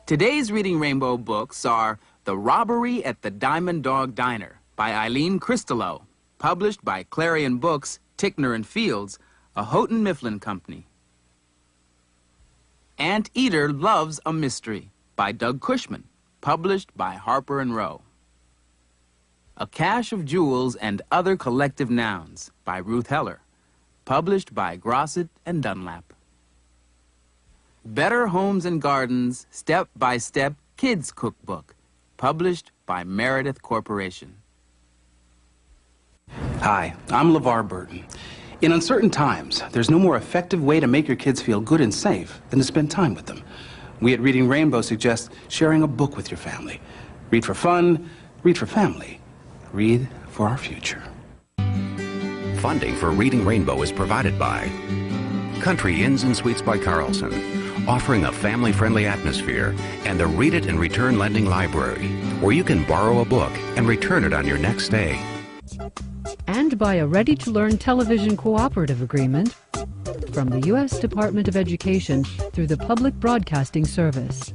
Today's Reading Rainbow books are The Robbery at the Diamond Dog Diner by Eileen Christolow, published by Clarion Books, Ticknor and Fields, a Houghton Mifflin company. Aunt Eater Loves a Mystery by Doug Cushman, published by Harper and Row. A Cache of Jewels and Other Collective Nouns by Ruth Heller, published by Grosset and Dunlap. Better Homes and Gardens Step-by-Step Kids Cookbook, published by Meredith Corporation. Hi, I'm LeVar Burton. In uncertain times, there's no more effective way to make your kids feel good and safe than to spend time with them. We at Reading Rainbow suggest sharing a book with your family. Read for fun, read for family, read for our future. Funding for Reading Rainbow is provided by Country Inns and Suites by Carlson, offering a family-friendly atmosphere, and the Read It and Return Lending Library, where you can borrow a book and return it on your next stay. And by a ready-to-learn television cooperative agreement from the U.S. Department of Education through the Public Broadcasting Service.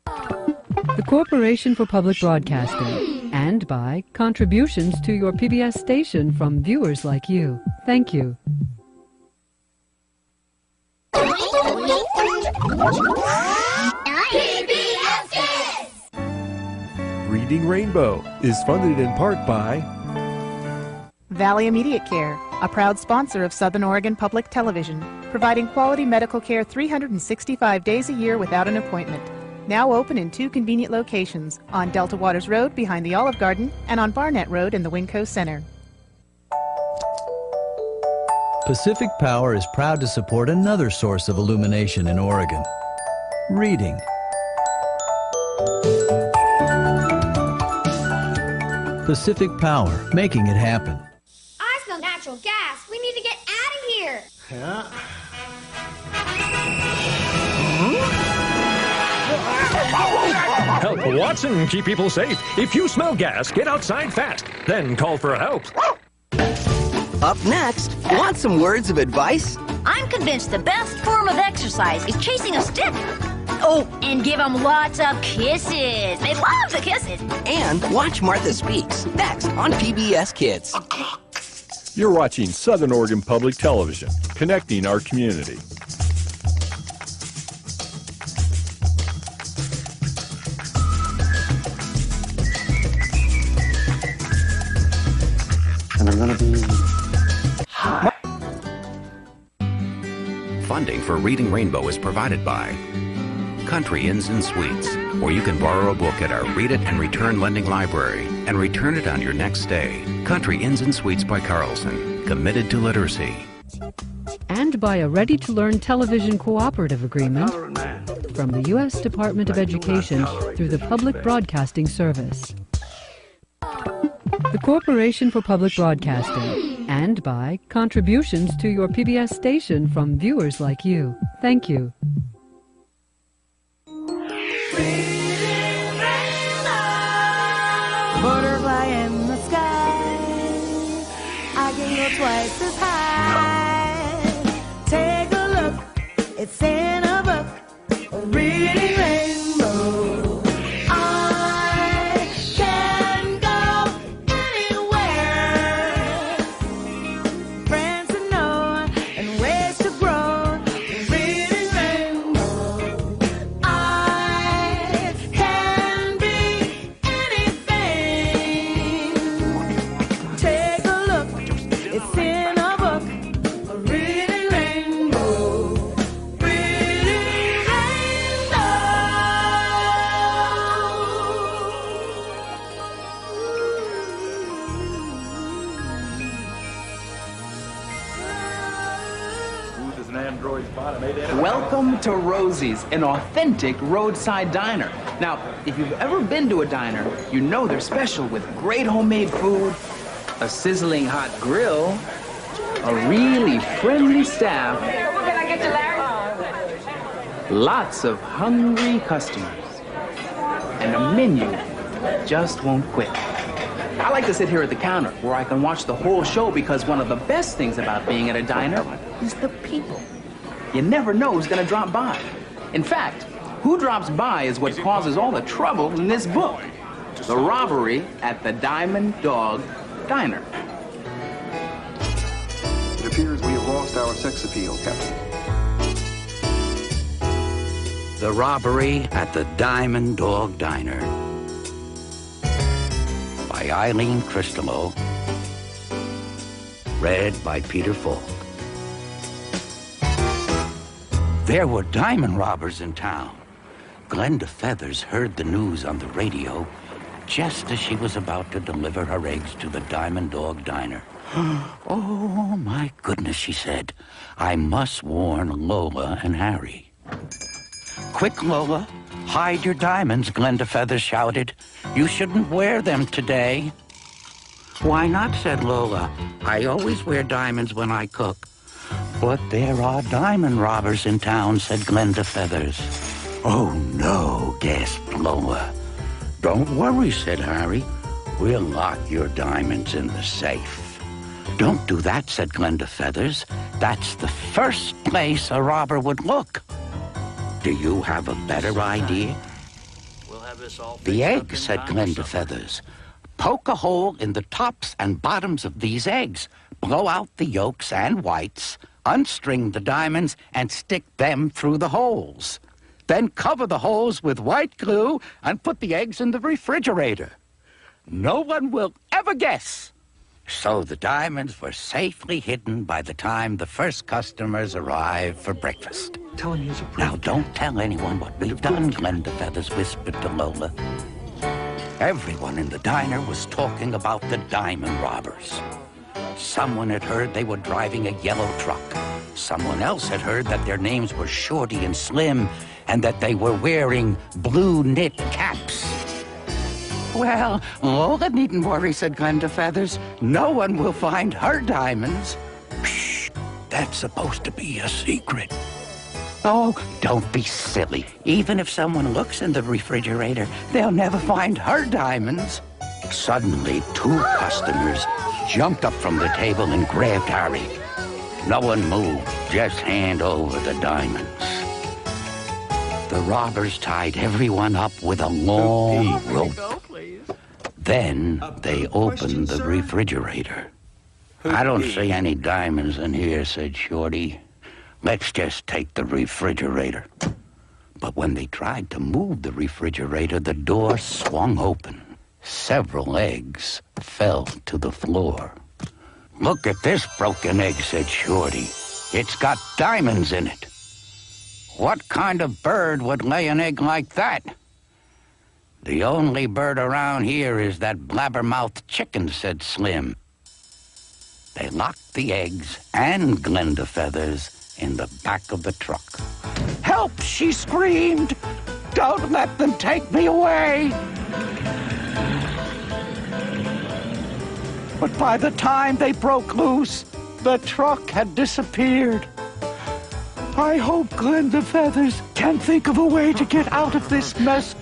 The Corporation for Public Broadcasting, and by contributions to your PBS station from viewers like you. Thank you. Reading Rainbow is funded in part by Valley Immediate Care, a proud sponsor of Southern Oregon Public Television, providing quality medical care 365 days a year without an appointment. Now open in 2 convenient locations, on Delta Waters Road behind the Olive Garden and on Barnett Road in the Winco Center. Pacific Power is proud to support another source of illumination in Oregon: reading. Pacific Power, making it happen. I smell natural gas. We need to get out of here. Yeah. Help Watson keep people safe. If you smell gas, get outside fast. Then call for help. Up next, want some words of advice? I'm convinced the best form of exercise is chasing a stick. Oh, and give them lots of kisses. They love the kisses. And watch Martha Speaks, next on PBS Kids. You're watching Southern Oregon Public Television, connecting our community. And I'm gonna be hot. Funding for Reading Rainbow is provided by Country Inns and Suites, where you can borrow a book at our Read It and Return Lending Library and return it on your next stay. Country Inns and Suites by Carlson, committed to literacy. And by a ready-to-learn television cooperative agreement from the U.S. Department of Education through the Public Broadcasting Service. The Corporation for Public Broadcasting, and by contributions to your PBS station from viewers like you. Thank you. Butterfly in the sky, I can go twice as high. Take a look, it's in a book, a reading rainbow. I can go anywhere, friends to know and ways to grow. A reading rainbow. I can be anything. Take a look, it's in a book, a reading rainbow. Reading Welcome to Rosie's, an authentic roadside diner. Now, if you've ever been to a diner, you know they're special with great homemade food, a sizzling hot grill, a really friendly staff, lots of hungry customers, and a menu that just won't quit. I like to sit here at the counter where I can watch the whole show because one of the best things about being at a diner is the people. You never know who's going to drop by. In fact, Who drops by is what causes all the trouble in this book. The robbery at the Diamond Dog Diner. It appears we have lost our sex appeal, Captain. The Robbery at the Diamond Dog Diner by Eileen Christomo. Read by Peter Falk. There were diamond robbers in town. Glenda Feathers heard the news on the radio just as she was about to deliver her eggs to the Diamond Dog Diner. Oh, my goodness, she said. I must warn Lola and Harry. Quick, Lola. Hide your diamonds, Glenda Feathers shouted. You shouldn't wear them today. Why not, said Lola. I always wear diamonds when I cook. But there are diamond robbers in town, said Glenda Feathers. Oh, no, gasped Lola. Don't worry, said Harry. We'll lock your diamonds in the safe. Don't do that, said Glenda Feathers. That's the first place a robber would look. Do you have a better idea? We'll have this all The eggs, said Glenda Feathers. Poke a hole in the tops and bottoms of these eggs. Blow out the yolks and whites, unstring the diamonds, and stick them through the holes. Then cover the holes with white glue and put the eggs in the refrigerator. No one will ever guess. So the diamonds were safely hidden by the time the first customers arrived for breakfast. Tell him he's a Now, don't tell anyone what we've done, Glenda Feathers whispered to Lola. Everyone in the diner was talking about the diamond robbers. Someone had heard they were driving a yellow truck. Someone else had heard that their names were Shorty and Slim and that they were wearing blue knit caps. Well, Lola needn't worry, said Glenda Feathers. No one will find her diamonds. Shh, that's supposed to be a secret. Oh, don't be silly. Even if someone looks in the refrigerator, they'll never find her diamonds. Suddenly, two customers jumped up from the table and grabbed Harry. No one moved. Just hand over the diamonds. The robbers tied everyone up with a long rope. Then they opened the refrigerator. I don't see any diamonds in here, said Shorty. Let's just take the refrigerator. But when they tried to move the refrigerator, the door swung open. Several eggs fell to the floor. Look at this broken egg, said Shorty. It's got diamonds in it. What kind of bird would lay an egg like that? The only bird around here is that blabbermouthed chicken, said Slim. They locked the eggs and Glenda Feathers in the back of the truck. Help, she screamed. Don't let them take me away. But by the time they broke loose, the truck had disappeared. I hope Glenda Feathers can think of a way to get out of this mess.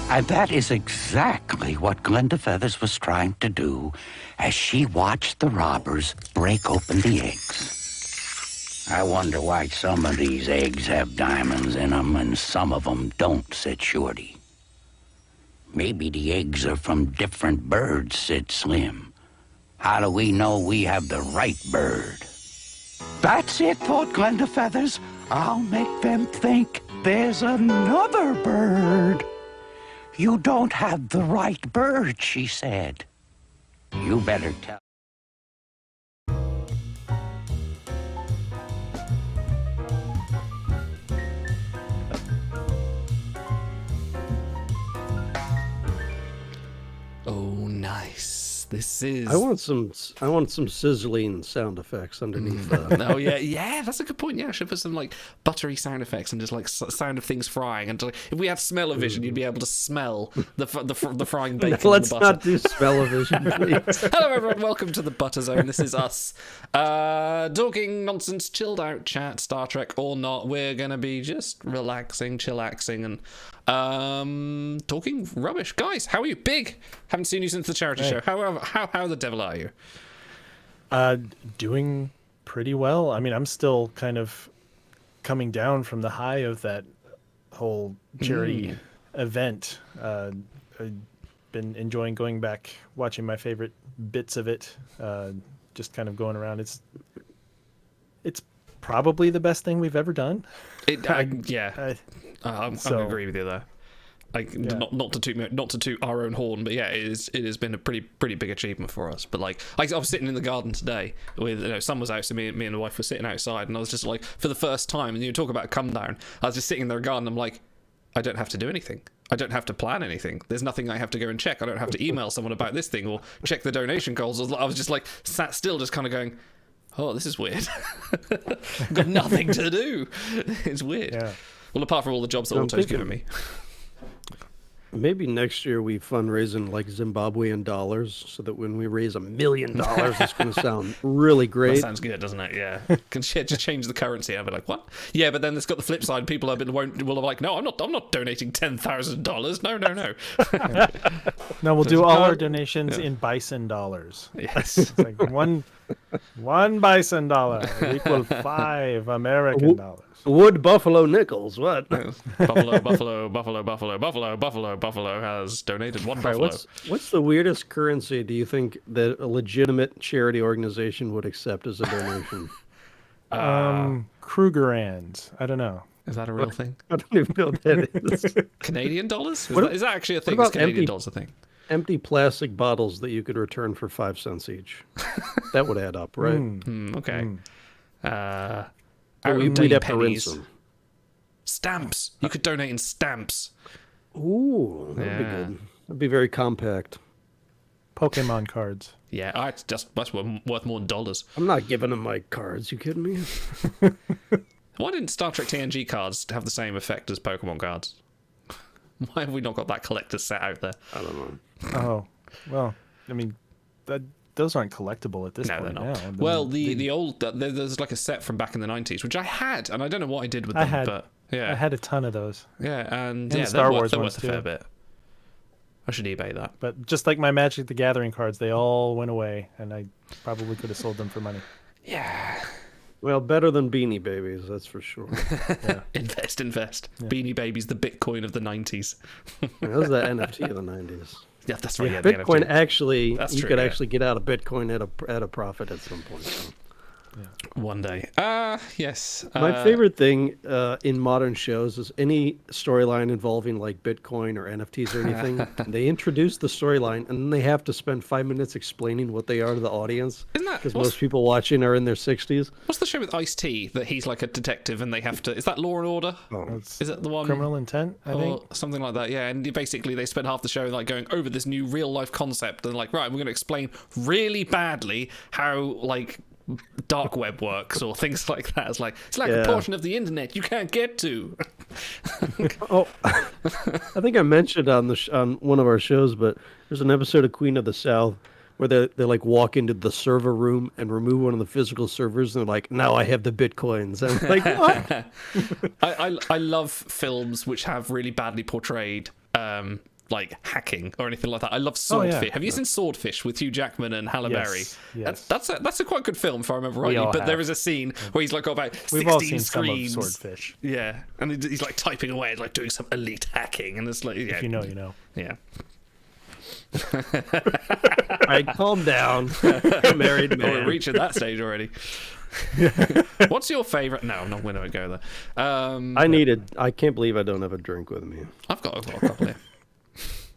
And that is exactly what Glenda Feathers was trying to do as she watched the robbers break open the eggs. I wonder why some of these eggs have diamonds in them and some of them don't, said Shorty. Maybe the eggs are from different birds, said Slim. How do we know we have the right bird? That's it, thought Glenda Feathers. I'll make them think there's another bird. You don't have the right bird, she said. You better tell. Oh, nice. This is. I want some sizzling sound effects underneath that. Oh yeah, that's a good point. Yeah, I should put some like buttery sound effects and just like sound of things frying. And if we had smell-o-vision, you'd be able to smell the frying bacon. Let's in the butter. not do smell-o-vision, please. Hello everyone, welcome to the Butter Zone. This is us talking nonsense, chilled out chat, Star Trek or not. We're gonna be just relaxing, chillaxing, and talking rubbish. Guys, how are you? Big, haven't seen you since the charity show. How the devil are you? Doing pretty well. I mean, I'm still kind of coming down from the high of that whole charity event. I've been enjoying going back, watching my favorite bits of it, just kind of going around. It's probably the best thing we've ever done. I'm gonna agree with you there. Like, not to toot our own horn, but yeah, it has been a pretty big achievement for us. But like, I was sitting in the garden today with, sun was out, so me and the wife were sitting outside, and I was just like, for the first time, and you talk about a come down, I was just sitting in the garden. I'm like, I don't have to do anything. I don't have to plan anything. There's nothing I have to go and check. I don't have to email someone about this thing or check the donation goals. I was just like sat still, just kind of going, oh, this is weird. Got nothing to do. It's weird. Yeah. Well, apart from all the jobs that Auto's given me. Maybe next year we fundraise in like Zimbabwean dollars, so that when we raise $1 million, it's going to sound really great. That sounds good, doesn't it? Yeah. Can just change the currency. I'll be like, what? Yeah, but then it's got the flip side. People will be like, no, I'm not donating $10,000. No. No, we'll do all our donations in bison dollars. Yes. It's like one bison dollar equal 5 American dollars. Wood buffalo nickels. What? Buffalo has donated one buffalo. What's the weirdest currency do you think that a legitimate charity organization would accept as a donation? Krugerrands. I don't know. Is that a real thing? I don't even know what that is. Canadian dollars? Is that actually a thing? Is Canadian dollars a thing? Empty plastic bottles that you could return for 5 cents each. That would add up, right? Okay. We'd have to rinse them. Stamps. You could donate in stamps. Ooh, that'd be good. That'd be very compact. Pokemon cards. Yeah, that's worth more than dollars. I'm not giving them my cards. You kidding me? Why didn't Star Trek TNG cards have the same effect as Pokemon cards? Why have we not got that collector's set out there? I don't know. Oh, well, I mean, those aren't collectible at this point. No, they're not. Now. Well, the old there's like a set from back in the 90s, which I had, and I don't know what I did with them. But yeah, I had a ton of those. Yeah, and Star Wars they're ones worth a fair bit. I should eBay that. But just like my Magic the Gathering cards, they all went away, and I probably could have sold them for money. Yeah. Well, better than Beanie Babies, that's for sure. Yeah. Invest. Yeah. Beanie Babies, the Bitcoin of the 90s. That was the NFT of the 90s. Yeah, that's right. Yeah, Bitcoin actually, you could actually get out of Bitcoin at a profit at some point. So. Yeah. One day. Yes. My favorite thing in modern shows is any storyline involving like Bitcoin or NFTs or anything. They introduce the storyline and then they have to spend 5 minutes explaining what they are to the audience. Isn't that because most people watching are in their 60s? What's the show with Ice-T that he's like a detective and they have to? Is that Law and Order? Oh, is it the one? Criminal Intent, I think. Something like that. Yeah, and basically they spend half the show like going over this new real life concept and like, right, we're going to explain really badly how like dark web works or things like that. It's like a portion of the internet you can't get to. I think I mentioned on one of our shows, but there's an episode of Queen of the South where they like walk into the server room and remove one of the physical servers and they're like, now I have the bitcoins. I'm like, what? I love films which have really badly portrayed like hacking or anything like that. I love Swordfish. Have you seen Swordfish with Hugh Jackman and Halle Berry? Yes. That's a quite good film if I remember rightly. But there is a scene where he's like got about 16 We've all seen screens. Some of Swordfish. Yeah, and he's like typing away, like doing some elite hacking, and it's like, yeah. If you know, you know. Yeah. All right, calm down. Married man. We're reaching that stage already. What's your favorite? No, I'm not going to go there. I can't believe I don't have a drink with me. I've got a couple here.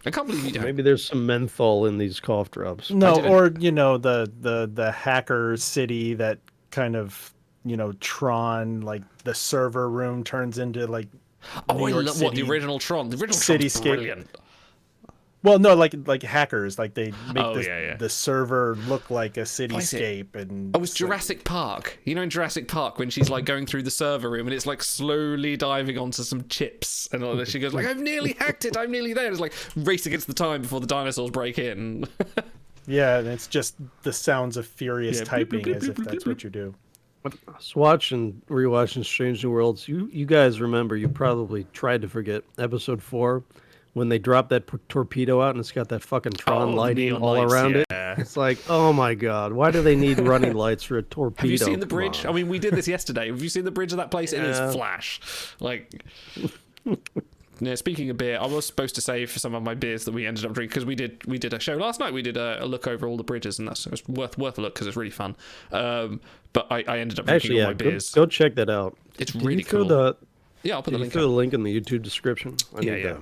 I can't believe you don't. Maybe there's some menthol in these cough drops. No, or the hacker city that kind of Tron, like the server room turns into like New York City. What the original Tron? The original Tron's brilliant. Well, no, like hackers, like they make the server look like a cityscape. And it was Jurassic Park. You know, in Jurassic Park when she's like going through the server room and it's like slowly diving onto some chips and all this. She goes like, "I've nearly hacked it. I'm nearly there." It's like race against the time before the dinosaurs break in. Yeah, and it's just the sounds of furious typing as if that's what you do. I was rewatching Strange New Worlds. You guys remember? You probably tried to forget episode 4. When they drop that torpedo out and it's got that fucking Tron lighting all around it. It's like, oh my god, why do they need running lights for a torpedo? Have you seen the bridge? I mean, we did this yesterday. Have you seen the bridge of that place? It is flash. Like, Yeah, speaking of beer, I was supposed to save for some of my beers that we ended up drinking because we did a show last night. We did a look over all the bridges, and it was worth a look because it's really fun. But I ended up drinking all my beers. Go check that out. It's really cool. Yeah, I'll put the link. Throw the link in the YouTube description. Yeah.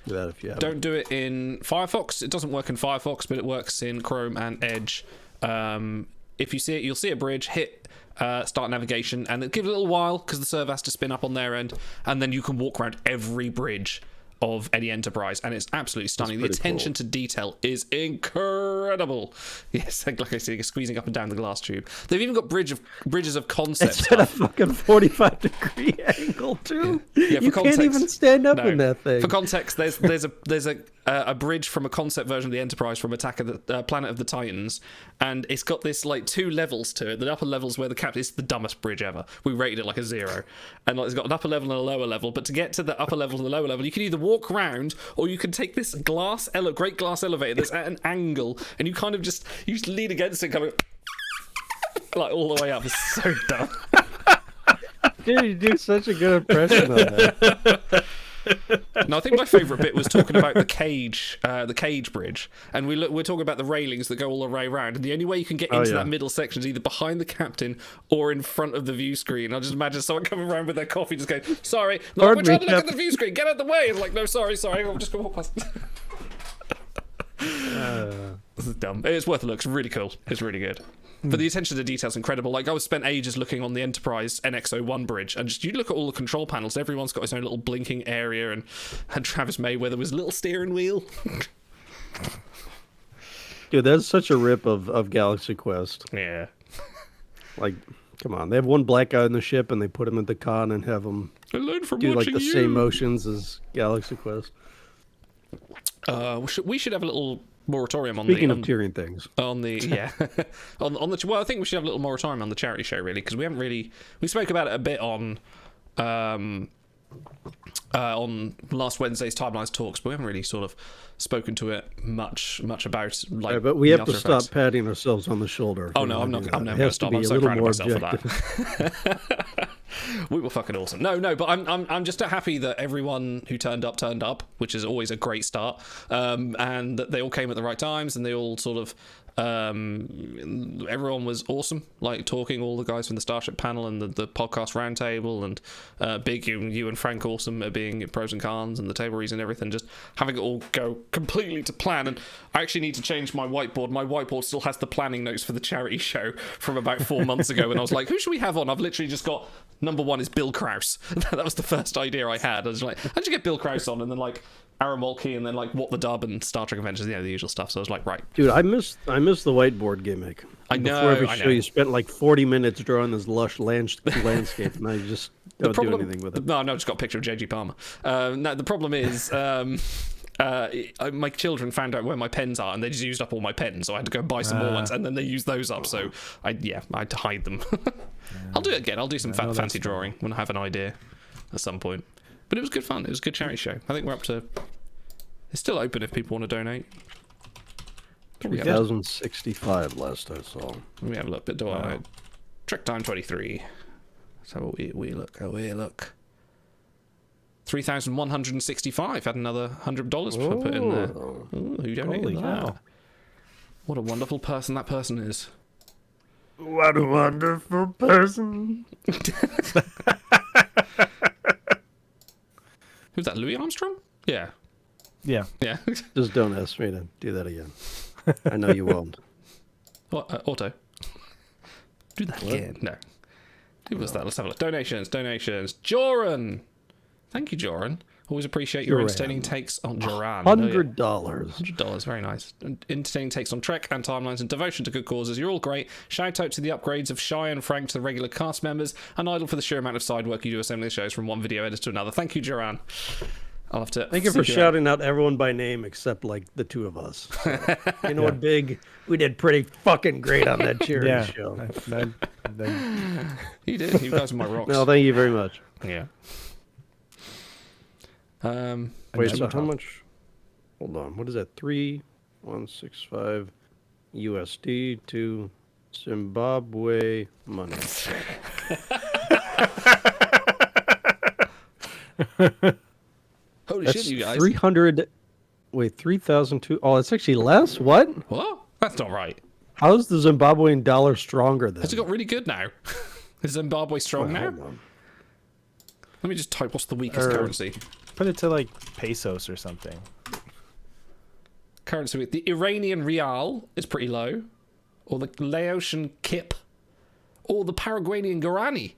Do that if you have. Don't do it in Firefox. It doesn't work in Firefox, but it works in Chrome and Edge. If you see it, you'll see a bridge. Hit start navigation, and it gives it a little while because the server has to spin up on their end, and then you can walk around every bridge of any Enterprise, and it's absolutely stunning. The attention to detail is incredible. Yes, like I see, you're squeezing up and down the glass tube. They've even got bridges of concept It's at a fucking 45-degree angle too. Yeah, for you context, can't even stand up in that thing. For context, there's a bridge from a concept version of the Enterprise from Attack of the Planet of the Titans, and it's got this like 2 levels to it. The upper level's where the captain is the dumbest bridge ever. We rated it like a 0, and like, it's got an upper level and a lower level. But to get to the upper level and the lower level, you can either walk around or you can take this great glass elevator that's at an angle, and you kind of just lean against it, kind of like all the way up. It's so dumb. Dude, you do such a good impression of that. No, I think my favourite bit was talking about the cage bridge, and we're talking about the railings that go all the way around, and the only way you can get into that middle section is either behind the captain or in front of the view screen. I just imagine someone coming around with their coffee, just going, "Sorry, no, we're trying to look at the view screen. Get out of the way!" It's like, "No, sorry, I'm just going to walk past." This is dumb. It's worth a look. It's really cool. It's really good. But the attention to detail is incredible. Like, I spent ages looking on the Enterprise NX-01 bridge, and just you look at all the control panels, everyone's got his own little blinking area, and Travis Mayweather was a little steering wheel. Dude, that's such a rip of Galaxy Quest. Yeah. Like, come on. They have one black guy on the ship, and they put him at the con and have him do like the same motions as Galaxy Quest. We should have a little moratorium on Speaking of tearing things. On the well, I think we should have a little moratorium on the charity show, really, because we spoke about it a bit on last Wednesday's Timelines Talks, but we haven't really sort of spoken to it much about like. Yeah, but we have to stop patting ourselves on the shoulder. Oh no, I'm never going to stop. I'm so proud of myself for that. We were fucking awesome. No, but I'm just happy that everyone who turned up, which is always a great start, and that they all came at the right times, and they all sort of everyone was awesome, like talking, all the guys from the Starship panel and the podcast roundtable, and Big, you and Frank awesome at being pros and cons and the table reads and everything, just having it all go completely to plan. And I actually need to change my whiteboard. My whiteboard still has the planning notes for the charity show from about 4 months ago, and I was like, who should we have on? I've literally just got number 1 is Bill Krause. That was the first idea I had. I was like, how'd you get Bill Krause on? And then like Aaron Moltke, and then like What the Dub and Star Trek Adventures, the usual stuff. So I was like, right. Dude, I miss the whiteboard gimmick. I know. Before every show, you spent like 40 minutes drawing this lush landscape, and now you just don't do anything with it. No, I just got a picture of J.G. Palmer. No, the problem is, my children found out where my pens are, and they just used up all my pens, so I had to go buy some more ones, and then they used those up. So I had to hide them. I'll do it again. I'll do some fancy drawing when I have an idea at some point. But it was good fun. It was a good charity show. I think we're up to... It's still open if people want to donate. 3,065 last I saw. Let me have a look. Trek Time 23. So we look. Oh, we look. 3,165. Had another $100 put in there. Ooh, who donated that? What a wonderful person that person is. What a wonderful person. Who's that, Louis Armstrong? Yeah. Just don't ask me to do that again. I know you won't. What? Auto. Do that again. No. Who was that? Let's have a look. Donations. Joran. Thank you, Joran. Always appreciate your entertaining takes on Joran. $100. $100. Very nice. Entertaining takes on Trek and timelines and devotion to good causes. You're all great. Shout out to the upgrades of Shy and Frank to the regular cast members, and Idle for the sheer amount of side work you do assembling the shows from one video editor to another. Thank you, Joran. I'll have to. Thank you for shouting out everyone by name except like the two of us. So, you know what, Big? We did pretty fucking great on that charity show. You did. You guys are my rocks. No, thank you very much. Yeah. Wait, so how much? Hold on. What is that? 3,165 USD to Zimbabwe money. Holy That's shit, you guys. 300. Wait, 3,002. Oh, it's actually less? What? What? That's not right. How is the Zimbabwean dollar stronger then? Has it got really good now? Is Zimbabwe strong now? Let me just type what's the weakest currency. Put it to like pesos or something. Currency. The Iranian rial is pretty low. Or the Laotian kip. Or the Paraguayan guarani.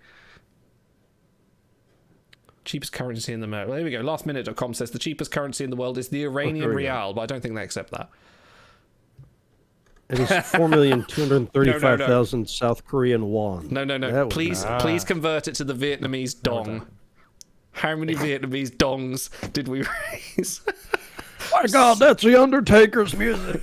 Cheapest currency in the world. Well, there we go. Lastminute.com says the cheapest currency in the world is the Iranian rial, but I don't think they accept that. It is 4,235,000 South Korean won. No. Please convert it to the Vietnamese dong. How many Vietnamese dongs did we raise? My God, that's the Undertaker's music.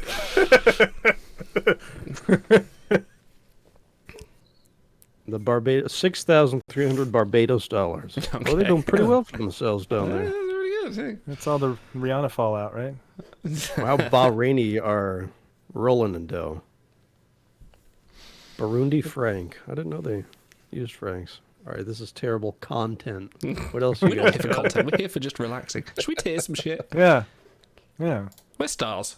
The Barbados, 6,300 Barbados dollars. Okay. Well, they're doing pretty well for themselves down there. That's really good. That's all the Rihanna fallout, right? Wow, Bahraini are rolling in dough. Burundi franc. I didn't know they used francs. All right, this is terrible content. What else? We're not here for content. We're here for just relaxing. Should we tear some shit? Yeah. Where's stars?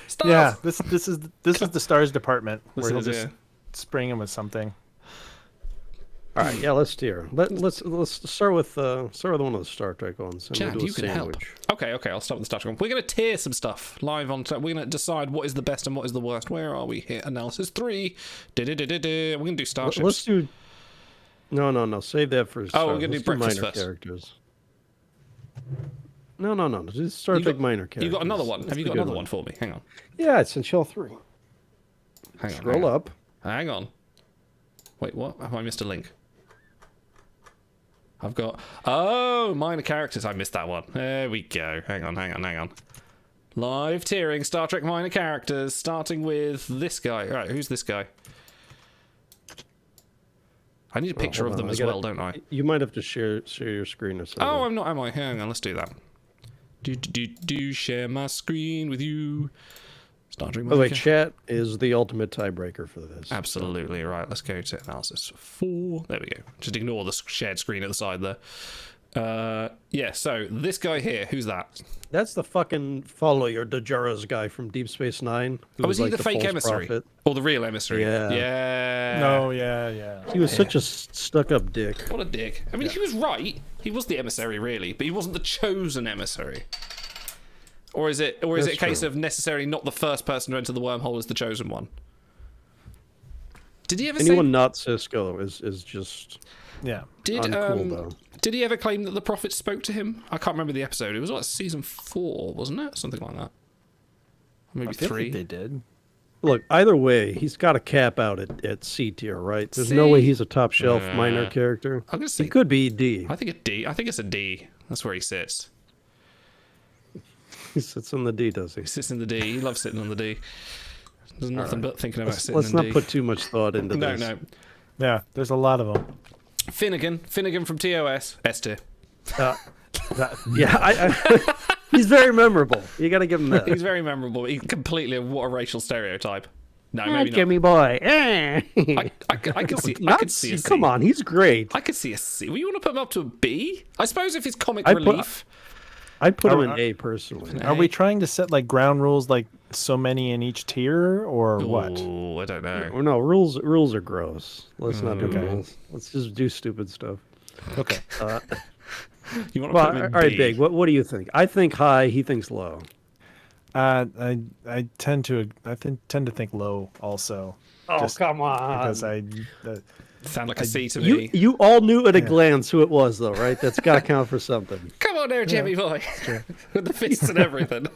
Stars. Yeah, this is the stars department where he'll just spring him with something. All right, yeah, let's steer. Let's start with one of the Star Trek ones. Chad, you can help. Okay, I'll start with the Star Trek one. We're going to tier some stuff live on. We're going to decide what is the best and what is the worst. Where are we here? Analysis 3. We're going to do starships. Let's do. No. Save that for. Oh, we're going to do breakfast minor first. Characters. No. Just Star Trek minor characters. You got another one? Have you got another one for me? Hang on. Yeah, it's in Shell 3. Scroll up. Hang on. Wait, what? Have I missed a link? I've got... Oh, minor characters. I missed that one. There we go. Hang on. Live tiering, Star Trek minor characters, starting with this guy. All right, who's this guy? I need a picture of them as well, don't I? You might have to share your screen or something. Oh, I'm not, am I? Hang on, let's do that. Share my screen with you. By the way, chat is the ultimate tiebreaker for this. Absolutely. Right, let's go to analysis 4. There we go. Just ignore the shared screen at the side there. Yeah, so this guy here, who's that? That's the fucking follow your Dejara's guy from Deep Space Nine. Oh, was he the fake emissary? Prophet. Or the real emissary? Yeah. No, yeah. He was such a stuck-up dick. What a dick. I mean, he was right. He was the emissary, really, but he wasn't the chosen emissary. Or is it a case of necessarily not the first person to enter the wormhole is the chosen one? Did he ever Anyone not Cisco is just uncool, though. Did he ever claim that the Prophet spoke to him? I can't remember the episode. It was like season 4, wasn't it? Something like that. Maybe 3. They did. Look, either way, he's got a cap out at C tier, right? There's no way he's a top shelf minor character. I'm gonna say, he could be D. I think a D. I think it's a D. That's where he sits. He sits in the D, does he? He sits in the D. He loves sitting on the D. There's nothing but thinking about sitting let's in not D. put too much thought into this. No. Yeah, there's a lot of them. Finnegan from TOS, S tier. He's very memorable. You got to give him that. He's very memorable. He's completely what a racial stereotype. No, maybe not. Gimme boy. I could see. I could see a C. Come on, he's great. I could see a C. Well, you want to put him up to a B? I suppose if he's comic relief. I'd put him in A personally. Are we trying to set like ground rules, like so many in each tier, or what? Oh, I don't know. No, rules are gross. Let's not do rules. Let's just do stupid stuff. Okay. You want to put him in B? All right, Big. What do you think? I think high. He thinks low. I tend to think low also. Oh, come on! Because sound like a C to me. You all knew at a glance who it was, though, right? That's got to count for something. Come on there, Jimmy boy, with the fists and everything.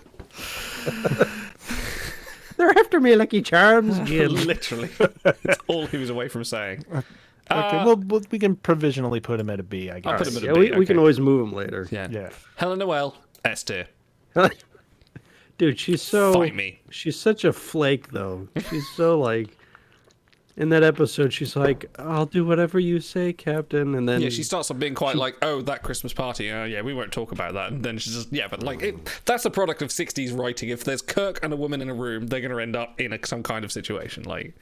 They're after me, Lucky Charms, Jim. Literally, that's all he was away from saying. Okay, well, we can provisionally put him at a B, I guess. I'll put him at a B. We can always move him later. Yeah. Helen Noel, S tier. Dude, she's so... Fight me. She's such a flake, though. She's so, like... In that episode, she's like, I'll do whatever you say, Captain, and then... Yeah, she starts off being quite like, oh, that Christmas party, yeah, we won't talk about that. And then she's just, but like, that's a product of 60s writing. If there's Kirk and a woman in a room, they're going to end up in some kind of situation, like...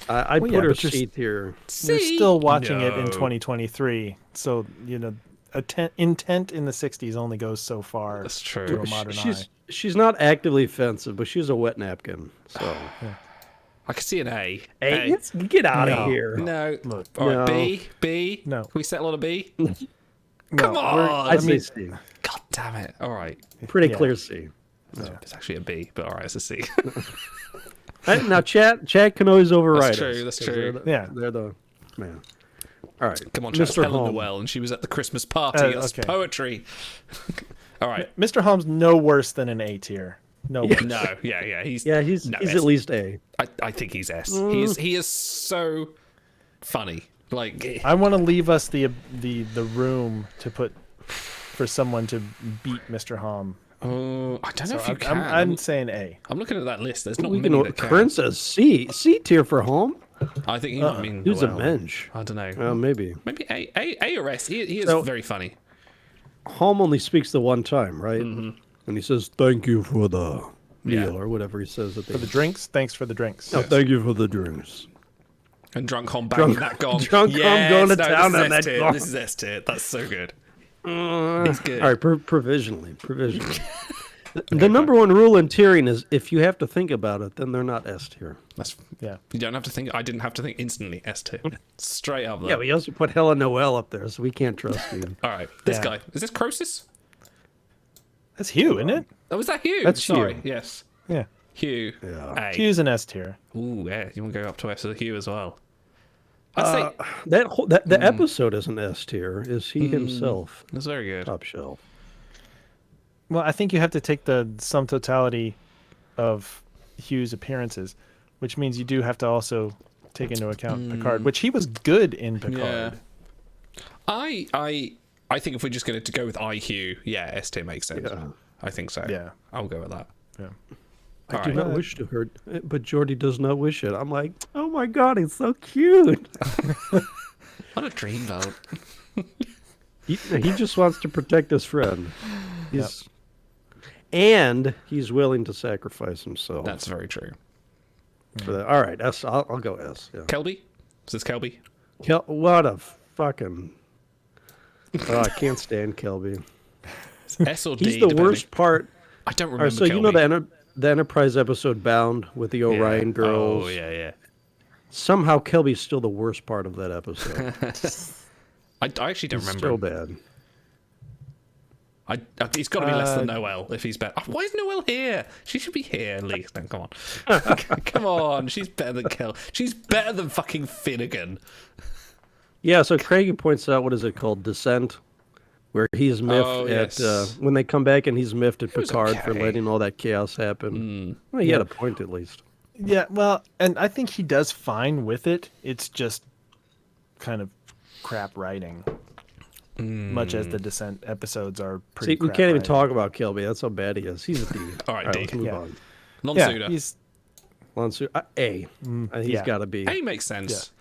I'd put her C tier. We're still watching it in 2023, so, intent in the 60s only goes so far. That's true. To a modern eye. She's not actively offensive, but she's a wet napkin. So I could see an A. A? Get out of here. No. Look. All right, No. B. No. Can we settle on a B? No, Come on. I'd say C. God damn it. All right. Pretty clear C. It's actually a B, but all right, it's a C. Now, Chad can always override us. That's true. They're the man. All right, Come on, Chad. Mr. Helen Holmes. Noel, and she was at the Christmas party. That's okay. poetry. All right. Mr. Holmes no worse than an A tier. No worse. No. Yeah. He's He's at least A. I think he's S. Mm. He is so funny. Like I want to leave us the room to put for someone to beat Mr. Holm. Oh, I don't know if you can. I'm saying A. I'm looking at that list. There's not We many can. that can. Kern says C. C tier for home. I think he might mean Who's a Noel. mensch? I don't know. Maybe. Maybe A or S. He is So- very funny. Home only speaks the one time, right? And he says, "Thank you for the meal," or whatever he says at the For the drinks, thanks for the drinks. No, thank you for the drinks. And Drunk Hom banging that gong. Drunk Hom going to town on that gong. This is S tier. That's so good. It's good. All right, provisionally. The number one rule in tiering is if you have to think about it, then they're not S tier. That's Yeah. You don't have to think. I didn't have to think instantly. S tier. Straight up. Though. Yeah, we also put Helen Noel up there, so we can't trust you. All right. This Yeah. guy. Is this Croesus? That's Hugh, isn't it? Oh, was that Hugh? That's Sorry. Hugh. Yes. Yeah. Hugh. Yeah. A. Hugh's an S tier. Ooh, yeah. You want to go up to S with Hugh as well? I'd say The episode isn't S tier. Is he himself? that's very good. Top shelf. Well, I think you have to take the sum totality of Hugh's appearances, which means you do have to also take into account Picard, which he was good in Picard. I think if we're just going to go with IQ, yeah, S tier makes sense. Yeah. I think so. Yeah. I'll go with that. Yeah. I All do right. not wish to hurt, but Jordy does not wish it. I'm like, oh my god, he's so cute. What a dreamboat. He just wants to protect his friend. And he's willing to sacrifice himself. That's very true. For that. All right, S. I'll go S. Yeah. Kelby? Is this Kelby? What a fucking... Oh, I can't stand Kelby. S or D? He's the depending. worst part. I don't All remember. right, so you know Kelby. the Enterprise episode Bound with the Orion girls? Oh, yeah. Somehow Kelby's still the worst part of that episode. I actually don't It's remember. so him. bad. He's got to be less than Noel if he's better. Why is Noel here? She should be here at least. No, come on. Come on. She's better than Kel. She's better than fucking Finnegan. Yeah, so Craigie points out, what is it called? Descent, where he's miffed Oh, at, yes. when they come back and he's miffed at was Picard for okay. letting all that chaos happen. Well, he had a point at least. Yeah, well, and I think he does fine with it. It's just kind of crap writing. Much as the Descent episodes are pretty See, we crap can't even writing. talk about Kilby. That's how bad he is. He's a D. All right, D. Let's move Yeah. on. Non-Suda. he's Lonsu, A. He's yeah. got to be. A makes sense.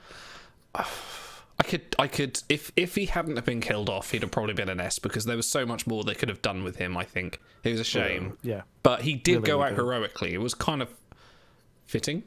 I could if he hadn't have been killed off, he'd have probably been an S because there was so much more they could have done with him. I think it was a shame. Yeah. But he did Really go good. out heroically. It was kind of fitting.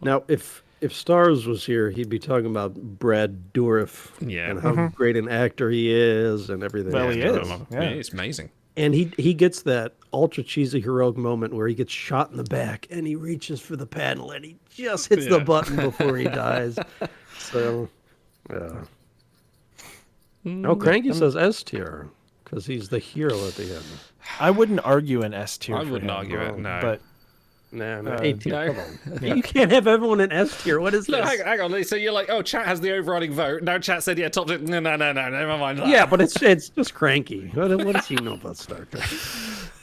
Now, if Stars was here, he'd be talking about Brad Dourif and how great an actor he is and everything. Well, he is. Yeah, it's amazing. And he gets that ultra cheesy heroic moment where he gets shot in the back and he reaches for the paddle and he just hits the button before he dies. So, yeah. No, Cranky says S tier because he's the hero at the end. I wouldn't argue an S tier. I for wouldn't him, argue it. No. But No, A tier. no. Come on. You can't have everyone in S tier. What is Look, this? hang on. So you're like, oh, chat has the overriding vote. No, chat said, yeah, top. No, never mind that. Yeah, but it's just Cranky. What does he know about Star Trek?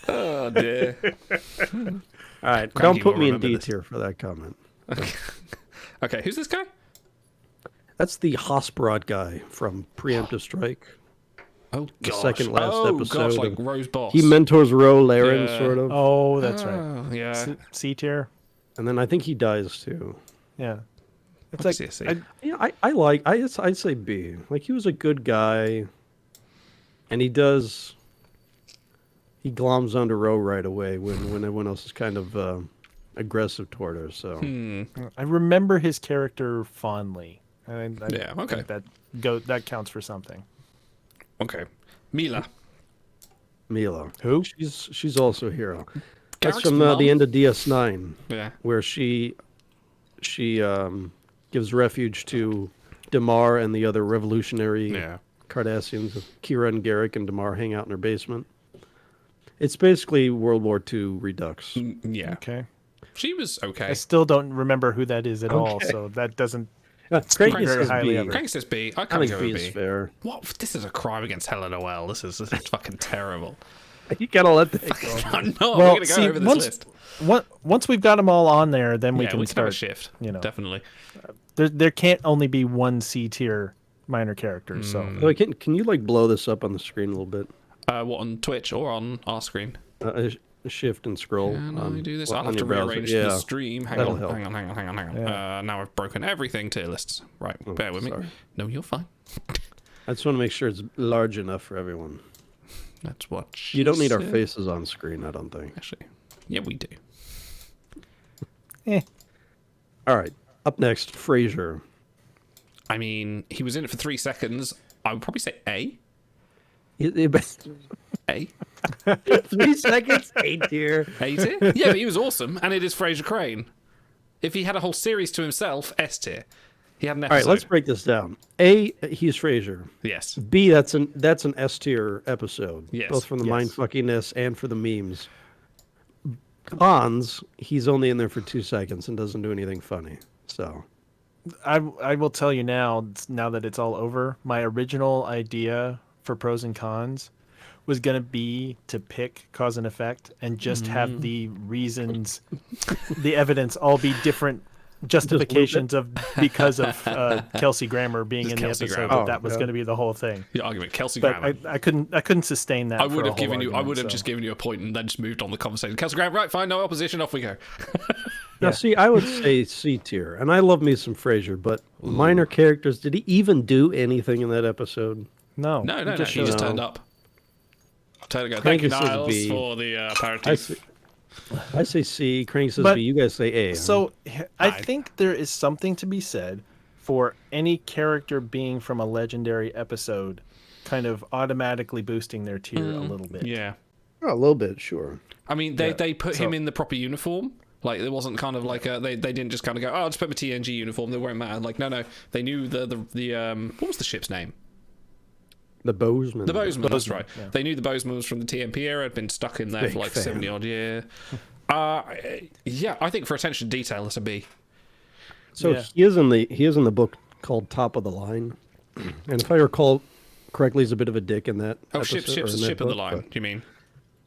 Oh dear. All right, Cranky don't put will me in remember D this. tier for that comment. Okay, who's this guy? That's the Hosprod guy from Preemptive Strike. Oh, The gosh. second last episode. Gosh, like of- Rose Boss. He mentors Ro Laren, Yeah. sort of. oh, that's right. Oh, yeah. C tier. And then I think he dies too. Yeah. It's I like see a C. I'd say B. Like he was a good guy, and he gloms onto Ro right away when everyone else is kind of aggressive toward her. So I remember his character fondly. I Yeah, okay. think that counts for something. Okay. Mila. Who? She's also a hero. That's Garrick's from mum? the end of DS9. Yeah. Where she gives refuge to Damar and the other revolutionary Cardassians. Kira and Garrick and Damar hang out in her basement. It's basically World War II Redux. Yeah. Okay. She was okay. I still don't remember who that is at all, Okay. so that doesn't Cranky speak very says highly B. of her. Cranky says B. I I can't think go B with is B. fair. What? This is a crime against Helen Noel. This is fucking terrible. You gotta let that I'm go. not. We're gonna go over this list. Once we've got them all on there, then we Yeah, can we can have start a shift. You know, Definitely. there can't only be one C tier minor character. So Oh, can you like blow this up on the screen a little bit? What, on Twitch or on our screen? Shift and scroll. Can I do this? on I'll have to your browser. rearrange Yeah, the stream. Hang that'll on, help. hang on. Now I've broken everything tier lists. Right, bear with me. sorry. No, you're fine. I just want to make sure it's large enough for everyone. That's what You don't need our said. faces on screen, I don't think. Actually, yeah, we do. All right. Up next, Frasier. I mean, he was in it for 3 seconds. I would probably say A. A. 3 seconds, A tier. A tier? Yeah, but he was awesome, and it is Fraser Crane. If he had a whole series to himself, S tier. He had an All episode. right, let's break this down. A, he's Frasier. Yes. B, that's an S tier episode. Yes. Both from the Yes. mindfuckiness and for the memes. Cons, he's only in there for 2 seconds and doesn't do anything funny. So I will tell you now that it's all over, my original idea for pros and cons was going to be to pick cause and effect and just have the reasons, the evidence all be different justifications of because of Kelsey Grammer being Just in the Kelsey episode. Grammer. That was going to be the whole thing. The argument, Kelsey But Grammer. I couldn't sustain that. I would for a have given whole you. I argument, would have so. just given you a point and then just moved on the conversation. Kelsey Grammer, right? Fine, no opposition. Off we go. now, see, I would say C tier, and I love me some Frasier, but minor characters. Did he even do anything in that episode? No, No. He just showed up. turned up. Turned go. Thank you, Cranky says Niles, B. for the aperitif. I say C. Crank says But- B. You guys say A. So I think there is something to be said for any character being from a legendary episode kind of automatically boosting their tier a little bit. Yeah. Oh, a little bit, sure. I mean, they put him so- in the proper uniform. Like, it wasn't kind of like they didn't just kind of go, oh, I'll just put my TNG uniform. They weren't mad. Like, no. They knew the what was the ship's name? The Bozeman. The Bozeman, that's right. yeah. They knew the Bozeman was from the TMP era, had been stuck in there Big for like fan. 70 odd year. Yeah, I think for attention to detail, it's a B. So Yeah. he is in the book called Top of the Line, and if I recall correctly, he's a bit of a dick in that. Oh, episode, ships or in that ship of the book, line, but- do you mean?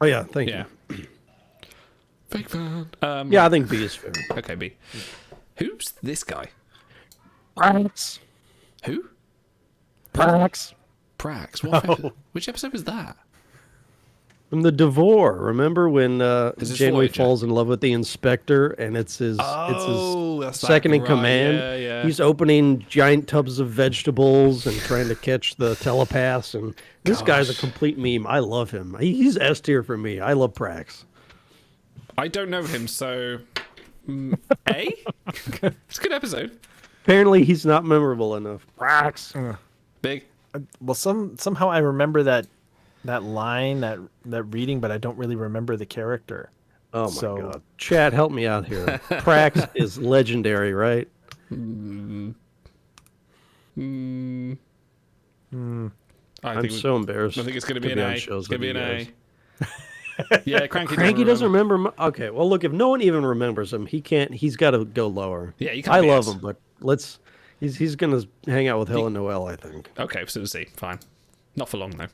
Oh yeah, thank Yeah. you. Fake fan. Yeah, I think B is fair. Okay, B. Who's this guy? Prax. Who? Prax. Prax. What episode? Which episode was that? From the Devore. Remember when this Janeway Voyager? falls in love with the inspector, and it's his that's that, second in right, command. yeah, yeah. He's opening giant tubs of vegetables and trying to catch the telepaths. And this guy's a complete meme. I love him. He's S tier for me. I love Prax. I don't know him, so A. It's a good episode. Apparently, he's not memorable enough. Prax. Big. Well, somehow I remember that line, that reading, but I don't really remember the character. Oh my god. Chad, help me out here. Prax is legendary, right? I'm so embarrassed. I think it's going to be to an be on A. shows It's going to be with an you A. Yeah, Cranky. Cranky doesn't remember. Okay, well, look, if no one even remembers him, he can't. He's got to go lower. Yeah, you can't I be love S. him, but let's. He's gonna hang out with Helen Noel, I think. Okay, so C. Fine. Not for long though.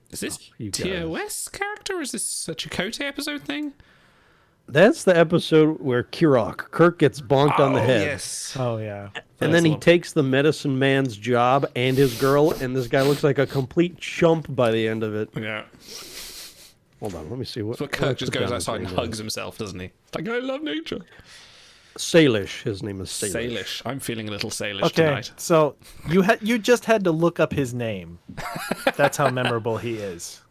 Is this you TOS character? Or is this a Chakotay episode thing? That's the episode where Kirk gets bonked on the head. Yes. Oh yeah. And then he takes the medicine man's job and his girl, and this guy looks like a complete chump by the end of it. Yeah. Hold on, let me see what. So Kirk just goes outside and hugs himself, doesn't he? Like, I love nature. Salish, his name is Salish. Salish. I'm feeling a little Salish Okay, tonight. so you just had to look up his name. That's how memorable he is.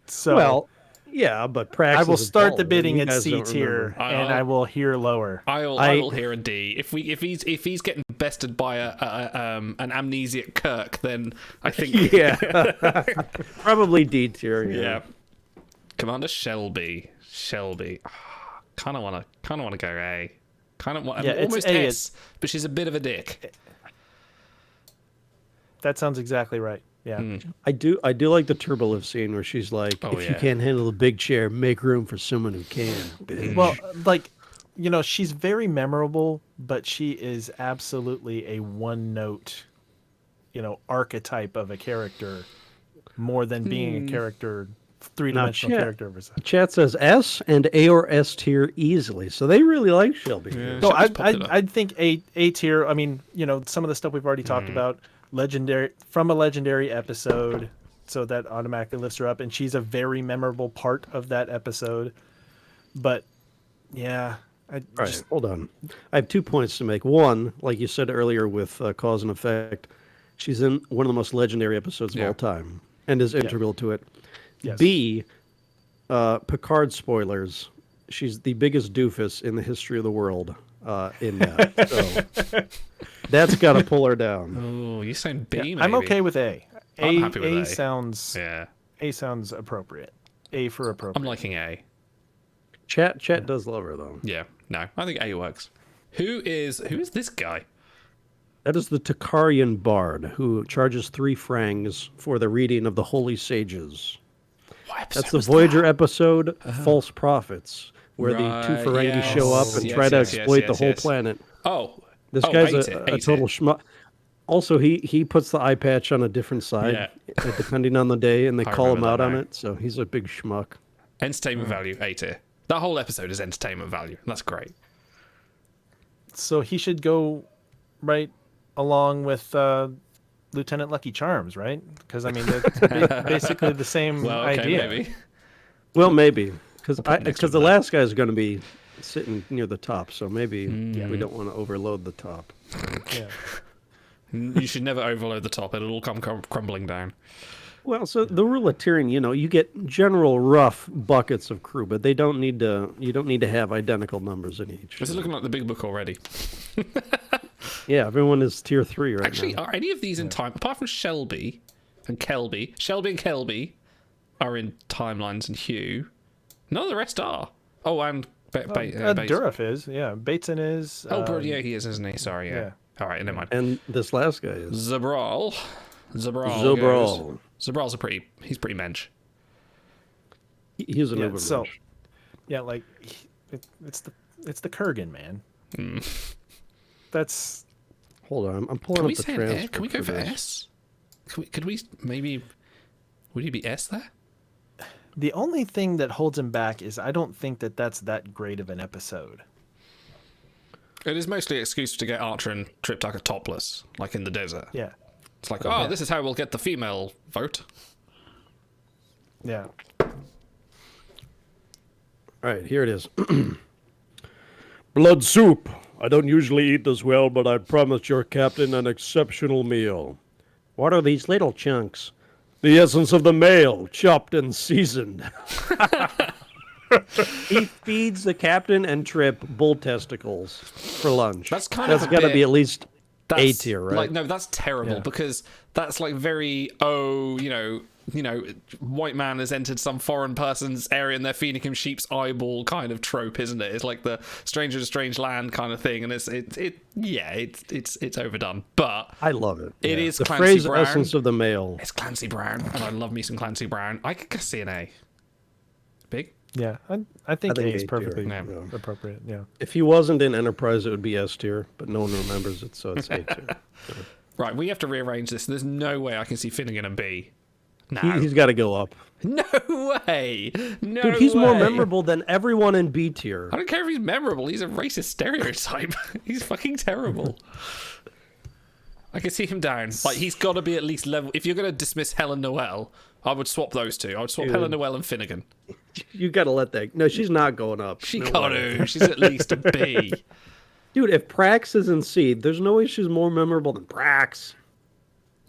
So Well, Yeah, but Prax I will is a start the baller. bidding You at guys C don't tier, remember. and I will hear lower. I will hear a D. If he's getting bested by an amnesiac Kirk, then I think Yeah. Probably D tier. yeah. Commander Shelby. Kind of want to go A. Kind of want almost A. S, but she's a bit of a dick. That sounds exactly right. Yeah. I do like the Turbolift scene where she's like, if you can't handle the big chair, make room for someone who can. Bitch. Well, like, she's very memorable, but she is absolutely a one-note, archetype of a character, more than being a character, three-dimensional character. Chat says S and A or S tier easily, so they really like Shelby. Yeah. So I'd think A tier. I mean, some of the stuff we've already talked about. From a legendary episode, so that automatically lifts her up, and she's a very memorable part of that episode. But yeah, hold on. I have 2 points to make. One, like you said earlier with Cause and Effect, she's in one of the most legendary episodes of all time and is integral to it. Yes. B, Picard spoilers. She's the biggest doofus in the history of the world in that. So that's got to pull her down. Oh, you sound B, maybe. I'm okay with A. I'm happy with A. Sounds A sounds appropriate. A for appropriate. I'm liking A. Chat does love her though. Yeah, no, I think A works. Who is this guy? That is the Takarian bard who charges 3 francs for the reading of the Holy Sages. That's the Voyager episode, False Prophets, where the 2 Ferengi show up and try to exploit the whole planet. Oh, this guy's a total schmuck. Also, he puts the eye patch on a different side, depending on the day, and they call him out on it, so he's a big schmuck. Entertainment value, A tier. That whole episode is entertainment value. That's great. So he should go right along with Lieutenant Lucky Charms, right? Because I mean, they're basically the same idea. Maybe. Well, maybe because the last guy is going to be sitting near the top, so maybe we don't want to overload the top. Yeah. You should never overload the top; it'll all come crumbling down. Well, so the rule of tiering, you get general rough buckets of crew, but they don't need to. You don't need to have identical numbers in each. This is looking like the big book already. Yeah, everyone is tier 3 right now. Actually, are any of these in time apart from Shelby and Kelby? Shelby and Kelby are in timelines, and Hugh. None of the rest are. Oh, and Bates. Durif is, yeah. Bateson is. Yeah, he is, isn't he? Sorry, yeah. All right, never mind. And this last guy is Zabral. Zabral's he's pretty mensch. He's an overmensch. So, yeah, like it's the Kurgan, man. That's. Hold on, I'm pulling up the transcript. Can we go for S? Could we maybe? Would he be S there? The only thing that holds him back is I don't think that's that great of an episode. It is mostly an excuse to get Archer and Trip Tucker topless, like in the desert. Yeah. It's like, this is how we'll get the female vote. Yeah. All right, here it is. Blood soup. I don't usually eat this well, but I promised your captain an exceptional meal. What are these little chunks? The essence of the male, chopped and seasoned. He feeds the captain and Trip bull testicles for lunch. That's got to be at least A tier, right? Like, no, that's terrible because that's like very white man has entered some foreign person's area and they're feeding him sheep's eyeball kind of trope, isn't it? It's like the stranger to strange land kind of thing, and it's overdone. But I love it. It is the Clancy phrase Brown. essence of the male. It's Clancy Brown, and I love me some Clancy Brown. I could see an A. Big. Yeah, I think A is A perfectly tier. appropriate. Yeah. If he wasn't in Enterprise, it would be S tier, but no one remembers it, so it's A tier. Right, we have to rearrange this. There's no way I can see Finnegan and B. No. He's got to go up. No way. No Dude, he's way. more memorable than everyone in B tier. I don't care if he's memorable. He's a racist stereotype. He's fucking terrible. I can see him down. Like, he's got to be at least level. If you're going to dismiss Helen Noel, I would swap those two. I would swap Helen Noel and Finnegan. You got to let that. No, she's not going up. She no got way. to. She's at least a B. Dude, if Prax is in C, there's no way she's more memorable than Prax.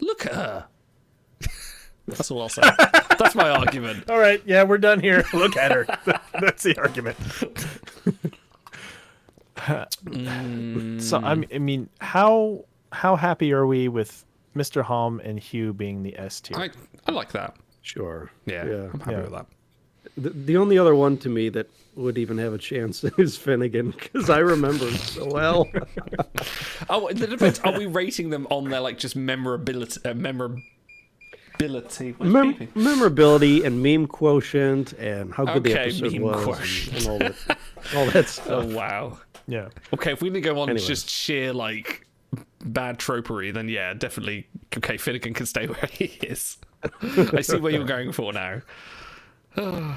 Look at her. That's all I'll say. That's my argument. All right, yeah, we're done here. Look at her. That's the argument. So I mean, how happy are we with Mr. Halm and Hugh being the S tier? I like that. Sure. Yeah, I'm happy with that. The only other one to me that would even have a chance is Finnegan, because I remember him so well. Oh, it depends. Are we rating them on their like just memorability? Memorability and meme quotient and how good the Okay, episode meme was quotient. and all that stuff. Oh wow. Yeah. Okay, if we need to go on Anyway. just sheer like bad tropery, then yeah, definitely. Okay, Finnegan can stay where he is. I see where you're going for now. Well,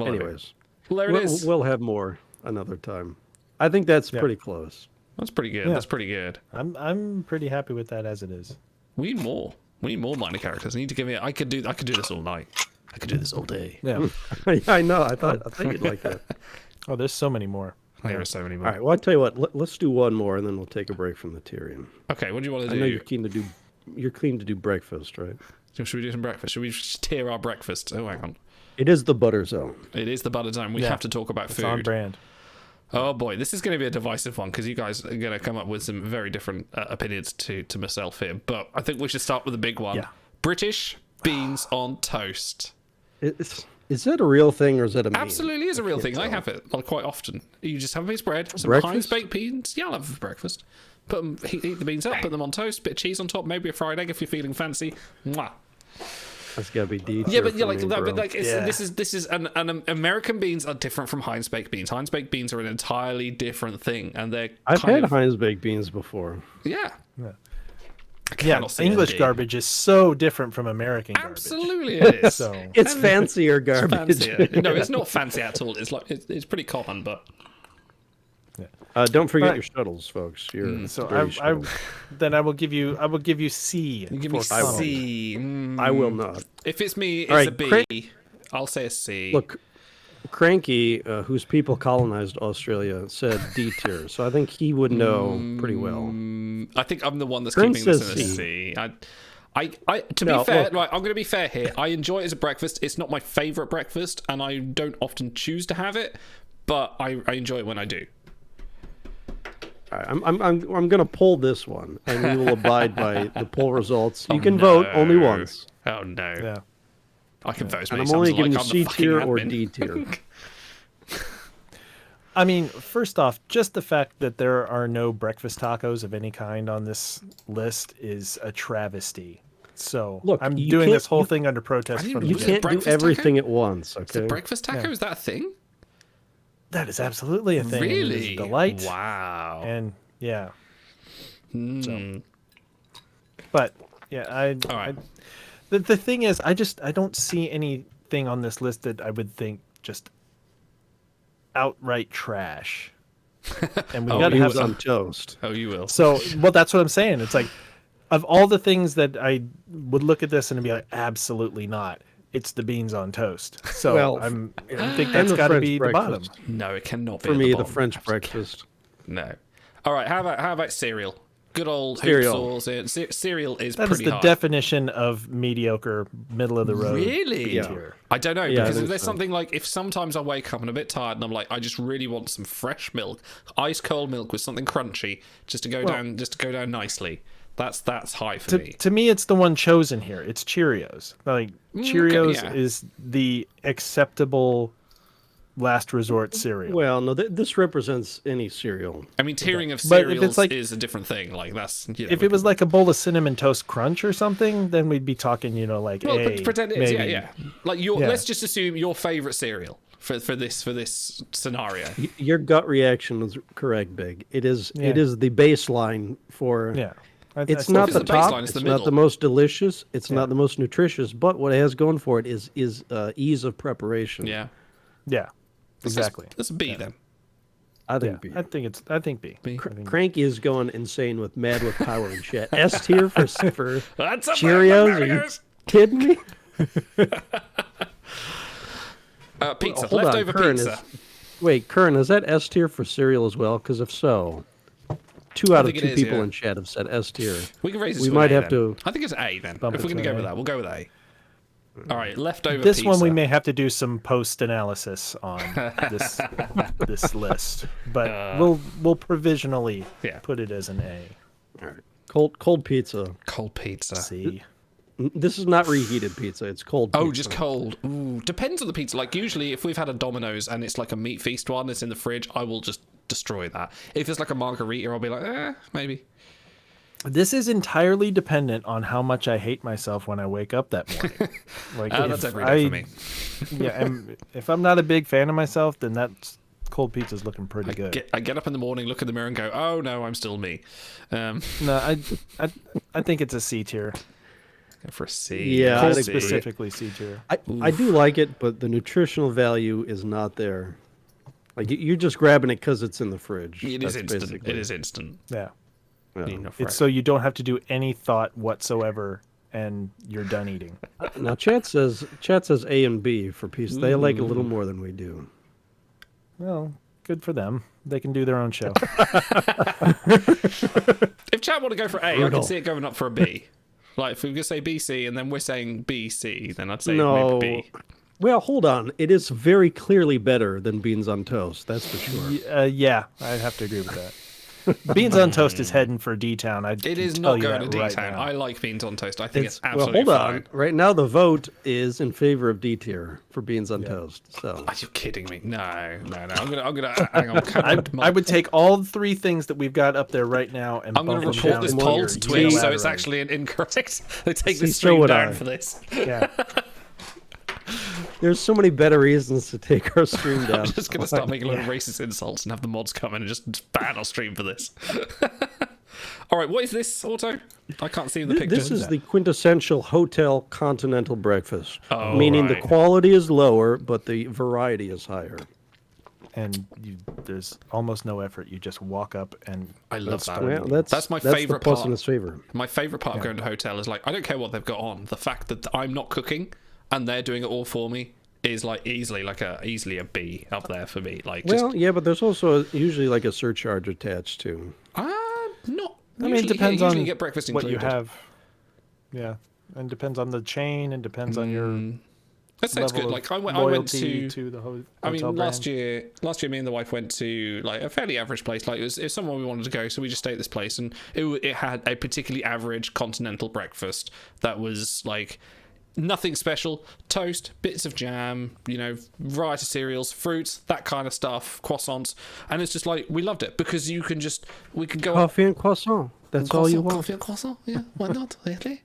Anyways, well, there it is. We'll have more another time. I think that's pretty close. That's pretty good. Yeah. That's pretty good. I'm pretty happy with that as it is. We need more. We need more minor characters. I need to give me. I could do this all night. I could do this all day. Yeah. I know. I thought you'd like that. Oh, there's so many more. There are so many more. All right. Well, I'll tell you what. Let's do one more, and then we'll take a break from the Tyrion. Okay. What do you want to do? I know you're keen to do. You're keen to do breakfast, right? Should we do some breakfast? Should we just tier our breakfast? Oh, hang on. It is the butter zone. It is the butter zone. We have to talk about It's food. on brand. Oh boy, this is going to be a divisive one because you guys are going to come up with some very different opinions to myself here. But I think we should start with the big one. Yeah. British beans on toast. Is that a real thing or is that a meme? Absolutely is a real thing. I have it quite often. You just have a piece of bread, some Breakfast? Heinz baked beans. Yeah, I'll have it for breakfast. Put them, heat the beans up, put them on toast, bit of cheese on top, maybe a fried egg if you're feeling fancy. Mwah. That's gotta be D. Yeah, but yeah, like that. But like, this is an American beans are different from Heinz baked beans. Heinz baked beans are an entirely different thing, and they're. I've had Heinz baked beans before. Yeah. Yeah, English garbage is so different from American garbage. Absolutely, it is. So It's fancier garbage. It's fancier. No, it's not fancy at all. It's like it's pretty common, but. Don't forget Right. your shuttles, folks. So then I will give you C. You give me for C. I will not. If it's me, it's All right, a B. I'll say a C. Look, Cranky, whose people colonized Australia, said D tier, so I think he would know pretty well. I think I'm the one that's Prince keeping this in a says C. To be No, fair, look. right, I'm going to be fair here. I enjoy it as a breakfast. It's not my favourite breakfast, and I don't often choose to have it, but I enjoy it when I do. All right, I'm going to pull this one, and we will abide by the poll results. You can vote only once. Oh no! Yeah. I can vote as And many I'm only times as I giving like. you I'm the C tier fucking or admin. D tier. I mean, first off, just the fact that there are no breakfast tacos of any kind on this list is a travesty. So Look, I'm you doing can't- this whole thing under protest. I From didn't You Is it can't do breakfast everything taco? at once, Is a okay? breakfast taco? Yeah. Is that a thing? That is absolutely a thing. It is Really? a delight. Wow. And yeah. Hmm. But yeah, All right. The thing is, I don't see anything on this list that I would think just outright trash. And we Oh, got to you have will. some. On toast. Oh, you will. So, well, that's what I'm saying. It's like, of all the things that I would look at this and be like, absolutely not. It's the beans on toast. So Well, I think and that's the got to French be the bottom. breakfast. No, it cannot be. For at me, the bottom. French breakfast. No. All right. How about cereal? Good old Cereal. Cereal is That is pretty the high. definition of mediocre, middle of the road. Really? B tier. I don't know, Yeah, I because if think there's so. something like, if sometimes I wake up and I'm a bit tired and I'm like, I just really want some fresh milk, ice cold milk with something crunchy, just to go down nicely. That's high for me. To me, it's the one chosen here. It's Cheerios. Like Cheerios yeah. is the acceptable last resort cereal. Well, no, this represents any cereal. I mean, tiering of But if cereals it's like- is a different thing. Like that's If it was like a bowl of cinnamon toast crunch or something, then we'd be talking, like well, A, pretend it is, maybe. yeah. Like let's just assume your favorite cereal for this scenario. Your gut reaction was correct, Big. It is Yeah. it is the baseline for. Yeah. It's I not It's the the top. baseline, it's It's the not the middle. most delicious. It's not the most nutritious. But what it has going for it is ease of preparation. Yeah, Yeah. Exactly. That's a B then. I think B. I think B. B. Cranky is going insane with Mad with Power and shit. S tier for That's a Cheerios. Are you kidding me? Pizza, Hold on, leftover Kern pizza. Wait, Kern, is that S tier for cereal as well? Because if so, 2 out of think 2 it is, people yeah. in chat have said S tier. We can raise it We to might an A have then. to. I think it's A then. Bump If we're it going to to go an with A. that, we'll go with A. All right, leftover This pizza. one we may have to do some post analysis on this this list, but we'll provisionally put it as an A. All right. Cold pizza. Cold pizza. C. This is not reheated pizza. It's cold pizza. Oh, just cold. Ooh, depends on the pizza. Like, usually, if we've had a Domino's and it's like a meat feast one that's in the fridge, I will just destroy that. If it's like a margarita, I'll be like, maybe. This is entirely dependent on how much I hate myself when I wake up that morning. Like, that's every day for me. Yeah, and if I'm not a big fan of myself, then that's cold pizza's looking pretty good. I get up in the morning, look in the mirror, and go, "Oh no, I'm still me." No, I think it's a C tier. Go for a C. Yeah, Cold specifically C tier. I do like it, but the nutritional value is not there. Like you're just grabbing it because it's in the fridge. It is instant. Basically. It is instant. Yeah. Yeah. It's so you don't have to do any thought whatsoever, and you're done eating. Now chat says A and B for pizza. They like a little more than we do. Well, good for them. They can do their own show. If chat want to go for A, I can see it going up for a B. Like if we could say BC and then we're saying BC, then I'd say No. maybe B. Well, hold on. It is very clearly better than beans on toast. That's for sure. Yeah, I'd have to agree with that. Beans on toast is heading for D-Town. It is not going to D-Town. I like beans on toast. I think it's absolutely hold fine. on. Right now, the vote is in favor of D tier for beans on toast. So, are you kidding me? No. I'm gonna hang on. I would take all 3 things that we've got up there right now and I'm going to bump them report down this to poll your to Twitch, so it's unilateral. actually an incorrect. They take See, the so stream would down I. for this. Yeah. there's so many better reasons to take our stream down. I'm just going to start making a lot of racist insults and have the mods come in and just ban our stream for this. All right, what is this, Auto? I can't see in the picture. This is the quintessential hotel continental breakfast, Oh, meaning right. the quality is lower, but the variety is higher. And there's almost no effort. You just walk up and I love that. Well, That's my favorite the plus part. in its favor. My favorite part of going to a hotel is like I don't care what they've got on. The fact that I'm not cooking and they're doing it all for me is like easily a B up there for me. Like, Well, yeah, but there's also usually like a surcharge attached too. not. I mean, it Usually- depends usually on you get breakfast what you included. have. Yeah, and depends on the chain, and depends on your. That sounds level good. of Like I went loyalty to the hotel I mean, brand. last year, me and the wife went to like a fairly average place. Like it was somewhere we wanted to go, so we just stayed at this place, and it had a particularly average continental breakfast that was like nothing special. Toast, bits of jam, variety of cereals, fruits, that kind of stuff, croissants, and it's just like we loved it because we can go Coffee and croissant. That's all you want. Coffee and croissant, yeah, why not? Really?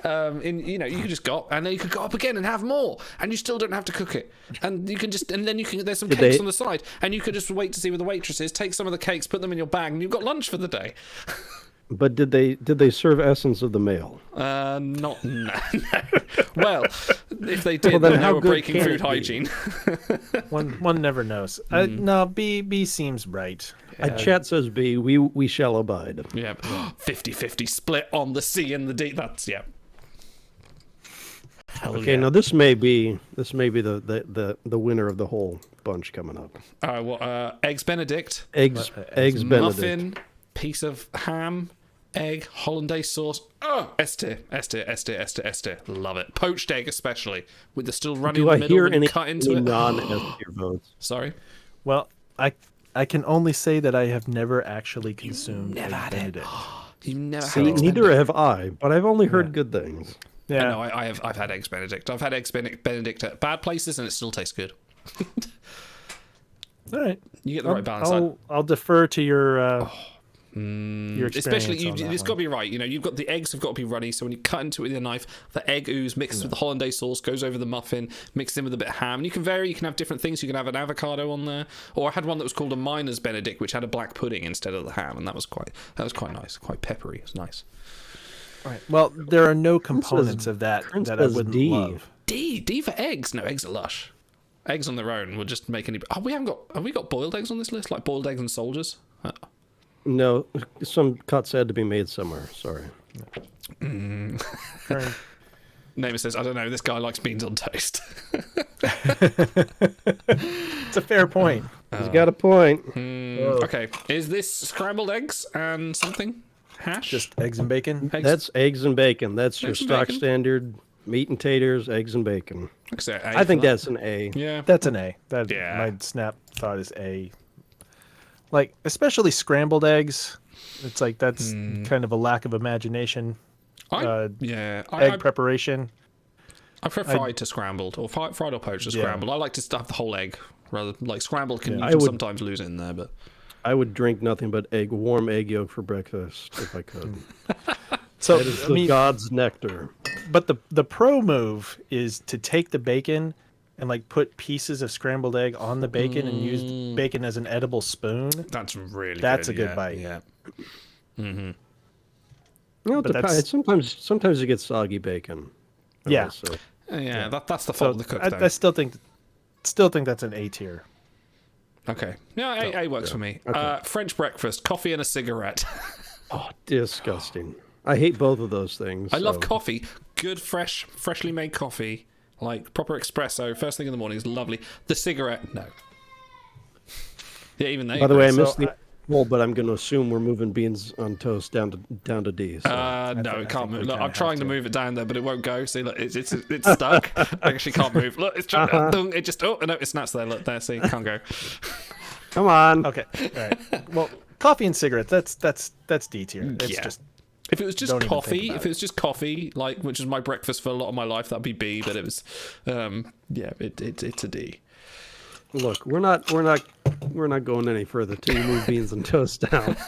You could just go up, and then you could go up again and have more, and you still don't have to cook it. And you can there's some cakes on the side, and you could just wait to see where the waitress is, take some of the cakes, put them in your bag, and you've got lunch for the day. But did they serve essence of the mail? No. Well, if they did, Well, then then they how were good breaking can food it be? hygiene. One never knows. No, B seems right. Chat says B. We shall abide. Yeah, 50-50 split on the C and the D. That's Hell Okay, yeah. now this may be the winner of the whole bunch coming up. All right, eggs Benedict. Eggs Benedict. Muffin, piece of ham, egg, hollandaise sauce. Oh, S tier. Love it. Poached egg especially, with the still running Do in I the middle hear and any cut into it. non-S tier votes? Sorry. Well, I can only say that I have never actually consumed never Egg had it. Benedict. You've never See, had eggs neither Benedict. have I, but I've only heard good things. Yeah. No, I've had eggs Benedict. I've had eggs Benedict at bad places, and it still tastes good. All right. You get the right balance. I'll defer to your experience. Especially, on that it's one. got to be right. You've got the eggs have got to be runny. So when you cut into it with a knife, the egg ooze mixed with the hollandaise sauce goes over the muffin, mixed in with a bit of ham. And you can vary. You can have different things. You can have an avocado on there, or I had one that was called a miner's Benedict, which had a black pudding instead of the ham, and that was quite nice, quite peppery. It was nice. Right. Well, there are no components of that that I wouldn't love. D for eggs. No, eggs are lush. Eggs on their own will just make any. Oh, have we got boiled eggs on this list? Like boiled eggs and soldiers? No, some cuts had to be made somewhere. Sorry. Namer says, I don't know, this guy likes beans on toast. It's a fair point. He's got a point. Okay, is this scrambled eggs and something? Hash? Just eggs and bacon? That's eggs and bacon. That's your Eggs and stock bacon. standard meat and taters, eggs and bacon. So I think that's an A. Yeah. That's an A. My snap thought is A. Like, especially scrambled eggs. It's like that's kind of a lack of imagination. Egg preparation. I prefer fried to scrambled, or fried or poached to scrambled. I like to have the whole egg, rather like scrambled can you can sometimes lose it in there, but I would drink nothing but warm egg yolk for breakfast if I could. So that is the god's nectar. But the pro move is to take the bacon and like put pieces of scrambled egg on the bacon and use bacon as an edible spoon. That's really That's good, a good bite. Yeah. Mm-hmm. You know, sometimes you get soggy bacon. Yeah. That's the fault of the cook. I still think that's an A tier. Okay. Yeah, A works for me. Okay. French breakfast, coffee and a cigarette. Oh, disgusting. I hate both of those things. I love coffee. Good, freshly made coffee. Like proper espresso, first thing in the morning is lovely. The cigarette, no. Yeah, even they. By the way, I missed the poll, but I'm going to assume we're moving beans on toast down to D. So. No, it can't move. Look, I'm trying to move it down there, but it won't go. See, look, it's stuck. I actually can't move. Look, it's just, it just. Oh no, it snaps there. Look there. See, it can't go. Come on. Okay. All right. Well, coffee and cigarettes. That's D tier. It's just. If it was just coffee, like which is my breakfast for a lot of my life, that'd be B. But it was, it's a D. Look, we're not going any further till you move beans and toast down.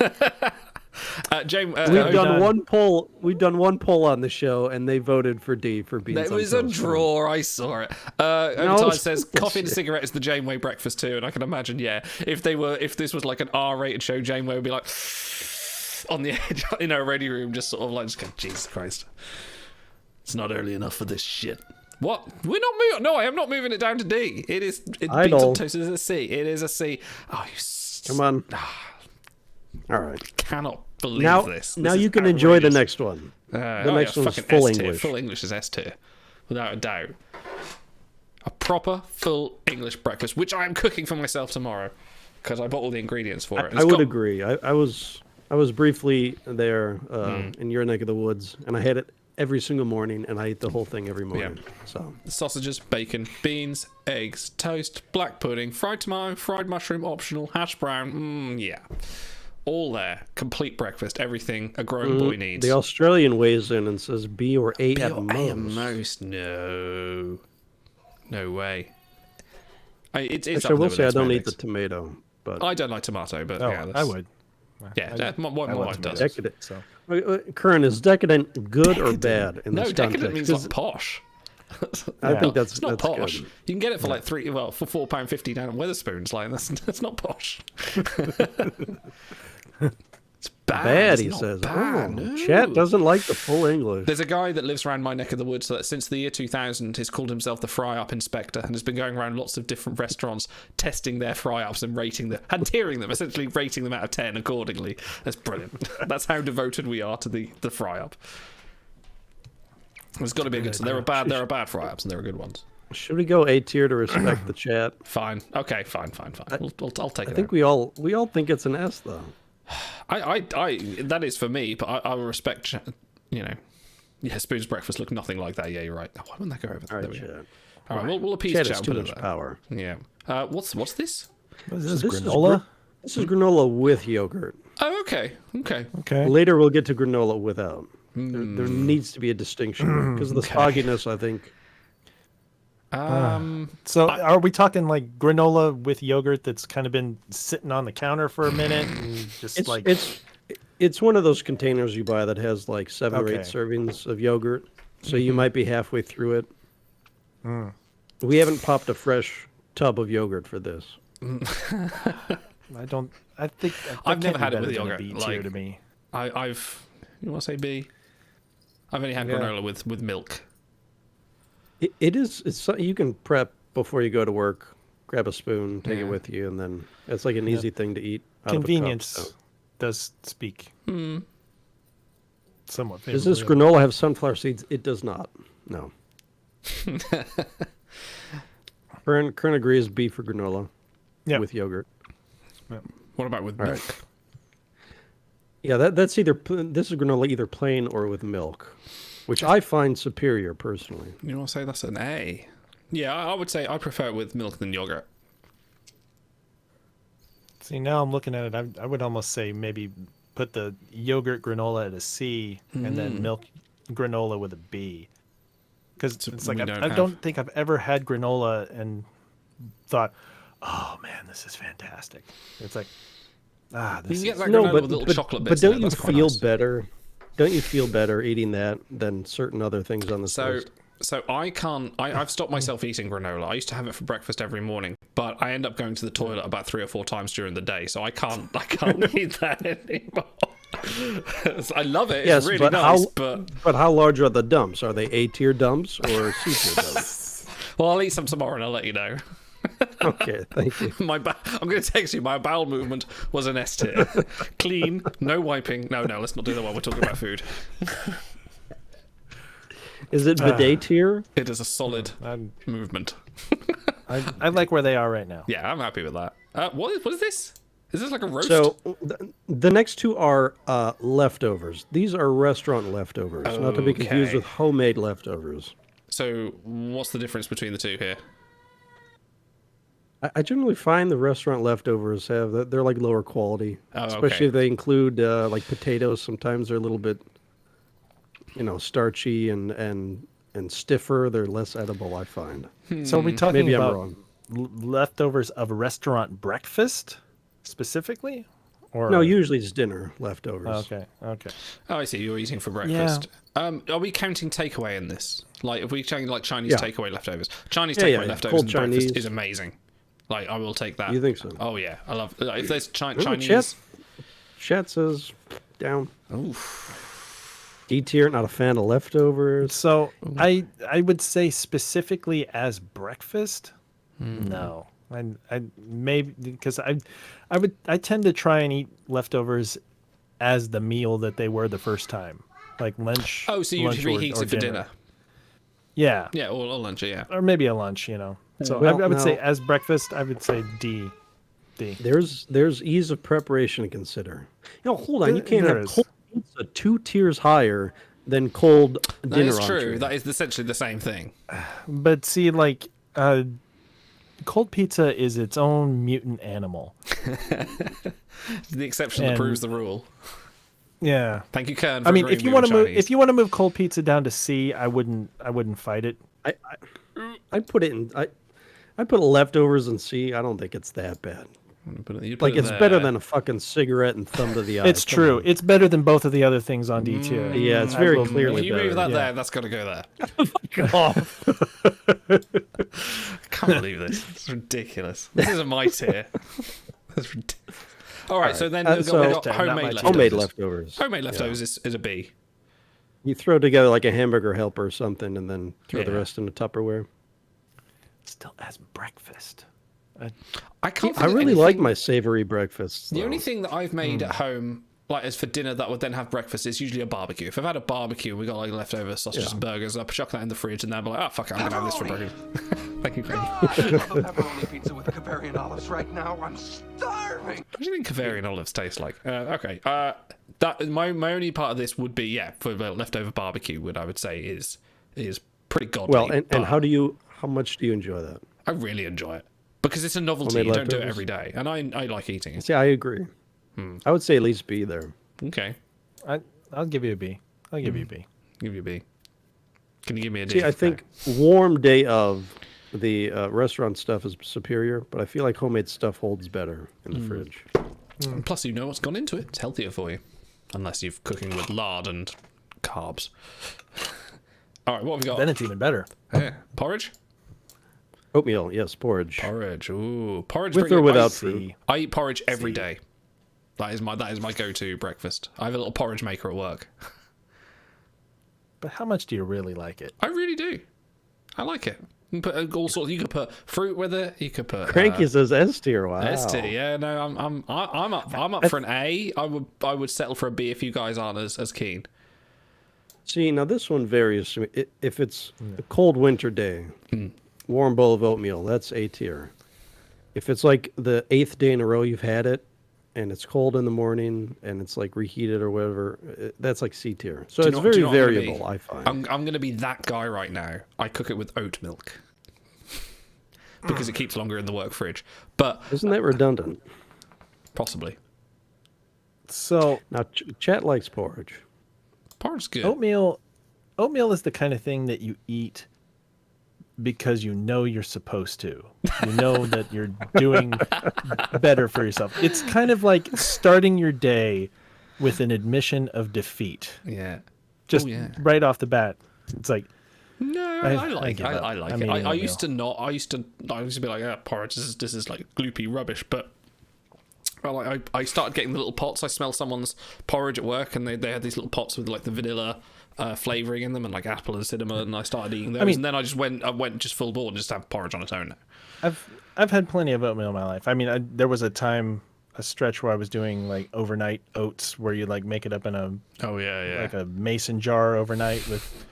James, we've done one poll. We've done one poll on the show, and they voted for D for beans. There was a draw. I saw it. Overtime says coffee and a cigarette is the Janeway breakfast too, and I can imagine, if this was like an R-rated show, Janeway would be like on the edge in her ready room, just sort of like, just going, Jesus Christ, it's not early enough for this shit. What? We're not moving. No, I am not moving it down to D. It is. Beans and toast is a C. It is a C. Oh, come on. All right. Cannot believe this. Now you can enjoy the next one. The next one is full English. Full English is S tier, without a doubt. A proper full English breakfast, which I am cooking for myself tomorrow, because I bought all the ingredients for it. I would agree. I was briefly there in your neck of the woods, and I had it every single morning, and I eat the whole thing every morning. Yeah. So sausages, bacon, beans, eggs, toast, black pudding, fried tomato, fried mushroom, optional, hash brown. All there. Complete breakfast. Everything a grown boy needs. The Australian weighs in and says B or A at most. No way. It's Actually, I will say I don't eat the tomato, but I don't like tomato, but I would. Yeah, my wife does. Decadent. So, Curran, is decadent good or bad in this context? No, decadent means like posh. I think it's not posh. Good. You can get it for like for £4.50 down at Wetherspoons. Like that's not posh. It's bad. He says. Bad. No. Chat doesn't like the full English. There's a guy that lives around my neck of the woods that since the year 2000 has called himself the fry-up inspector and has been going around lots of different restaurants testing their fry-ups and rating them and tiering them, essentially rating them out of 10 accordingly. That's brilliant. That's how devoted we are to the fry-up. There's got to be a good. So there are bad fry-ups and there are good ones. Should we go A tier to respect the chat? Fine. Okay. Fine. I'll take it. I think we all think it's an S though. I that is for me, but I will respect. Spoon's breakfast look nothing like that. Yeah, you're right. Why wouldn't that go over there? All right, there we go. chat. All right, we'll appease chat. Chat. Has too much power. Yeah. What's this? What is this granola? This is granola with yogurt. Oh, okay. Later we'll get to granola without. There needs to be a distinction because of the sogginess, I think. So are we talking like granola with yogurt that's kind of been sitting on the counter for a minute and just it's one of those containers you buy that has like 7 or 8 servings of yogurt, so you might be halfway through it. We haven't popped a fresh tub of yogurt for this. I've never had it with yogurt. Like, to me. I've you want to say B? I've only had granola with milk. It's something you can prep before you go to work. Grab a spoon, take it with you, and then it's like an easy thing to eat. Convenience does speak. Somewhat. Does this granola have sunflower seeds? It does not. No. Kern agrees B for granola. with yogurt. What about with All milk? right. Yeah, that's either this is granola either plain or with milk, which I find superior personally. You want to say that's an A? Yeah, I would say I prefer it with milk than yogurt. See, now I'm looking at it. I would almost say maybe put the yogurt granola at a C and then milk granola with a B. Because it's like I don't think I've ever had granola and thought, oh man, this is fantastic. It's like, this You is... get that granola with little chocolate bits. But don't in it. you That's quite feel nice. better? Don't you feel better eating that than certain other things on the toast? So I can't. I've stopped myself eating granola. I used to have it for breakfast every morning, but I end up going to the toilet about 3 or 4 times during the day, so I can't eat that anymore. I love it. Yes, it's really nice, but how large are the dumps? Are they A-tier dumps or C-tier dumps? Well, I'll eat some tomorrow and I'll let you know. Okay, thank you. I'm going to text you. My bowel movement was an S tier. Clean, no wiping. No, let's not do that while we're talking about food. Is it bidet tier? It is a solid movement. I like where they are right now. Yeah, I'm happy with that. What is this? Is this like a roast? So the next two are leftovers. These are restaurant leftovers, not to be confused with homemade leftovers. So what's the difference between the two here? I generally find the restaurant leftovers they're like lower quality, especially if they include like potatoes. Sometimes they're a little bit, starchy and stiffer. They're less edible, I find. So are we talking Maybe about I'm wrong. leftovers of restaurant breakfast specifically? Or No, usually it's dinner leftovers. Okay. Oh, I see. You're eating for breakfast. Are we counting takeaway in this? Like, if we counting like Chinese takeaway leftovers? Chinese takeaway leftovers Cold in Chinese breakfast is amazing. Like, I will take that. You think so? Oh yeah, I love. If there's Ooh, Chinese. Chat says down. D tier, not a fan of leftovers. So I would say specifically as breakfast, no. I maybe because I tend to try and eat leftovers as the meal that they were the first time, like lunch. Oh, so you reheat it for dinner? Yeah. Yeah, or lunch. Yeah. Or maybe a lunch. So Well, I would say now- as breakfast, I would say D. There's ease of preparation to consider. Hold on, you can't There have is. cold pizza 2 tiers higher than cold dinner. That is true. entree. That is essentially the same thing. But see, like, cold pizza is its own mutant animal. The exception that proves the rule. Yeah. Thank you, Kern. I mean, if you want to move, Chinese. if you want to move cold pizza down to C, I wouldn't fight it. I put it in. I put leftovers in C. I don't think it's that bad. Like it's better than a fucking cigarette and thumb to the eye. It's true. It's better than both of the other things on D tier. Yeah, it's very clearly If you better. move that Yeah. there, that's got to go there. I can't believe this. It's ridiculous. This isn't my tier. That's ridiculous. All right, so then we've got homemade leftovers. Homemade leftovers. Homemade leftovers is a B. You throw together like a hamburger helper or something, and then throw the Yeah. rest in a Tupperware. Still as breakfast. I can't. I really like my savory breakfasts. The though. only thing that I've made at home, like as for dinner, that would then have breakfast is usually a barbecue. If I've had a barbecue, we got like leftover sausages and burgers, I'll chuck that in the fridge, and then I'll be like, oh fuck it, I'm gonna have this for breakfast. Thank you, Craig. I love a pepperoni pizza with Bavarian olives right now. I'm starving. What do you think Bavarian olives taste like? Okay. That my only part of this would be for the leftover barbecue. What I would say is pretty godly. Well, and but how much do you enjoy that? I really enjoy it because it's a novelty. Homemade You don't do it leftovers? every day, and I like eating it. See, I agree. I would say at least B there. Okay. I'll give you a B. I'll give you a B. Give you a B. Can you give me a D? See, I think warm day of the restaurant stuff is superior, but I feel like homemade stuff holds better in the fridge. And plus, you know what's gone into it. It's healthier for you, unless you're cooking with lard and carbs. All right, what have we got? Then it's even better. Yeah. Porridge. Oatmeal, yes, porridge. Porridge. Ooh, porridge. With pretty or good. without fruit? I eat porridge every day. That is my go-to breakfast. I have a little porridge maker at work. But how much do you really like it? I really do. I like it. You can put all sorts. You could put fruit with it. You could put. Cranky says S tier. Wow. S tier. Yeah. No, I'm up for an A. I would settle for a B if you guys aren't as keen. See, now this one varies. If it's a cold winter day, warm bowl of oatmeal, that's A tier. If it's like the 8th day in a row you've had it, and it's cold in the morning, and it's like reheated or whatever, that's like C tier. So it's very variable, I find. I'm going to be that guy right now. I cook it with oat milk because it keeps longer in the work fridge. But isn't that redundant? Possibly. So now, chat likes porridge. Porridge's good. Oatmeal is the kind of thing that you eat because you know you're supposed to. You know that you're doing better for yourself. It's kind of like starting your day with an admission of defeat. Yeah. Just right off the bat. It's like, no, I like it. I used to be like, yeah, porridge. This is like gloopy rubbish. But I started getting the little pots. I smell someone's porridge at work, and they had these little pots with like the vanilla flavoring in them and like apple and cinnamon, and I started eating those. And then I went just full board and just have porridge on its own now. I've had plenty of oatmeal in my life. I mean, there was a stretch where I was doing like overnight oats, where you like make it up in like a mason jar overnight with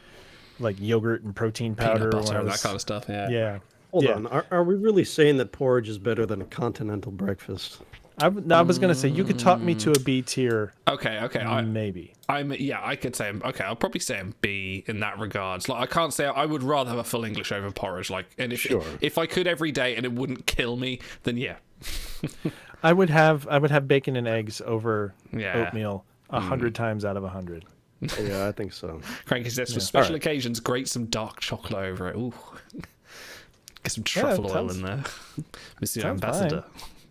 like yogurt and protein powder, peanut butter, that kind of stuff. Yeah. Hold on, are we really saying that porridge is better than a continental breakfast? I was going to say, you could talk me to a B tier. Okay. Maybe. I could say, I'll probably say I'm B in that regards. Like, I can't say, I would rather have a full English over porridge. Like, and if I could every day and it wouldn't kill me, then yeah. I would have bacon and eggs over oatmeal 100 times out of 100. Yeah, I think so. Cranky says, for special occasions, grate some dark chocolate over it. Ooh. Get some truffle oil in there. Monsieur Ambassador.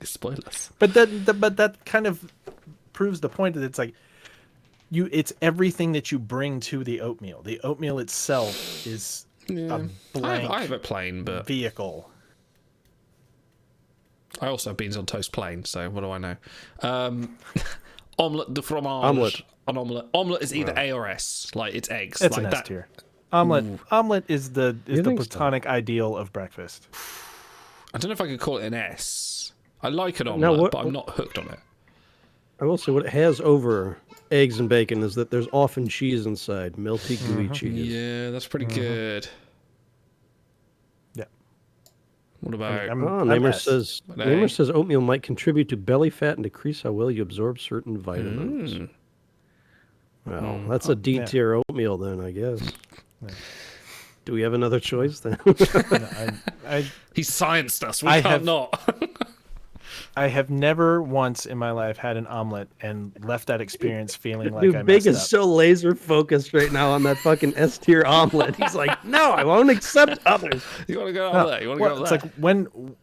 Spoilers. But that kind of proves the point that it's like it's everything that you bring to the oatmeal. The oatmeal itself is a blank I have it plain, but vehicle. I also have beans on toast plain, so what do I know? Omelette de fromage. An omelette. Omelette is either A or S. Like, it's eggs. It's like an that. S tier. Omelette is the platonic ideal of breakfast. I don't know if I could call it an S. I like an omelette, but I'm not hooked on it. I will say what it has over eggs and bacon is that there's often cheese inside, melty, gooey cheese. Yeah, that's pretty good. Yeah. What about? Namer says oatmeal might contribute to belly fat and decrease how well you absorb certain vitamins. Well, that's a D tier oatmeal then, I guess. Yeah. Do we have another choice then? He's scienced us. We can't not. I have never once in my life had an omelet and left that experience feeling like I messed Big up. is so laser focused right now on that fucking S tier omelet. He's like, no, I won't accept others. You want to go on that? You want to go on It's that? like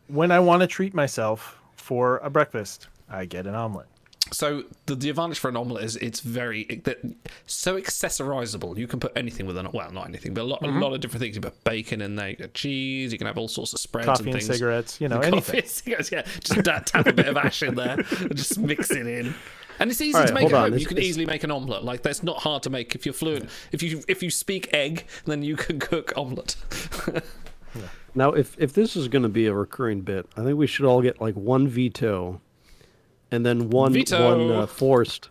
when I want to treat myself for a breakfast, I get an omelet. So the advantage for an omelette is it's so accessorizable. You can put anything with not anything, but a lot of different things. You put bacon in there, you got cheese, you can have all sorts of spreads Coffee and things. Cigarettes, Coffee anything. and cigarettes, yeah. Just tap a bit of ash in there and just mix it in. And it's easy to make at home. You can easily make an omelette. Like, that's not hard to make if you're fluent. If you speak egg, then you can cook omelette. Now, if this is going to be a recurring bit, I think we should all get like one veto. And then one forced,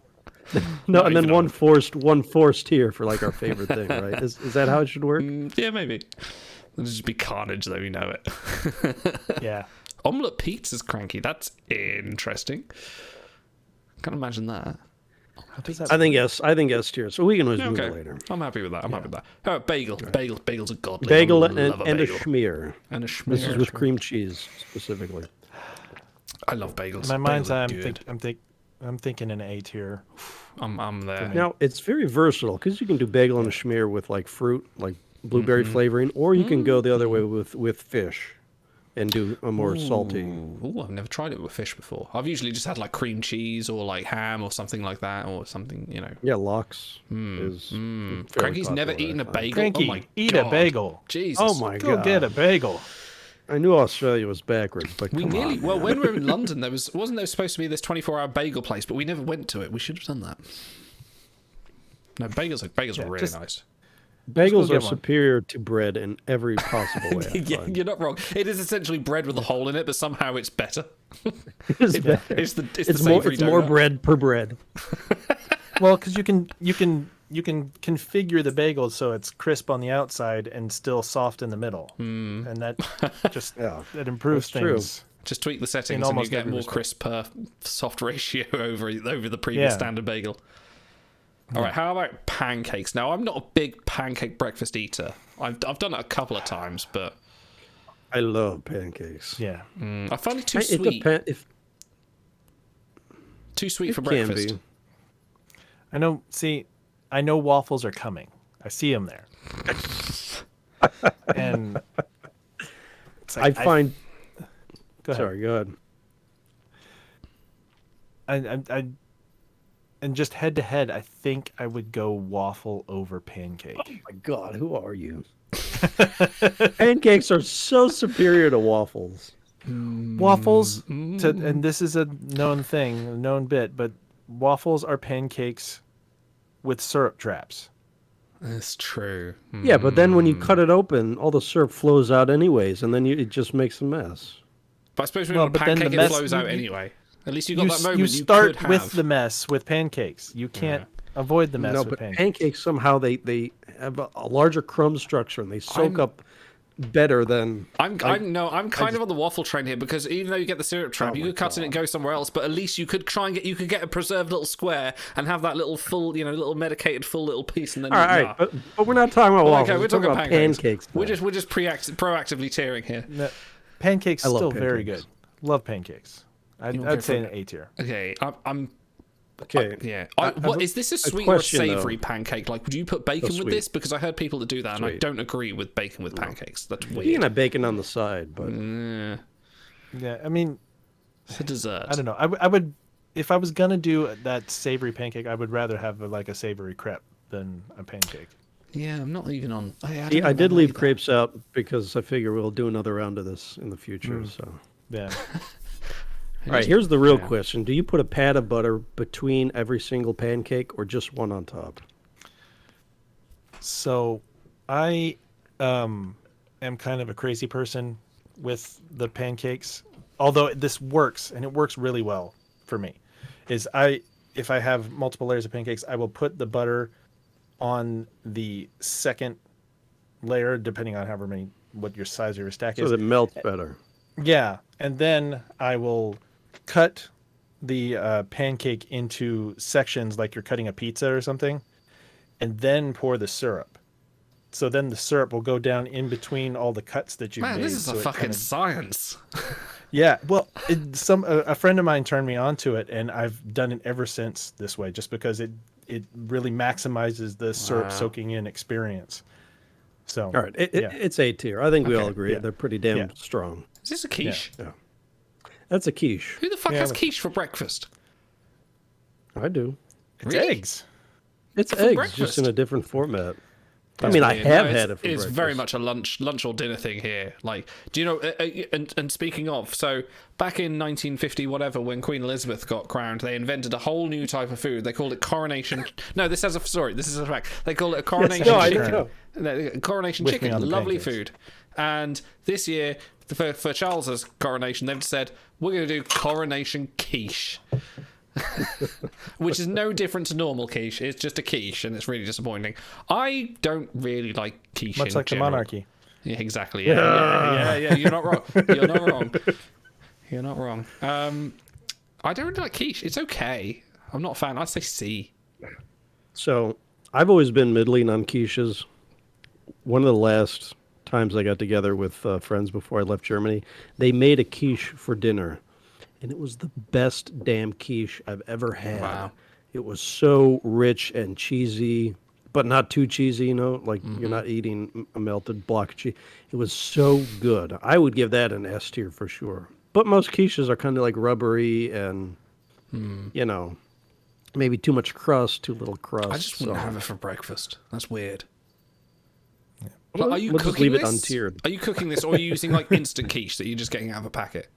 and then one forced here for like our favorite thing, right? Is that how it should work? Yeah, maybe. It'll just be carnage, though, you know it. Yeah. Omelette pizza's cranky. That's interesting. Can't imagine that. I think yes tier. So we can always move it later. I'm happy with that. How about bagel? Bagels are godly. Bagel and a schmear. And a schmear. This is with cream cheese specifically. I love bagels. In my mind's eye, I'm thinking an A tier. I'm there. Now it's very versatile because you can do bagel and a schmear with like fruit, like blueberry flavoring, or you can go the other way with fish, and do a more salty. Ooh, I've never tried it with fish before. I've usually just had like cream cheese or like ham or something like that, or something, Yeah, lox is. Cranky's never eaten a bagel. Cranky, oh my eat God. a bagel. Jesus. Oh my God. Go get a bagel. I knew Australia was backwards, but when we were in London, wasn't there supposed to be this 24-hour bagel place, but we never went to it. We should have done that. No, bagels were really nice. Bagels are superior to bread in every possible way. Yeah, you're not wrong. It is essentially bread with a hole in it, but somehow it's better. It's better. It's more bread per bread. Well, because you can configure the bagel so it's crisp on the outside and still soft in the middle, and that just it improves things. Just tweak the settings and you get more crisp per soft ratio over the previous standard bagel. All right, how about pancakes? Now, I'm not a big pancake breakfast eater. I've done it a couple of times, but I love pancakes. Yeah, I find it too sweet. Too sweet for breakfast. Can be. I know. See, I know waffles are coming. I see them there, and it's like, I find. Go ahead. Sorry, go ahead. I and just head to head, I think I would go waffle over pancake. Oh my God, who are you? Pancakes are so superior to waffles. Waffles, and this is a known thing, a known bit, but waffles are pancakes with syrup traps. That's true. Yeah, but then when you cut it open, all the syrup flows out anyways, and then it just makes a mess. But I suppose when a pancake it flows out anyway. At least you got that moment you start could with have. the mess with pancakes. You can't avoid the mess with but pancakes. pancakes somehow they have a larger crumb structure and they soak up better than. I'm kind of on the waffle train here because even though you get the syrup trap, you could cut it and go somewhere else. But at least you could try and get a preserved little square and have that little full, little medicated full little piece. And then all right, but we're not talking about waffles. Okay, we're talking about pancakes. We're just proactively tearing here. No, pancakes still pancakes. very good. Love pancakes. I'd say an A tier. Okay, I'm. Okay. Yeah. What is this a sweet or a savoury pancake? Like, would you put bacon with this? Because I heard people that do that, and I don't agree with bacon with pancakes. That's weird. You can have bacon on the side, but yeah, I mean, it's a dessert. I don't know. I would, if I was gonna do that savoury pancake, I would rather have like a savoury crepe than a pancake. Yeah, I'm not even on. I did leave crepes out because I figure we'll do another round of this in the future. So yeah. All right, here's the real question. Do you put a pat of butter between every single pancake or just one on top? So I am kind of a crazy person with the pancakes. Although this works, and it works really well for me, if I have multiple layers of pancakes, I will put the butter on the second layer, depending on what your size of your stack is. So it melts better. Yeah, and then I will cut the pancake into sections like you're cutting a pizza or something, and then pour the syrup. So then the syrup will go down in between all the cuts that you've made. Man, this is a fucking science. Yeah, well, a friend of mine turned me onto it, and I've done it ever since this way, just because it really maximizes the syrup soaking in experience. So, all right, it's A tier. I think we all agree. They're pretty damn strong. Is this a quiche? Yeah. That's a quiche. Who the fuck has quiche for breakfast? I do. It's eggs. It's eggs, just in a different format. I mean, I have had it for breakfast. It's very much a lunch or dinner thing here. Like, do you know? And speaking of, so back in 1950, whatever, when Queen Elizabeth got crowned, they invented a whole new type of food. They called it coronation. No, this is a fact. They called it a coronation chicken. Coronation chicken, lovely food. And this year, for Charles's coronation, they've said we're going to do coronation quiche. Which is no different to normal quiche. It's just a quiche, and it's really disappointing. I don't really like quiche. Much like the monarchy. Yeah, exactly. Yeah. You're not wrong. You're not wrong. I don't really like quiche. It's okay. I'm not a fan. I'd say C. So I've always been middling on quiches. One of the last times I got together with friends before I left Germany, they made a quiche for dinner. And it was the best damn quiche I've ever had. Wow. It was so rich and cheesy, but not too cheesy, like you're not eating a melted block of cheese. It was so good. I would give that an S tier for sure. But most quiches are kind of like rubbery and, maybe too much crust, too little crust. I just wouldn't have it for breakfast. That's weird. Yeah. But are you we'll cooking just leave this? It untiered. Are you cooking this, or are you using like instant quiche that you're just getting out of a packet?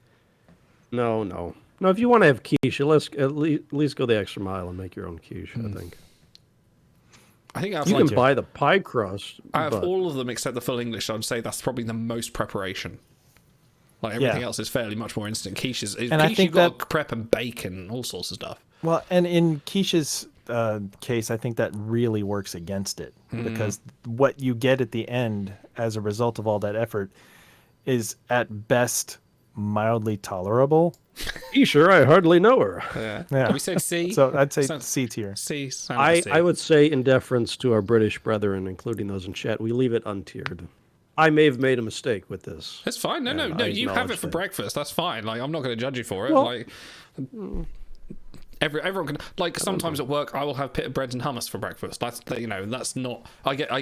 No. If you want to have quiche, at least go the extra mile and make your own quiche. I think. You can buy the pie crust. Out of all of them except the full English, I'd say that's probably the most preparation. Like everything else is fairly much more instant. Quiche is and quiche, I think you've got to prep and bake and all sorts of stuff. Well, and in quiche's case, I think that really works against it because what you get at the end as a result of all that effort is at best mildly tolerable. Sure, I hardly know her. Yeah. We said C. So I'd say C tier. C. I would say, in deference to our British brethren, including those in chat, we leave it untiered. I may have made a mistake with this. That's fine. No. You have it for breakfast. That's fine. Like, I'm not going to judge you for it. Well, like, everyone can. Like, sometimes at work, I will have pita bread and hummus for breakfast. That's that's not. I get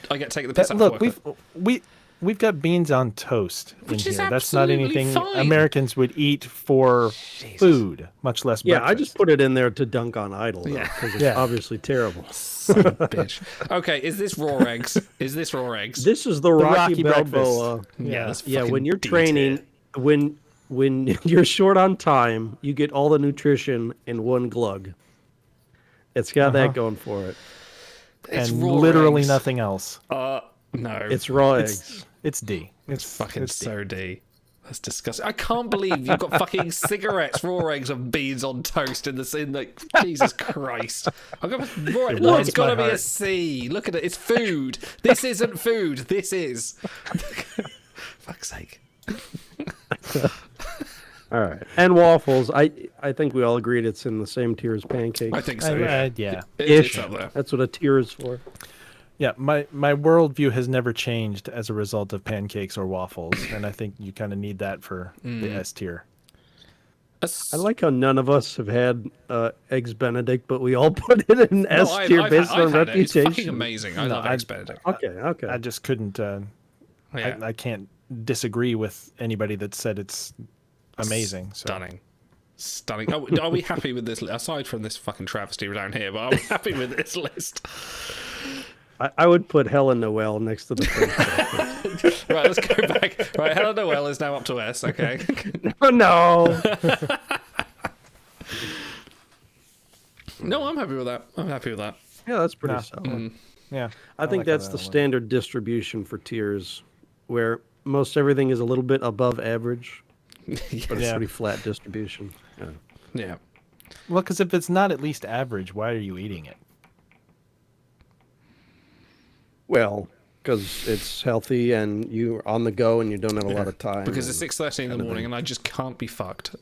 taken the piss out of work. Look, we've got beans on toast in Which is here. That's not anything fine. Americans would eat for food, much less breakfast. Yeah, I just put it in there to dunk on Idol, because it's obviously terrible. Son of a bitch. Okay, is this raw eggs? Is this raw eggs? This is the Rocky Balboa. Breakfast. Yeah. When you're training, when you're short on time, you get all the nutrition in one glug. It's got that going for it. It's and raw literally eggs. nothing else. No. It's raw eggs. It's D. It's fucking so D. That's disgusting. I can't believe you've got fucking cigarettes, raw eggs, and beans on toast in the Jesus Christ. I've got it's got to be a C. Look at it. It's food. This isn't food. This is. Fuck's sake. All right. And waffles. I think we all agreed it's in the same tier as pancakes. I think so. Yeah. It's up there. That's what a tier is for. Yeah, my worldview has never changed as a result of pancakes or waffles, and I think you kind of need that for the S tier. I like how none of us have had Eggs Benedict, but we all put it in S tier based on reputation. It's fucking amazing. I love Eggs Benedict. Okay. I just couldn't. I can't disagree with anybody that said it's amazing. So. Stunning. Are we happy with this? Aside from this fucking travesty down here, but are we happy with this list? I would put Helen Noel next to the first. Right, let's go back. Right, Helen Noel is now up to S, okay? No. No, I'm happy with that. Yeah, that's pretty solid. Yeah. I think that's the standard distribution for tiers, where most everything is a little bit above average, but it's pretty flat distribution. Yeah. Well, because if it's not at least average, why are you eating it? Well, because it's healthy and you're on the go and you don't have a lot of time. Because it's 6:30 in the morning and I just can't be fucked.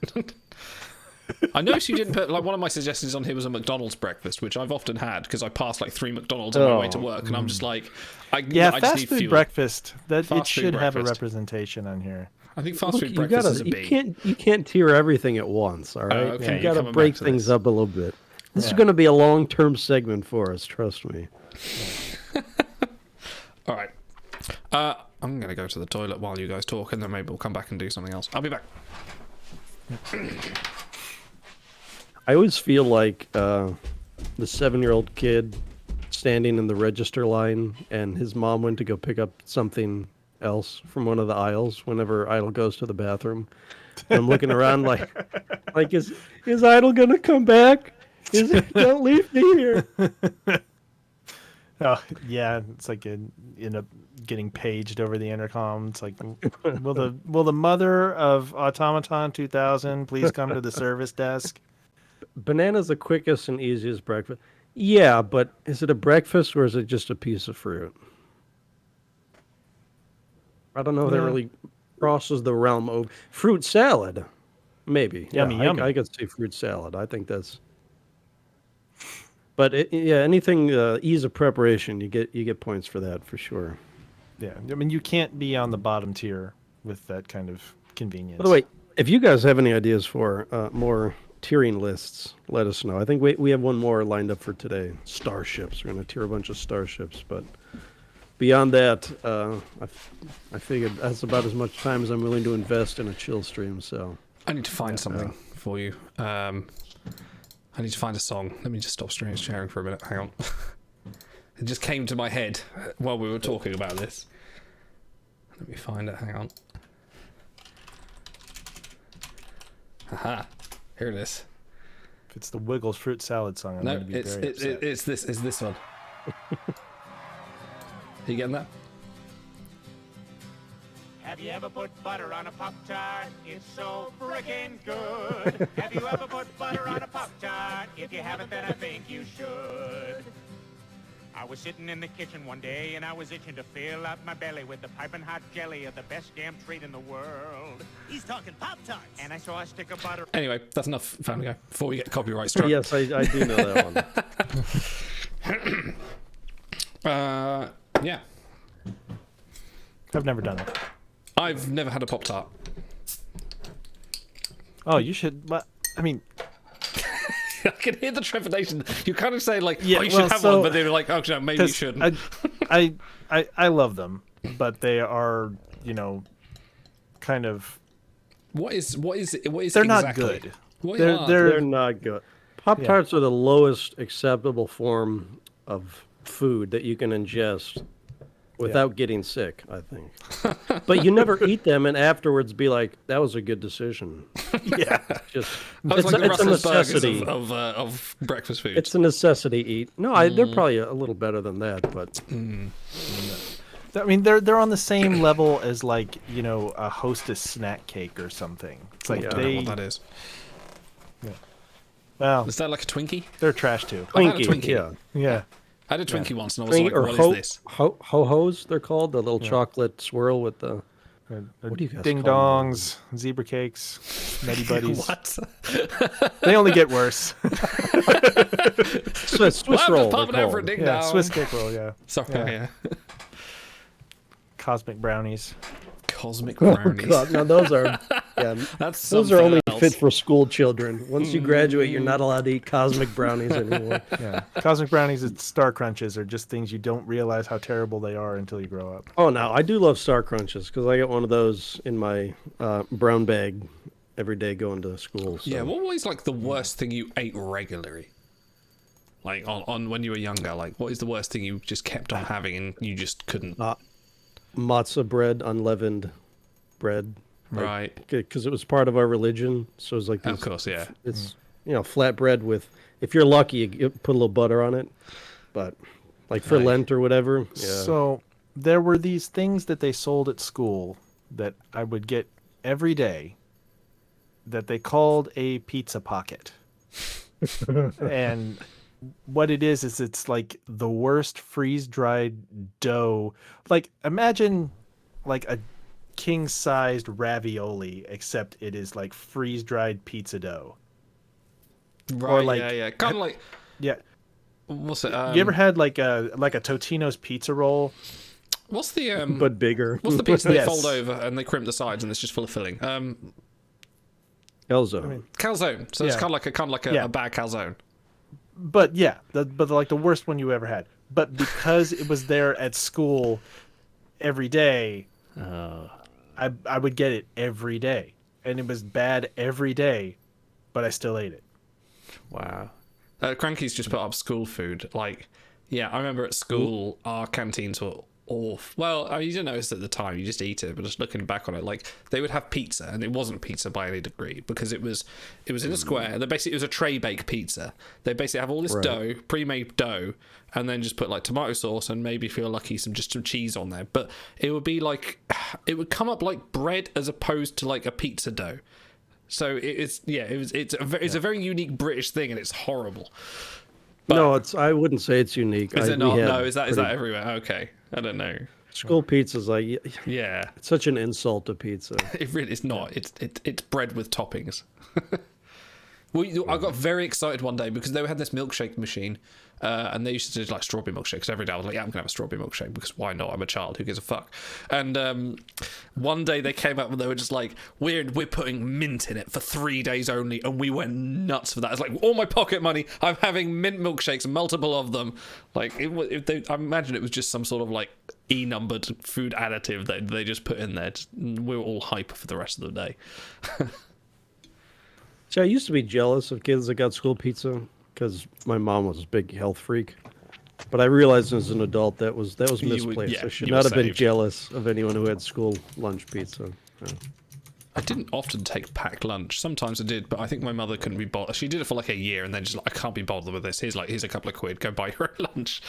I noticed you didn't put, like, one of my suggestions on here was a McDonald's breakfast, which I've often had because I pass like 3 McDonald's on my way to work, and I'm just like, I fast just need food fuel. breakfast. It Fast should food have a breakfast. representation on here. I think fast food breakfast is a B. You can't tier everything at once, all right? Okay, you got to coming break back to things this. up a little bit. This is going to be a long-term segment for us, trust me. All right. I'm going to go to the toilet while you guys talk, and then maybe we'll come back and do something else. I'll be back. I always feel like the 7-year-old kid standing in the register line, and his mom went to go pick up something else from one of the aisles whenever Idol goes to the bathroom. And I'm looking around like is Idol going to come back? Don't leave me here. Oh, yeah, it's like you end up getting paged over the intercom. It's like, will the mother of Automaton 2000 please come to the service desk? Banana's the quickest and easiest breakfast. Yeah, but is it a breakfast or is it just a piece of fruit? I don't know if that really crosses the realm of fruit salad. Maybe. Yummy. I could say fruit salad. I think that's. But anything ease of preparation, you get points for that for sure. Yeah, I mean you can't be on the bottom tier with that kind of convenience. By the way, if you guys have any ideas for more tiering lists, let us know. I think we have one more lined up for today. Starships. We're going to tier a bunch of starships, but beyond that, I figured that's about as much time as I'm willing to invest in a chill stream. So I need to find something for you. I need to find a song. Let me just stop sharing for a minute. Hang on. It just came to my head while we were talking about this. Let me find it. Hang on. Haha. Here it is. If it's the Wiggles fruit salad song, I'm going to be very upset. It's this one. Are you getting that? Have you ever put butter on a Pop-Tart? It's so frickin' good. Have you ever put butter on a Pop-Tart? If you haven't, then I think you should. I was sitting in the kitchen one day and I was itching to fill up my belly with the piping hot jelly of the best damn treat in the world. He's talking Pop-Tarts. And I saw a stick of butter. Anyway, that's enough Family Guy before we get copyright struck. Yes, I do know that one. Yeah. I've never done it. I've never had a Pop-Tart. Oh, you should. But I mean, I can hear the trepidation. You kind of say like, yeah, "Oh, you should have one," but they're like, "Oh, no, maybe you shouldn't." I love them, but they are, kind of. What is? They're not exactly? good. They're not good. Pop-Tarts are the lowest acceptable form of food that you can ingest without getting sick, I think. But you never eat them and afterwards be like, that was a good decision. Yeah. It's a necessity. Of breakfast food. It's a necessity eat. No, they're probably a little better than that, but... I mean, they're on the same level as like, a Hostess snack cake or something. It's like I don't know what that is. Yeah. Well, is that like a Twinkie? They're trash too. Twinkie, I had a Twinkie. Yeah. I had a Twinkie once, and I was like, or "What is this?" Ho-hos, they're called, the little chocolate swirl with the... What do you guys Ding call them? dongs, zebra cakes, nutty buddies. What? They only get worse. Swiss roll. Popping out for a ding dong. Swiss cake roll. Yeah. Sorry. Yeah. Cosmic brownies. Cosmic brownies. Oh, God. No, those are... Yeah, those are only fit for school children. Once you graduate, you're not allowed to eat cosmic brownies anymore. Yeah, cosmic brownies and Star Crunches are just things you don't realize how terrible they are until you grow up. Oh, no, I do love Star Crunches because I get one of those in my brown bag every day going to school. So. Yeah, what was like the worst thing you ate regularly? Like on when you were younger, like what is the worst thing you just kept on having and you just couldn't? Matzah bread, unleavened bread. Right. Because it was part of our religion. So it was like... Of course, yeah. It's, flat bread with... If you're lucky, you put a little butter on it. But, like for Lent or whatever. Yeah. So there were these things that they sold at school that I would get every day that they called a pizza pocket. And what it is it's like the worst freeze-dried dough. Like, imagine like a king-sized ravioli, except it is like freeze-dried pizza dough. Right. Or like, yeah. Kind of like. Yeah. What's it? You ever had like a Totino's pizza roll? What's the but bigger? What's the pizza they fold over and they crimp the sides and it's just full of filling? Calzone. Calzone. So it's kind of like a bad calzone. But yeah, but like the worst one you ever had. But because it was there at school every day. I would get it every day, and it was bad every day, but I still ate it. Wow. Cranky's just put up school food. Like, yeah, I remember at school, our canteens were awful. Well, you didn't notice at the time, you just eat it, but just looking back on it, like, they would have pizza, and it wasn't pizza by any degree, because it was in a square. It was a tray-baked pizza. They basically have all this dough, pre-made dough, and then just put like tomato sauce and maybe, if you're lucky, some cheese on there. But it would be like, it would come up like bread as opposed to like a pizza dough. So it's a very unique British thing, and it's horrible. But, no, I wouldn't say it's unique. Is it not? No, is that everywhere? Okay, I don't know. School pizza's like yeah, it's such an insult to pizza. It really is not. It's bread with toppings. I got very excited one day because they had this milkshake machine, and they used to do like strawberry milkshakes every day. I was like, yeah, I'm gonna have a strawberry milkshake because why not? I'm a child. Who gives a fuck? And one day they came up and they were just like, we're putting mint in it for 3 days only, and we went nuts for that. It's like all my pocket money. I'm having mint milkshakes, multiple of them. Like I imagine it was just some sort of like E-numbered food additive that they just put in there. We were all hype for the rest of the day. See, I used to be jealous of kids that got school pizza because my mom was a big health freak. But I realized as an adult that was misplaced. I should not have been jealous of anyone who had school lunch pizza. Yeah. I didn't often take packed lunch. Sometimes I did, but I think my mother couldn't be bothered. She did it for like a year and then just like, I can't be bothered with this. Here's a couple of quid. Go buy your own lunch.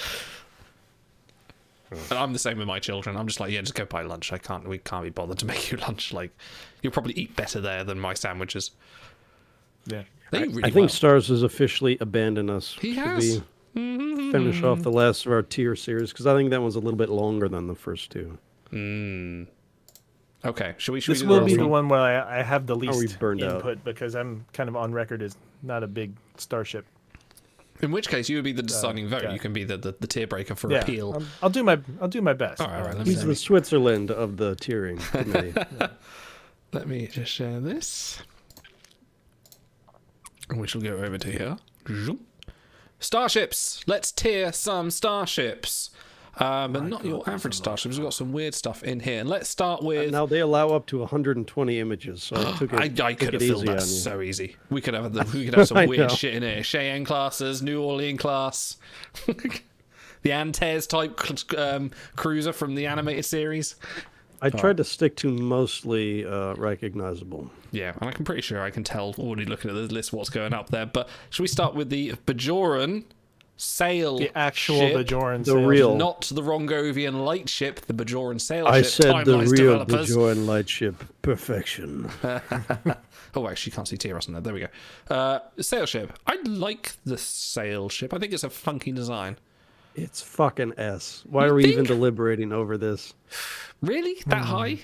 And I'm the same with my children. I'm just like, yeah, just go buy lunch. We can't be bothered to make you lunch. Like, you'll probably eat better there than my sandwiches. Yeah. They eat really I think Stars has officially abandoned us. He has. finish off the last of our tier series because I think that one's a little bit longer than the first two. Okay, should we? This will be the one where I have the least burned input because I'm kind of on record as not a big Starship. In which case, you would be the deciding vote. yeah. You can be the tier breaker for Yeah, appeal. I'll do my best. All right. He's the Switzerland of the tiering committee. Let me just share this. And we shall go over to here. Starships! Let's tier some starships. But not your average starships. We've got some weird stuff in here. And let's start with... Now, they allow up to 120 images, so I took it, I could have filled that so easy. We could have some weird shit in here. Cheyenne classes, New Orleans class. The Antares type cruiser from the animated series. I tried to stick to mostly recognizable. Yeah, and I'm pretty sure I can tell already looking at the list what's going up there. But should we start with the Bajoran sail The actual ship? Bajoran The sail real. ship. Not the Rongovian light ship, the Bajoran sail I ship. said the Timelines real developers. Bajoran lightship. Perfection. Oh, actually, you can't see Tyros on there. There we go. Sail ship. I like the sail ship. I think it's a funky design. It's fucking S. Why are we even deliberating over this? Really? That high?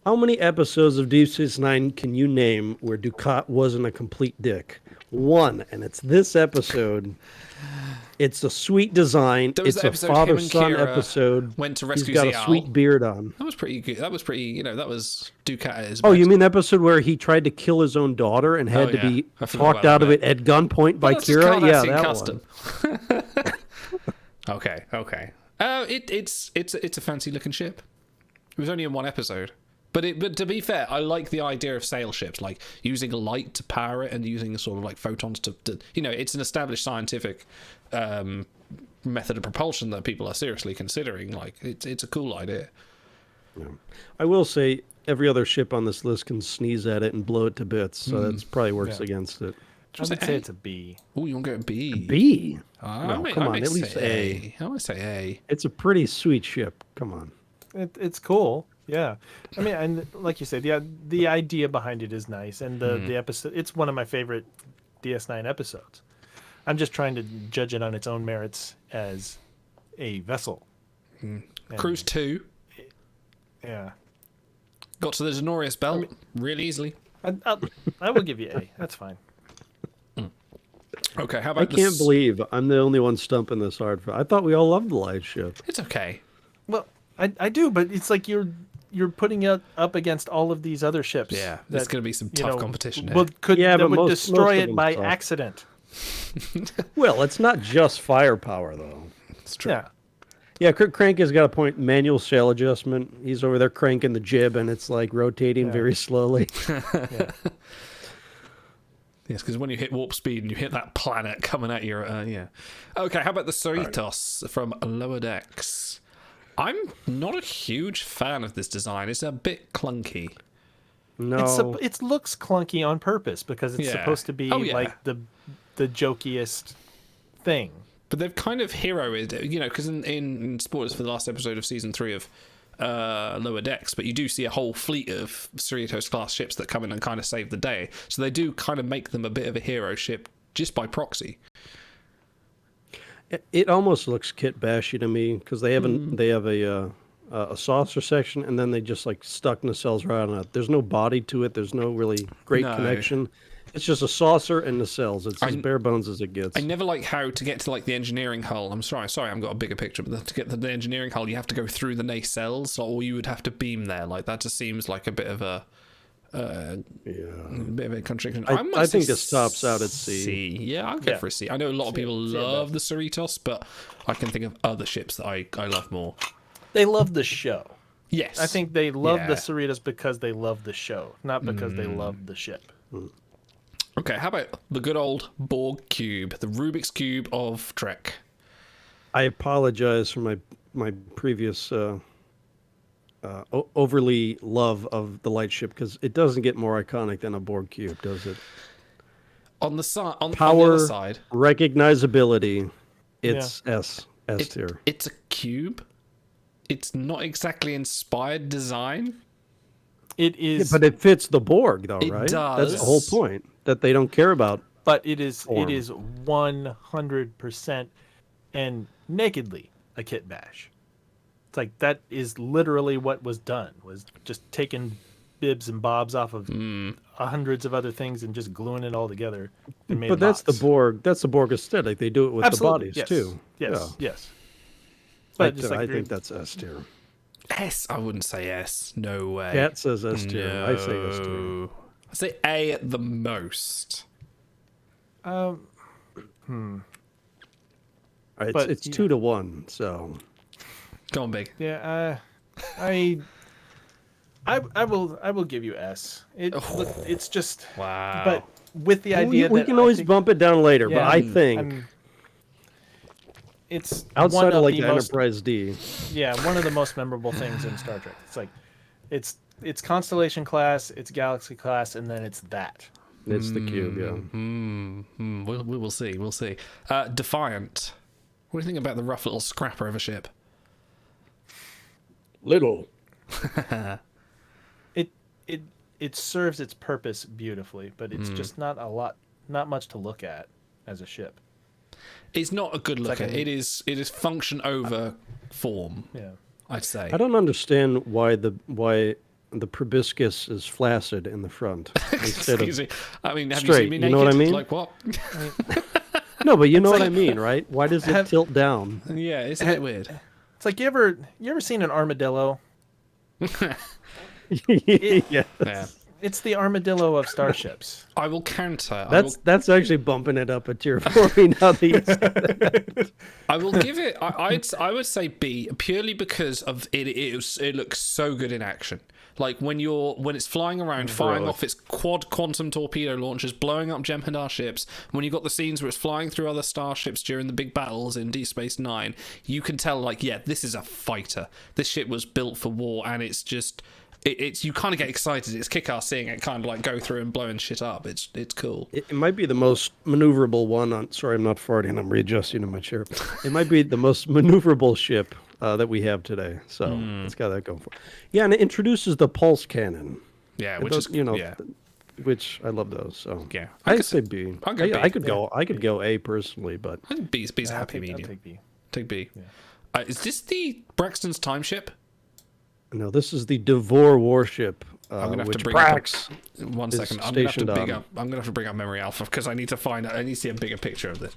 How many episodes of Deep Space Nine can you name where Ducat wasn't a complete dick? One, and it's this episode. It's a sweet design. There was It's the a episode him and father-son Kira episode. went to rescue He's got the a sweet owl. beard on. That was pretty good. That was pretty, that was Ducat at his Oh, best. you mean the episode where he tried to kill his own daughter and had Oh, to yeah. be I forgot talked about out of that it at gunpoint by Well, that's just Kira? Yeah, Cardassian that custom. one. Okay. It's a fancy looking ship. It was only in one episode. But to be fair, I like the idea of sail ships, like using light to power it and using sort of like photons to it's an established scientific method of propulsion that people are seriously considering. Like it's a cool idea. Yeah. I will say every other ship on this list can sneeze at it and blow it to bits, so that probably works against it. I would say it's a B. Oh, you want to go B? B? No, come on, at least A. I would say A. It's a pretty sweet ship. Come on. It's cool. Yeah, I mean, and like you said, the idea behind it is nice, and the episode. It's one of my favorite DS9 episodes. I'm just trying to judge it on its own merits as a vessel. Cruise 2. Yeah. Got to the Denorius belt really easily. I will give you A. That's fine. Okay, how about I can't believe I'm the only one stumping this hard for. I thought we all loved the light ship. It's okay. Well, I do, but it's like you're putting it up against all of these other ships. Yeah, there's going to be some tough competition here. That would most destroy of it them by suck. accident. Well, it's not just firepower, though. It's true. Yeah, Crank has got a point. Manual sail adjustment. He's over there cranking the jib, and it's like rotating very slowly. Yes, because when you hit warp speed and you hit that planet coming at you, Okay, how about the Cerritos from Lower Decks? I'm not a huge fan of this design. It's a bit clunky. No. It looks clunky on purpose because it's supposed to be like the jokiest thing. But they've kind of heroed it, because in spoilers for the last episode of season 3 of Lower Decks, but you do see a whole fleet of Cerritos class ships that come in and kind of save the day. So they do kind of make them a bit of a hero ship just by proxy. It almost looks kit bashy to me because they have a saucer section and then they just like stuck nacelles right on it. There's no body to it. There's no really great connection. It's just a saucer and nacelles. It's as bare bones as it gets. I never like how to get to like the engineering hull. I'm sorry, I've got a bigger picture, but to get to the engineering hull, you have to go through the nacelles, or you would have to beam there. Like that just seems like a bit of a bit of a contradiction. I think this tops out at C. Yeah, I'll go for a C. I know a lot of people love the Cerritos, but I can think of other ships that I love more. They love the show. Yes. I think they love the Cerritos because they love the show, not because they love the ship. Okay, how about the good old Borg cube, the Rubik's Cube of Trek? I apologize for my previous overly love of the light ship because it doesn't get more iconic than a Borg cube, does it? On the side, on the Power, other side, recognizability, it's S tier. It's a cube. It's not exactly inspired design. It is, but it fits the Borg, though, It right? does. That's the whole point that they don't care about. But it is form. 100% and nakedly a kit bash. It's like that is literally what was done, was just taking bibs and bobs off of hundreds of other things and just gluing it all together. And made But that's lots. the Borg. That's the Borg aesthetic. They do it with Absolutely, the bodies yes. too. Yes, Yeah. yes. But just like I think that's S tier. S? I wouldn't say S. No way. Cat says S tier. No. I say S tier. I say A at the most. All right, But, it's 2-1. So go on, Big. Yeah, I will give you S. It's just wow. But with the idea we that can always bump it down later. Yeah, but I think it's outside one of like the the most, Enterprise D. Yeah, one of the most memorable things in Star Trek. It's like it's Constellation class, it's Galaxy class, and then it's that. It's the cube, yeah. We will see. We'll see. Defiant. What do you think about the rough little scrapper of a ship? Little. It serves its purpose beautifully, but it's just not much to look at as a ship. It's not a good look like at. It is function over form. Yeah, I'd say. I don't understand why the proboscis is flaccid in the front instead Excuse of me. I mean, have straight. you seen me naked? You know what I mean? Like what? No, but you know what I mean, right? Why does it tilt down? Yeah, it's a bit weird. It's like you ever seen an armadillo? Yes. Yeah. It's the armadillo of starships. I will counter. That's actually bumping it up a tier for me now that you said that. I will give it. I would say B purely because of it. It looks so good in action. Like when it's flying around, firing off its quad quantum torpedo launchers, blowing up Jem'Hadar ships. When you got the scenes where it's flying through other starships during the big battles in Deep Space Nine, you can tell like, yeah, this is a fighter. This ship was built for war, and it's just. It's you kind of get excited. It's kick-ass seeing it kind of like go through and blowing shit up. It's cool. It might be the most maneuverable one on. Sorry, I'm not farting. I'm readjusting in my chair. It might be the most maneuverable ship that we have today. So it's got that going for it. Yeah, and it introduces the pulse cannon. Yeah, which is which I love those. So yeah, I'd say B. I could go A personally, but I think B's a happy medium. I'll take B. Take B. Yeah. Is this the Braxton's time ship? No, this is the Devor warship. I'm gonna have which to bring Brax up one is second. I'm gonna have to bring up Memory Alpha because I need to see a bigger picture of this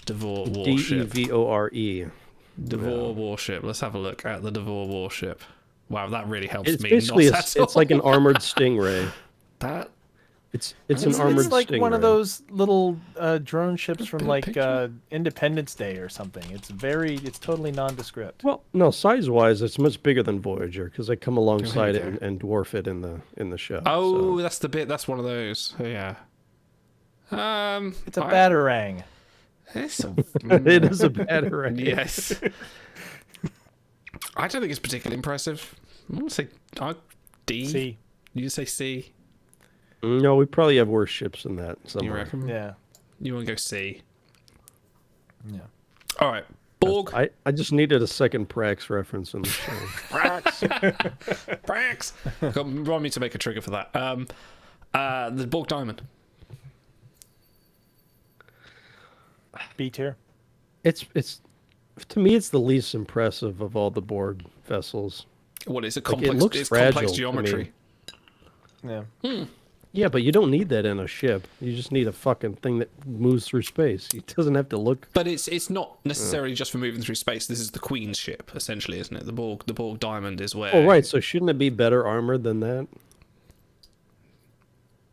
Devor warship. DEVORE. Devor warship. Let's have a look at the Devor warship. Wow, that really helps It's me. basically it's like an armored stingray. It's an armored It's like stingray. one of those little drone ships from like Independence Day or something. It's totally nondescript. Well, no, size-wise, it's much bigger than Voyager because they come alongside it and dwarf it in the show. Oh, that's the bit. That's one of those. Oh, yeah. It's a batarang. It is a batarang. Yes. I don't think it's particularly impressive. I'm gonna say D. C. You say C. No, we probably have worse ships than that somewhere. You reckon? Yeah. You want to go C? Yeah. All right. Borg. I just needed a second Prax reference in the show. Prax. Want me to make a trigger for that? The Borg Diamond. B tier. It's to me, it's the least impressive of all the Borg vessels. What is it? Like, Complex. it looks It's fragile complex to geometry. Yeah. Yeah, but you don't need that in a ship. You just need a fucking thing that moves through space. It doesn't have to look. But it's not necessarily just for moving through space. This is the Queen's ship, essentially, isn't it? The Borg Diamond is where. Oh, right. So shouldn't it be better armored than that?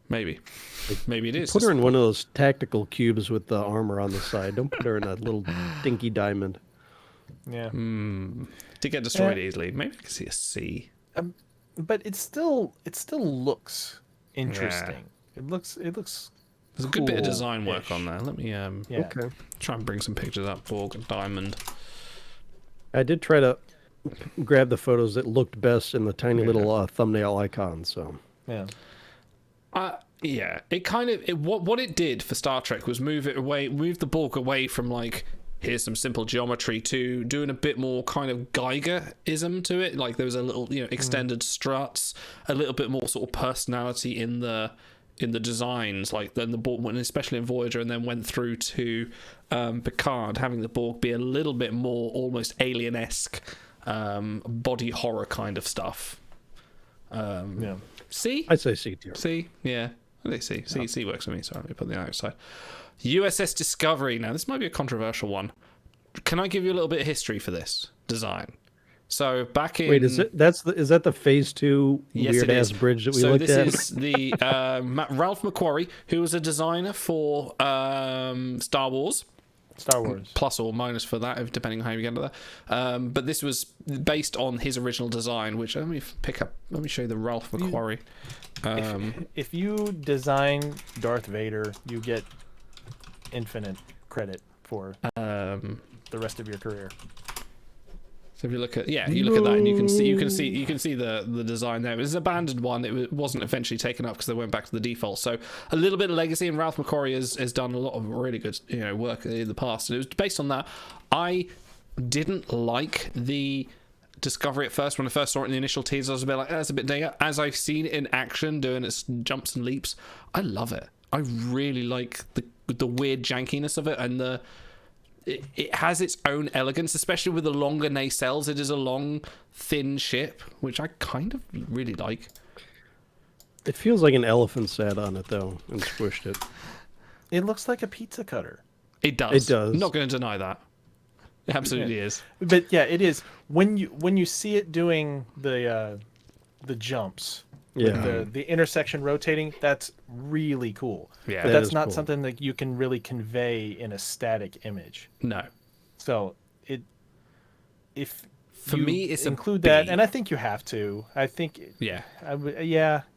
Maybe. Maybe it is. Put her in one of those tactical cubes with the armor on the side. Don't put her in a little dinky diamond. Yeah. To get destroyed easily. Maybe I can see a C. But it still looks interesting. Yeah. It looks. There's a good bit of design work on there. Let me Okay. try and bring some pictures up. Borg and Diamond. I did try to grab the photos that looked best in the tiny little thumbnail icon. So yeah. Yeah, it kind of what it did for Star Trek was move the Borg away from like here's some simple geometry to doing a bit more kind of Geiger-ism to it. Like there was a little extended struts, a little bit more sort of personality in the in the designs, like then the Borg, especially in Voyager, and then went through to Picard, having the Borg be a little bit more almost alien-esque, body horror kind of stuff. Yeah. C? I'd say C tier. C, yeah. I think C. C works for me, so let me put the outside. USS Discovery. Now, this might be a controversial one. Can I give you a little bit of history for this design? So back in... Wait, is that the Phase 2 yes, weird-ass bridge that we looked at? So this is the Ralph McQuarrie, who was a designer for Star Wars. Plus or minus for that, depending on how you get to that. But this was based on his original design, which let me show you the Ralph McQuarrie. If you design Darth Vader, you get infinite credit for the rest of your career. So if you look at you look at that and you can see the design there. It was an abandoned one. It wasn't eventually taken up because they went back to the default. So a little bit of legacy, and Ralph McQuarrie has done a lot of really good work in the past. And it was based on that. I didn't like the Discovery at first. When I first saw it in the initial teaser, I was a bit like, that's a bit dated. As I've seen it in action, doing its jumps and leaps, I love it. I really like the weird jankiness of it, and it has its own elegance, especially with the longer nacelles. It is a long, thin ship, which I kind of really like. It feels like an elephant sat on it, though, and squished it. It looks like a pizza cutter. It does. It does. I'm not going to deny that. It absolutely is. But yeah, it is. When you see it doing the jumps, with the intersection rotating, that's really cool. Yeah, but that's not cool. Something that you can really convey in a static image. No. So if for me, it's include a B. that, and I think you have to. I think yeah,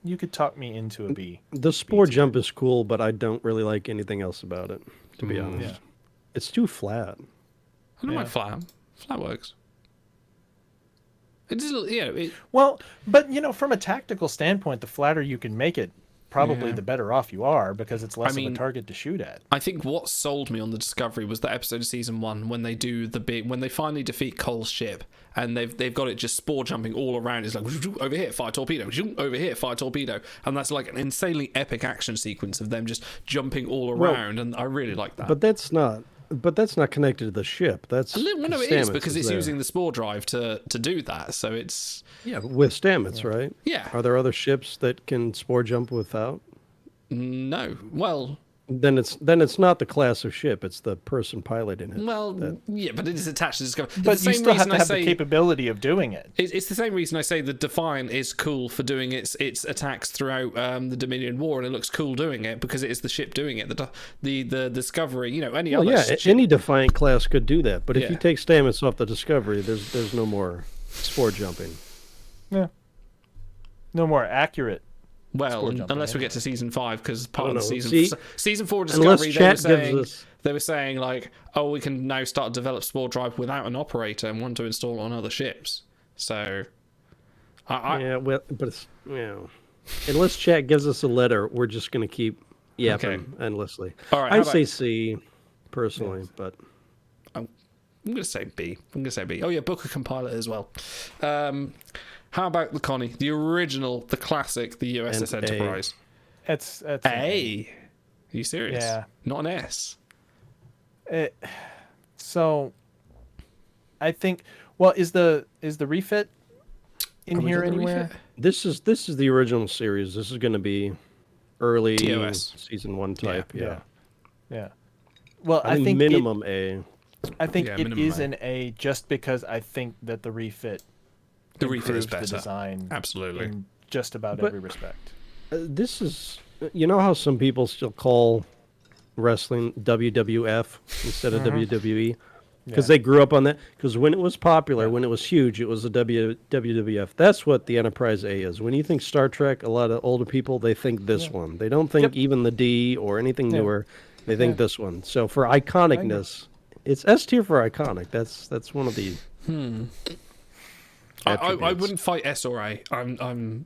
you could talk me into a B. The spore jump is cool, but I don't really like anything else about it. To be honest, it's too flat. I don't like flat. Flat works. It is, well, but from a tactical standpoint, the flatter you can make it, probably the better off you are, because it's less of a target to shoot at. I think what sold me on the Discovery was that episode of season 1 when they do when they finally defeat Cole's ship, and they've got it just spore jumping all around. It's like over here, fire torpedo, over here, fire torpedo, and that's like an insanely epic action sequence of them just jumping all around, and I really like that. But that's not connected to the ship. That's no, it is, because it's using the spore drive to do that. So it's with Stamets, right? Yeah. Are there other ships that can spore jump without? No. Well, then it's not the class of ship. It's the person piloting it. Well, but it is attached to Discovery. But you still have to have the capability of doing it. It's the same reason I say the Defiant is cool for doing its attacks throughout the Dominion War, and it looks cool doing it because it is the ship doing it. The Discovery, any other ship. Any Defiant class could do that. But if you take Stamets off the Discovery, there's no more spore jumping. Yeah. No more accurate. Well, unless we get to season 5, because part of the season 4 Discovery, they were saying like, oh, we can now start to develop spore drive without an operator and want to install it on other ships. So, unless chat gives us a letter, we're just going to keep yapping endlessly. All right, I'd say C, personally, but I'm going to say B. Oh yeah, Booker can pilot as well. How about the Connie, the original, the classic, the USS Enterprise? It's A. Are you serious? Yeah. Not an S. So, I think. Well, is the refit in here anywhere? This is the original series. This is going to be early TOS. season 1 type. Yeah. Well, I think minimum A. I think it is an A, just because I think that the refit. The refit is better. The design, absolutely, in just about every respect. This is, how some people still call wrestling WWF instead of WWE, because they grew up on that. Because when it was popular, when it was huge, it was the WWF. That's what the Enterprise A is. When you think Star Trek, a lot of older people, they think this one. They don't think even the D or anything newer. They think this one. So for iconicness, it's S tier for iconic. That's one of the. I wouldn't fight S or A. I'm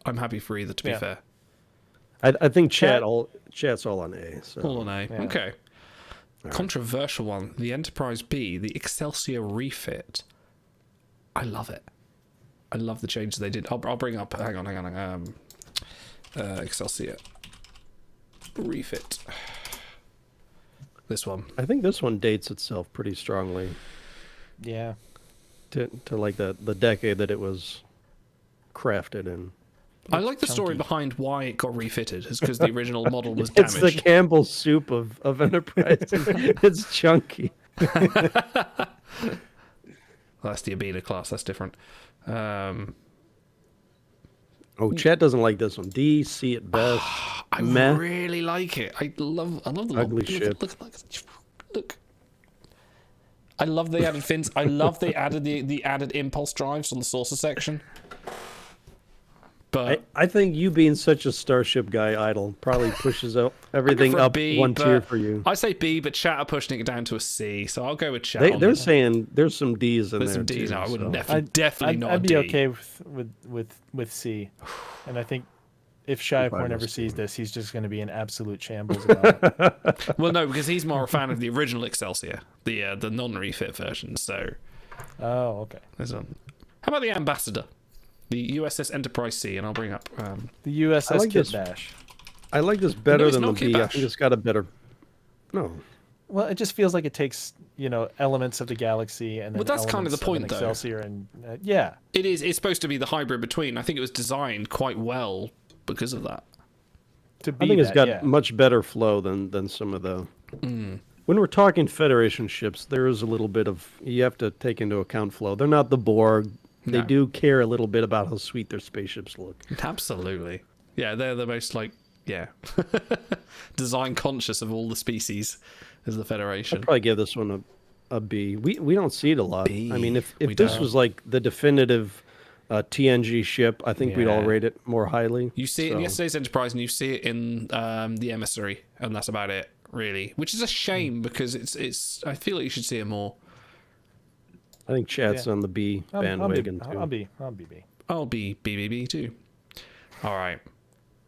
happy for either, to be fair. I think chat's all on A. So. All on A. Yeah. Okay. Controversial one. The Enterprise B, the Excelsior refit. I love it. I love the changes they did. I'll bring up. Hang on. Excelsior. refit. This one. I think this one dates itself pretty strongly. Yeah. To like the decade that it was crafted in. I like the story behind why it got refitted. It's because the original model was damaged. It's the Campbell soup of Enterprise. It's chunky. That's the Abina class. That's different. Oh, Chet doesn't like this one. D, C at best. I really like it. I love the ugly ship. Look. I love the added fins. I love they added the added impulse drives on the saucer section. But I think you being such a Starship guy, Idle, probably pushes everything up B, one tier for you. I say B, but chat are pushing it down to a C, so I'll go with chat. They're saying there's some D's in There's there some D's. too. No, I would so. definitely not. I'd be D. okay with C, and I think if Shiaporn ever sees this, he's just going to be in absolute shambles about it. Well, no, because he's more a fan of the original Excelsior, the non-refit version. So. Oh, okay. How about the Ambassador? The USS Enterprise C, and I'll bring up the USS Kit Bash. I like this better than the Kit B. I Bash. think it's got a better. No. Well, it just feels like it takes elements of the Galaxy and then Well, that's kind of the point, though. Excelsior and yeah, it is. It's supposed to be the hybrid between. I think it was designed quite well because of that. To be I think it's got yeah. much better flow than some of the. When we're talking Federation ships, there is a little bit of you have to take into account flow. They're not the Borg. They No. do care a little bit about how sweet their spaceships look. Absolutely. Yeah, they're the most design conscious of all the species as the Federation. I'd probably give this one a B. We don't see it a lot. B. I mean, if We this don't. was like the definitive TNG ship, I think we'd all Yeah. rate it more highly. You see it in yesterday's Enterprise, and you see it in the Emissary, and that's about it, really. Which is a shame because it's. I feel like you should see it more. I think Chad's on the B bandwagon too. I'll be B. I'll be BBB too. All right,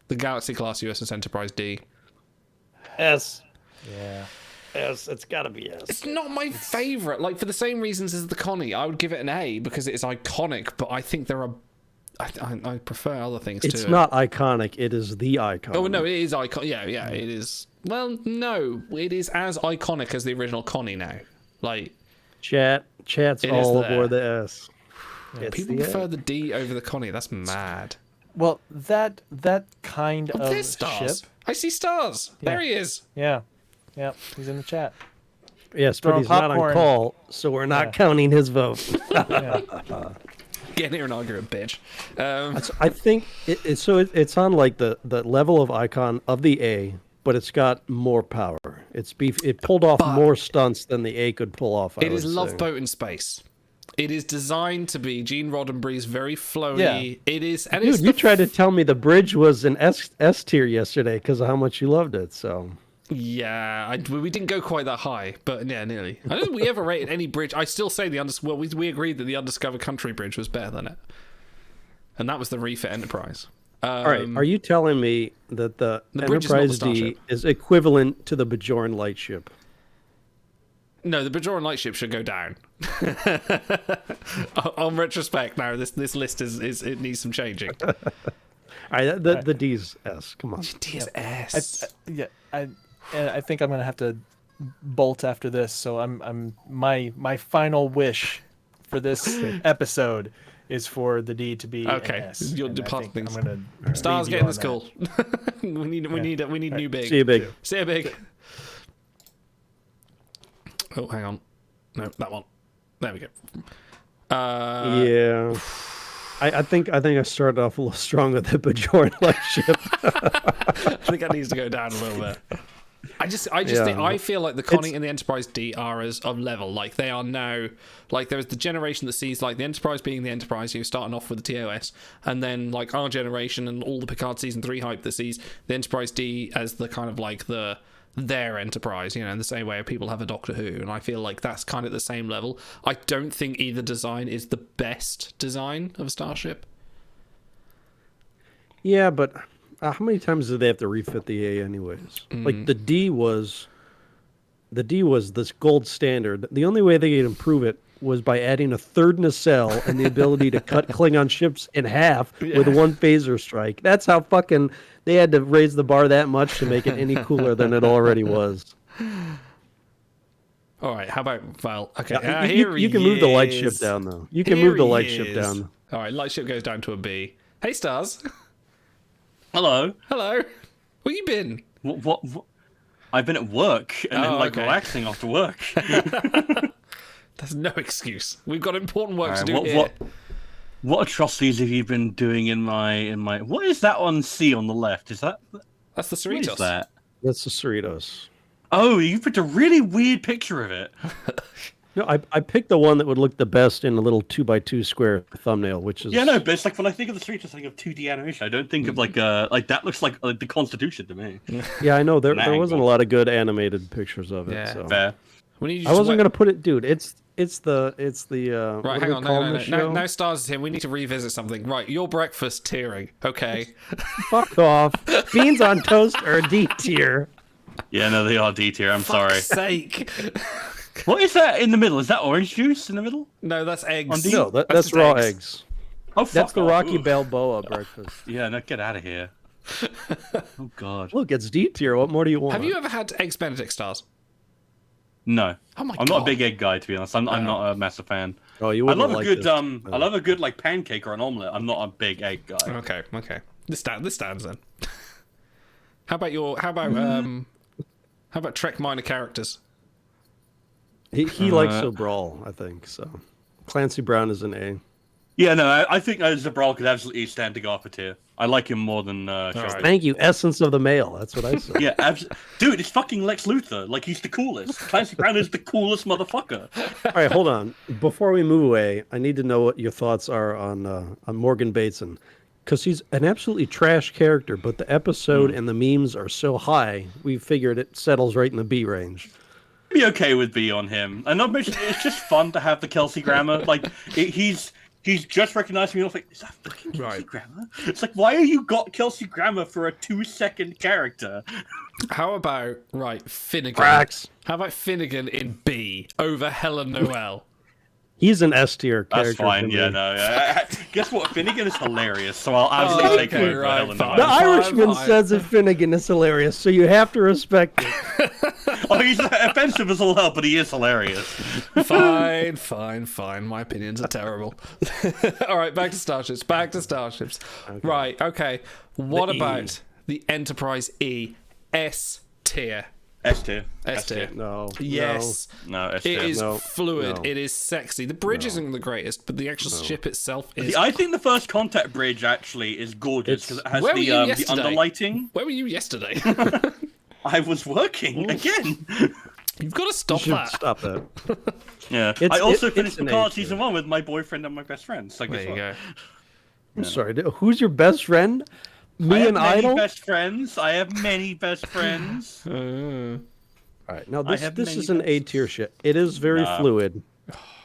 the Galaxy class USS Enterprise D. S. Yeah. S. It's got to be S. It's not my favorite. Like for the same reasons as the Connie, I would give it an A because it's iconic. But I think there are. I prefer other things to it. It's not iconic. It is the icon. Oh no, it is iconic. Yeah, it is. Well, no, it is as iconic as the original Connie now. Like. Chat's It is all there. aboard the S. Yeah, It's people the prefer S. the D over the Connie. That's mad. Well, that kind of There's stars. ship. I see stars. Yeah. There he is. Yeah, he's in the chat. Yes, but Throwing he's not on popcorn. call, so we're not counting his vote. Get here and argue, bitch. I think it's on like the level of icon of the A, but it's got more power. It pulled off more stunts than the A could pull off. It is Love Boat in space. It is designed to be Gene Roddenberry's very flowy. Yeah. It is, and Dude, it's you tried to tell me the bridge was an S tier yesterday because of how much you loved it. So yeah, we didn't go quite that high, but yeah, nearly. I don't think we ever rated any bridge. I still say we agreed that the Undiscovered Country bridge was better than it, and that was the refit Enterprise. all right, are you telling me that the bridge is not the Enterprise D starship. is equivalent to the Bajoran lightship? No, the Bajoran lightship should go down. On retrospect, now this list is it needs some changing. All right, the D's S. Come on. D is S. I think I'm gonna have to bolt after this. So my final wish for this episode is for the D to be Okay, an S. you'll And I depart think things. I'm gonna Stars leave you getting on this call. we need new big. See you, big. See you, big. Oh, hang on. No, that one. There we go. Yeah. I think I started off a little strong with the Bajoran lightship. I think that needs to go down a little bit. I just think I feel like the Connie and the Enterprise D are as of level. Like they are now, like there's the generation that sees like the Enterprise being the Enterprise, you're starting off with the TOS, and then like our generation and all the Picard season 3 hype that sees the Enterprise D as the kind of like their Enterprise, in the same way people have a Doctor Who, and I feel like that's kind of the same level. I don't think either design is the best design of a starship. Yeah, but how many times did they have to refit the A anyways? Like the D was this gold standard. The only way they could improve it was by adding a third nacelle and the ability to cut Klingon ships in half with one phaser strike. That's how fucking they had to raise the bar that much to make it any cooler than it already was. All right, how about Val? Okay, You can move the light ship down, though. You can move the light ship down. All right, light ship goes down to a B. Hey, Stars. Hello. Hello. Where you been? What? I've been at work and then relaxing after work. There's no excuse. We've got important work to do here. What atrocities have you been doing in my? What is that on C on the left? Is that? That's the Cerritos. What is that? That's the Cerritos. Oh, you picked a really weird picture of it. No, I picked the one that would look the best in a little 2x2 square thumbnail, which is... Yeah, no, but it's like when I think of the Cerritos, I think of 2D animation. I don't think of like that looks like the Constitution to me. Yeah, I know there wasn't a lot of good animated pictures of it. Yeah, so. Fair. I wasn't gonna put it, dude. It's the right. Hang on, no, Stars is here. We need to revisit something. Right, your breakfast tiering. Okay. Fuck off. Beans on toast are D tier. Yeah, no, they are D tier. I'm sorry. Fuck's sake. What is that in the middle? Is that orange juice in the middle? No, that's eggs. No, that's raw eggs. Oh, that's the off. Rocky Ooh. Balboa breakfast. Yeah, no, get out of here. Oh God. Look, it's D tier. What more do you want? Have you ever had eggs Benedict, Stars? No. Oh my I'm God. not a big egg guy, to be honest. I'm not a massive fan. Oh, you I wouldn't love a like good this. I love a good like pancake or an omelet. I'm not a big egg guy. Okay. This stands then. How about Trek minor characters? He likes Sobral, I think. So Clancy Brown is an A. Yeah, no, I think Zabral could absolutely stand to go up a tier. I like him more than Sean. Thank you, essence of the male. That's what I said. Yeah, dude, it's fucking Lex Luthor. Like, he's the coolest. Clancy Brown is the coolest motherfucker. All right, hold on. Before we move away, I need to know what your thoughts are on Morgan Bateson. Because he's an absolutely trash character, but the episode and the memes are so high, we figured it settles right in the B range. Be okay with B on him. And not mention, it's just fun to have the Kelsey Grammer. Like, he's just recognizing me. I was like, is that fucking Kelsey Grammer? It's like, why are you got Kelsey Grammer for a 2-second character? How about Finnegan? Brax. How about Finnegan in B over Helen Noel? He's an S tier character. That's fine. Yeah, no. Yeah. Guess what? Finnegan is hilarious, so I'll absolutely take it over Helen Noel. The Irishman says that Finnegan is hilarious, so you have to respect it. Oh, he's offensive as all hell, but he is hilarious. Fine. My opinions are terrible. All right, back to Starships. Okay. Right, okay. What about the Enterprise E S tier? S tier. No. Yes. No, S tier. It is fluid. No. It is sexy. The bridge isn't the greatest, but the actual ship itself is. I think the First Contact bridge actually is gorgeous because it has Where were you the yesterday? underlighting. Where were you yesterday? I was working again. You've got to stop You should that. Stop that. Yeah. I also finished Picard season 1 with my boyfriend and my best friend. So There you go. I'm sorry. Who's your best friend? Me and I have Idol? many best friends. I have many best friends. All right. Now I have this many is an A tier shit. It is very Nah. fluid.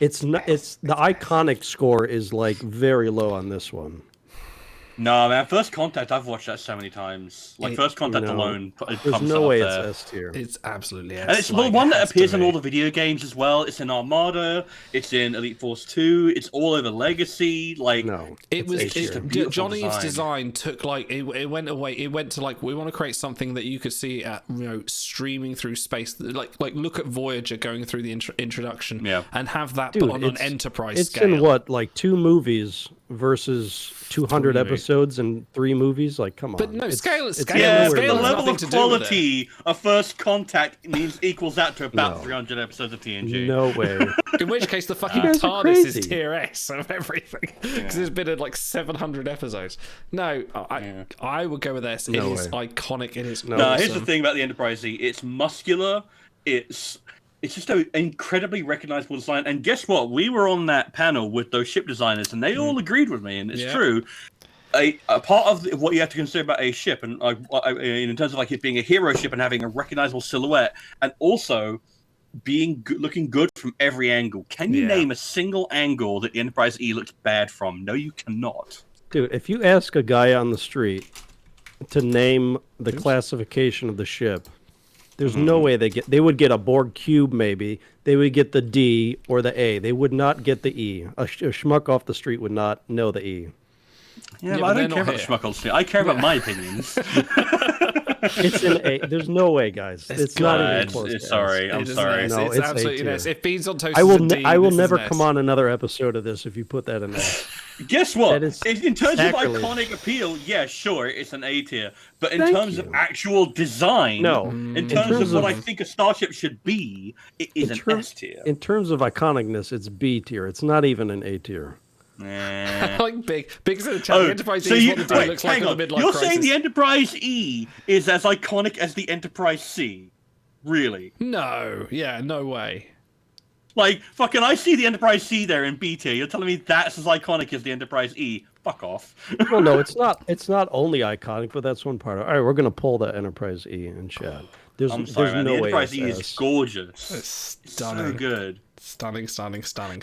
It's not. It's the iconic score is like very low on this one. No, man. First Contact, I've watched that so many times. Like First Contact No. alone There's comes no up way there. it's S tier. It's absolutely S. And it's the one that appears in all the video games as well. It's in Armada. It's in Elite Force 2. It's all over Legacy. Like It was it's just a beautiful John Eve's design. design took it went away. It went to we want to create something that you could see at streaming through space. Like look at Voyager going through the introduction, and have that Dude, but on an Enterprise it's scale. in what, like 2 movies versus 200 3 episodes and 3 movies? Like, come on. But no, scale Yeah, scale the has level nothing of to do with it. quality of First Contact equals that to about No. 300 episodes of TNG. No way. In which case, the fucking You guys are TARDIS is crazy. tier S of everything because there's been 700 episodes. No, I would go with S. It No is way. iconic. It is. No, awesome. here's the thing about the Enterprise Z. It's muscular. It's just an incredibly recognizable design. And guess what? We were on that panel with those ship designers, and they all agreed with me. And it's true. A part of what you have to consider about a ship, and in terms of it being a hero ship and having a recognizable silhouette, and also being looking good from every angle. Can you name a single angle that the Enterprise E looks bad from? No, you cannot. Dude, if you ask a guy on the street to name the classification of the ship, There's no way they would get a Borg cube, maybe. They would get the D or the A. They would not get the E. A schmuck off the street would not know the E. Yeah, but I don't care about schmuck on the street. I care about my opinions. It's an A. There's no way, guys. It's not even close. Sorry, I'm sorry. No, it's absolutely nice. If Beans on Toast I will, is a D, I will this never is come on another episode of this if you put that in there. Guess what? That is In terms sacrilege. of iconic appeal, yeah, sure, it's an A tier. But in Thank terms you. of actual design, No. in terms of what I think a starship should be, it is an S tier. In terms of iconicness, it's B tier. It's not even an A tier. I like Big's in the chat. The Enterprise E is what the D looks like in the midlife You're crisis. saying the Enterprise E is as iconic as the Enterprise C? Really? No. Yeah, no way. Like, fucking, I see the Enterprise C there in B tier. You're telling me that's as iconic as the Enterprise E? Fuck off. Well, no, it's not. It's not only iconic, but that's one part of it. All right, we're gonna pull the Enterprise E in chat. I'm sorry, there's man. no The way Enterprise it's E is S. gorgeous. It's It's stunning. so good. Stunning.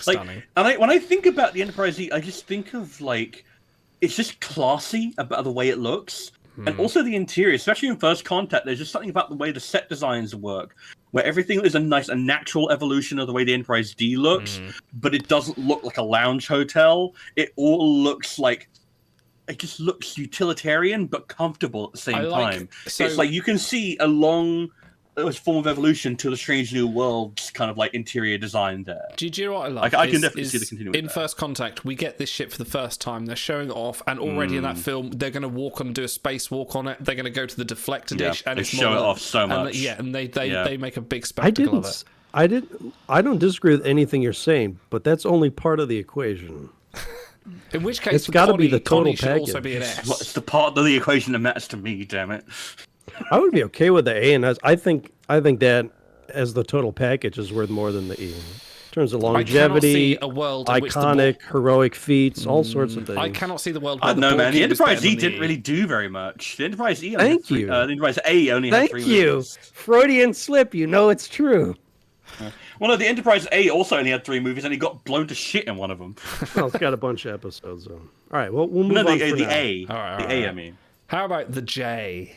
Like, and when I think about the Enterprise E, I just think of, like, it's just classy about the way it looks. And also the interior, especially in First Contact, there's just something about the way the set designs work, where everything is a natural evolution of the way the Enterprise D looks, but it doesn't look like a lounge hotel. It all looks like, it just looks utilitarian but comfortable at the same time. so- It's like you can see a long form of evolution to the Strange New Worlds kind of like interior design there. Do you know what I love? I can definitely see the continuity in there. First Contact, we get this ship for the first time. They're showing it off, and already in that film, they're going to walk on, do a spacewalk on it. They're going to go to the deflector Yeah, dish, and they it's show it modern. off so And much. they make a big spectacle of it. I don't disagree with anything you're saying, but that's only part of the equation. In which case, It's gotta be the total Connie should also package. be an S. Well, it's the part of the equation that matters to me, damn it. I would be okay with the A and S. I think that as the total package is worth more than the E. In terms of longevity, see a world in which the iconic, heroic feats, all sorts of things. I cannot see the world. I Where don't know, man. The Borg cube is Enterprise better E than didn't the really do very much. The Enterprise E only Thank had three, you. the Enterprise A only had Thank 3 you. movies. Freudian slip. You know it's true. Well, no, the Enterprise A also only had 3 movies, and he got blown to shit in one of them. Well, it's got a bunch of episodes though. All right, well we'll move No, on the for now. A. All right, The A, I mean. How about the J?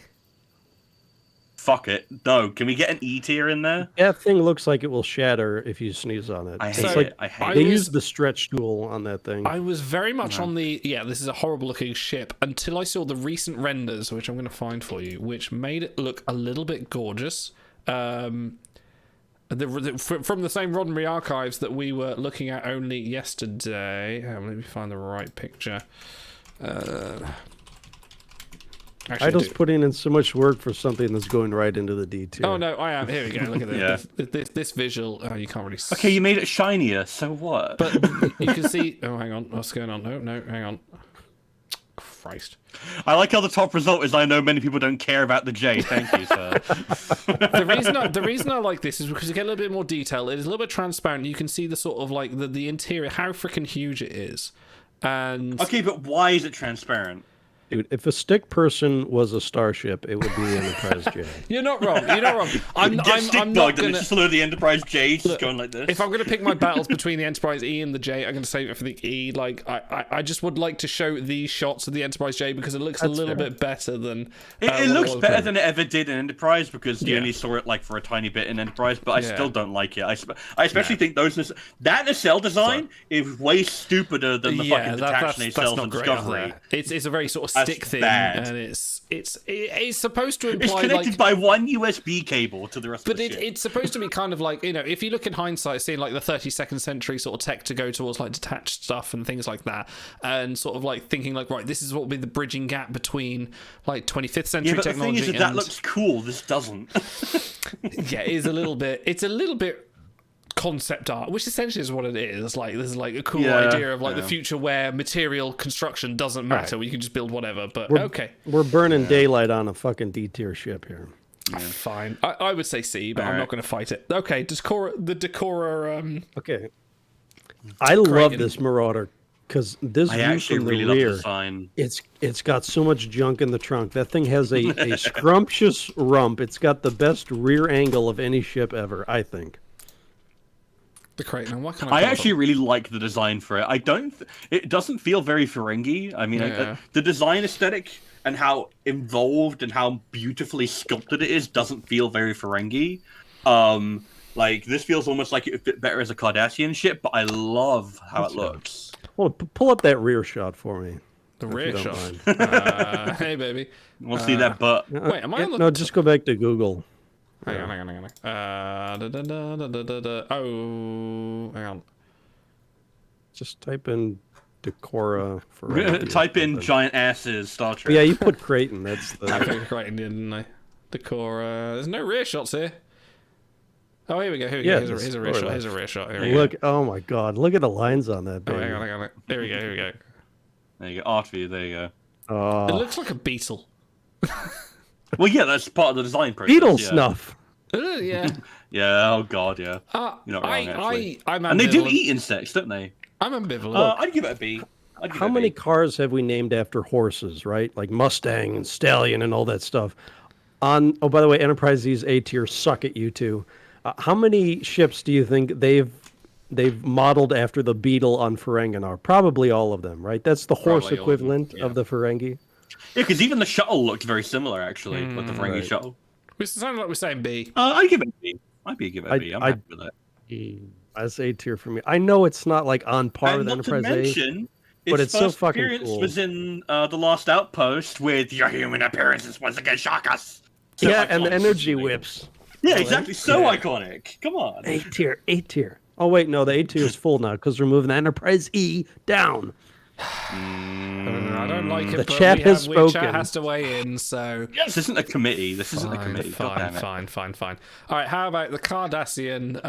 Fuck it. No, can we get an E tier in there? That thing looks like it will shatter if you sneeze on it. I It's hate like it. I hate they it. used the stretch tool on that thing. I was very much on the this is a horrible looking ship until I saw the recent renders, which I'm going to find for you, which made it look a little bit gorgeous. From the same Roddenberry archives that we were looking at only yesterday. Let me find the right picture. Actually, I just putting in so much work for something that's going right into the D tier. Oh no, I am. Here we go. Look at this. Yeah. This visual. Oh, you can't really. Okay, you made it shinier, so what? But you can see. Oh, hang on. What's going on? No, hang on. Christ. I like how the top result is I know many people don't care about the J. Thank you, sir. The reason I like this is because you get a little bit more detail. It is a little bit transparent. You can see the sort of like the interior, how freaking huge it is. And Okay, but why is it transparent? Dude, if a stick person was a starship, it would be the Enterprise J. You're not wrong. You're not wrong. I'm not and gonna. it's just a load of the Enterprise J just going like this. If I'm going to pick my battles between the Enterprise E and the J, I'm going to save it for the E. Like I just would like to show these shots of the Enterprise J because it looks That's a little fair. bit better than. It looks better than it ever did in Enterprise because you only saw it like for a tiny bit in Enterprise, but I still don't like it. I especially think that nacelle design is way stupider than the fucking detached nacelles in Discovery. It's a very sort of That's stick thing, bad. and it's supposed to imply It's connected like. by one USB cable to the rest But of the ship. it's supposed to be kind of like, if you look in hindsight, seeing like the 32nd century sort of tech to go towards like detached stuff and things like that, and sort of like thinking like, right, this is what will be the bridging gap between like 25th century Yeah, but the thing technology. is that looks cool. This doesn't. Yeah, it's a little bit concept art, which essentially is what it is. Like there's like a cool idea of like the future where material construction doesn't matter, where you can just build whatever. But We're burning daylight on a fucking D tier ship here. Fine. I would say C, but I'm not going to fight it. Okay, the Decora. Okay. I love Kragan. this Marauder because this I view actually from the really love rear, the design. it's got so much junk in the trunk. That thing has a scrumptious rump. It's got the best rear angle of any ship ever, I think. The Kraton. Why can't I actually really like the design for it. It doesn't feel very Ferengi. I mean, the design aesthetic and how involved and how beautifully sculpted it is doesn't feel very Ferengi. Like this feels almost like it would fit better as a Cardassian ship, but I love how it looks. Well, pull up that rear shot for me. The rear shot. Hey, baby. We'll see that butt. Wait, am I on the... No, just go back to Google. Hang on. Oh, hang on. Just type in Decora for... Type in giant asses Star Trek. Yeah, you put Creighton. That's the... I put Creighton, didn't I? Decora. There's no rear shots here. Oh, here we go. Here's a rear shot. Look, oh my god. Look at the lines on that baby. Oh, hang on. There we go. There you go. Artview, there you go. It looks like a beetle. Well, yeah, that's part of the design process. Beetle snuff. Yeah. Yeah, oh god, yeah. You're not wrong, actually. And they do eat insects, don't they? I'm ambivalent. I'd give it a B. How many cars have we named after horses, right? Like Mustang and Stallion and all that stuff. Oh, by the way, Enterprise Z's A tier suck at you too. How many ships do you think they've modeled after the Beetle on Ferenginar? Probably all of them, right? That's the horse equivalent of the Ferengi. Yeah, because even the shuttle looked very similar, actually, with the Ferengi shuttle. It sounded like we're saying B. I'd give it a B. I'd give it a B. I'm happy with it. That's A tier for me. I know it's not like on par with Enterprise A, but it's so fucking appearance cool. Was in The Last Outpost with your human appearances once again shock us. So yeah, and the energy whips. Yeah, exactly. So iconic. Come on. A tier. Oh wait, no, the A tier is full now because we're moving the Enterprise E down. I don't like it. The but chat has spoken. Chat has to weigh in. So this isn't a committee. Fine. All right, how about the Cardassian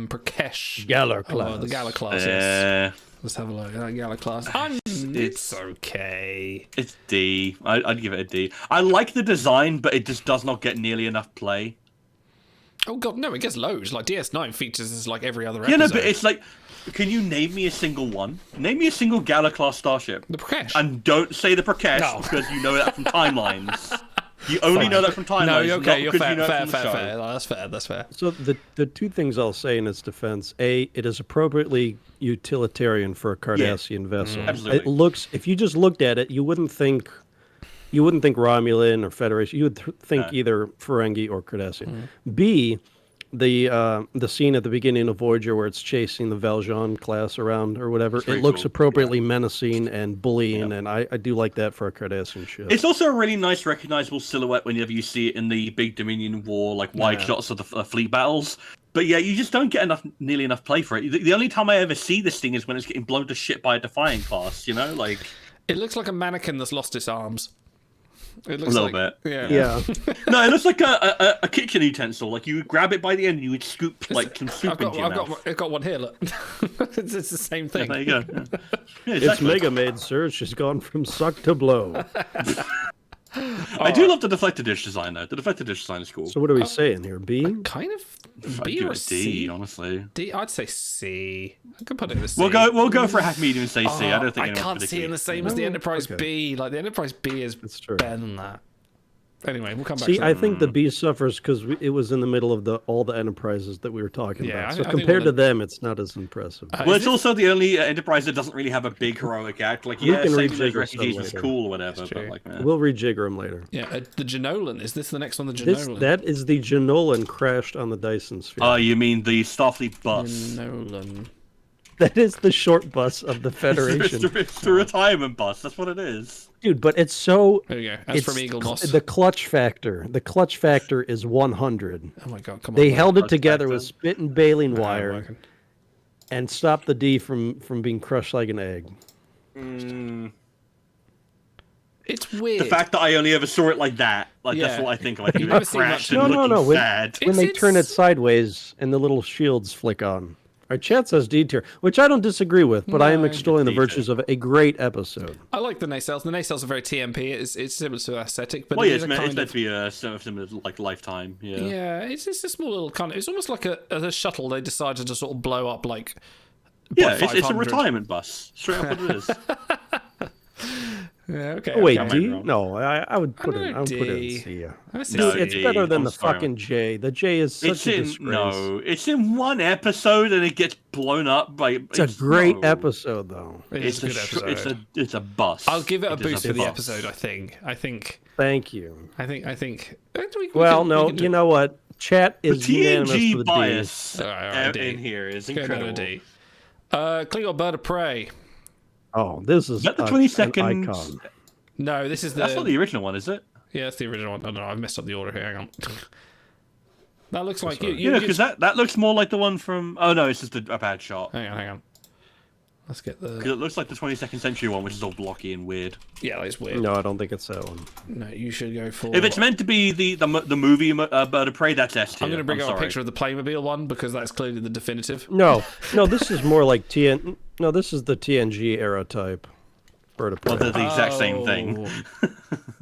Prakesh Galar class? Oh, the Galar class. Yes. Let's have a look at that Galar class. It's okay. It's D. I'd give it a D. I like the design, but it just does not get nearly enough play. Oh god, no! It gets loads. Like DS9 features is like every other episode. Yeah, no, but it's like, can you name me a single one? Name me a single Galar class starship. The Prakesh. And don't say the Prakesh because you know that from timelines. You only know that from timelines. No, you're okay. You're fair. You know fair. That's fair. So the two things I'll say in its defense: A, it is appropriately utilitarian for a Cardassian vessel. Absolutely. It looks. If you just looked at it, you wouldn't think Romulan or Federation. You would think either Ferengi or Cardassian. B, the scene at the beginning of Voyager where it's chasing the Valjean class around or whatever, it looks appropriately menacing and bullying, and I do like that for a Cardassian ship. It's also a really nice, recognizable silhouette whenever you see it in the big Dominion War, like wide shots of the fleet battles. But yeah, you just don't get nearly enough play for it. The only time I ever see this thing is when it's getting blown to shit by a Defiant class. You know, like it looks like a mannequin that's lost its arms. It looks a little bit. Yeah. No, it looks like a kitchen utensil. Like you would grab it by the end and you would scoop some soup into your mouth. I've got one here, look. It's the same thing. Yeah, there you go. Yeah. Yeah, It's exactly. Mega Maid, sir. She's gone from suck to blow. I do love the deflector dish design, though. The deflector dish design is cool. So what are we saying here? B? Kind of B or or C? D, honestly. D. I'd say C. I could put it in the C. We'll go for a half medium and say C. I don't think I can't see it in the same as the Enterprise B. Like the Enterprise B is better than that. Anyway, we'll come back. See, to I that. think the B suffers because it was in the middle of all the Enterprises that we were talking about. So I think compared to them, it's not as impressive. Well, it's also the only Enterprise that doesn't really have a big heroic act. Like, We can saving those rejigger refugees some was later. cool or whatever. But like, We'll rejigger them later. Yeah, the Janolan. Is this the next one? The Janolan. That is the Janolan crashed on the Dyson Sphere. Oh, you mean the Starfleet bus? Janolan. That is the short bus of the Federation. It's the retirement bus. That's what it is. Dude, but it's so... There you go. That's from Eagle Moss. The clutch factor. The clutch factor is 100. Oh my god, come on. They held it together with spit and baling wire and stopped the D from being crushed like an egg. It's weird. The fact that I only ever saw it like that, that's what I think of. I think it crashed and looking sad. When they turn it sideways and the little shields flick on. Our chat says D tier, which I don't disagree with, but I am extolling the virtues of a great episode. I like the nacelles. The nacelles are very TMP. It's similar to aesthetic, but it's meant to be similar to like Lifetime. Yeah. Yeah, it's a small little kind of. It's almost like a shuttle. They decided to sort of blow up like. Yeah, it's a retirement bus. Straight up what it is. Yeah, okay. Oh, wait, okay. D? No, I would put it. I would put it in C. It's better than the fucking J. The J is such a disgrace. No, it's in one episode and it gets blown up by. It's a great episode, though. It's a good episode. It's a bust. I'll give it a boost for the episode. I think. Thank you. I think. You know what? Chat is the unanimous TNG for the bias D. in here is incredible. D. Klingon Bird of Prey. Oh, this is the 22nd icon. No, this is That's not the original one, is it? Yeah, it's the original one. I don't know. I've messed up the order here. Hang on. That looks like you. Yeah, because that looks more like the one from. Oh no, it's just a bad shot. Hang on. Let's get the. Because it looks like the 22nd century one, which is all blocky and weird. Yeah, it's weird. No, I don't think it's that one. No, you should go for. If it's meant to be the movie Bird of Prey, that's S tier. I'm going to bring up a picture of the Playmobil one because that's clearly the definitive. No, this is more like No, this is the TNG era type. Bird of Prey. Well, they're the exact same thing.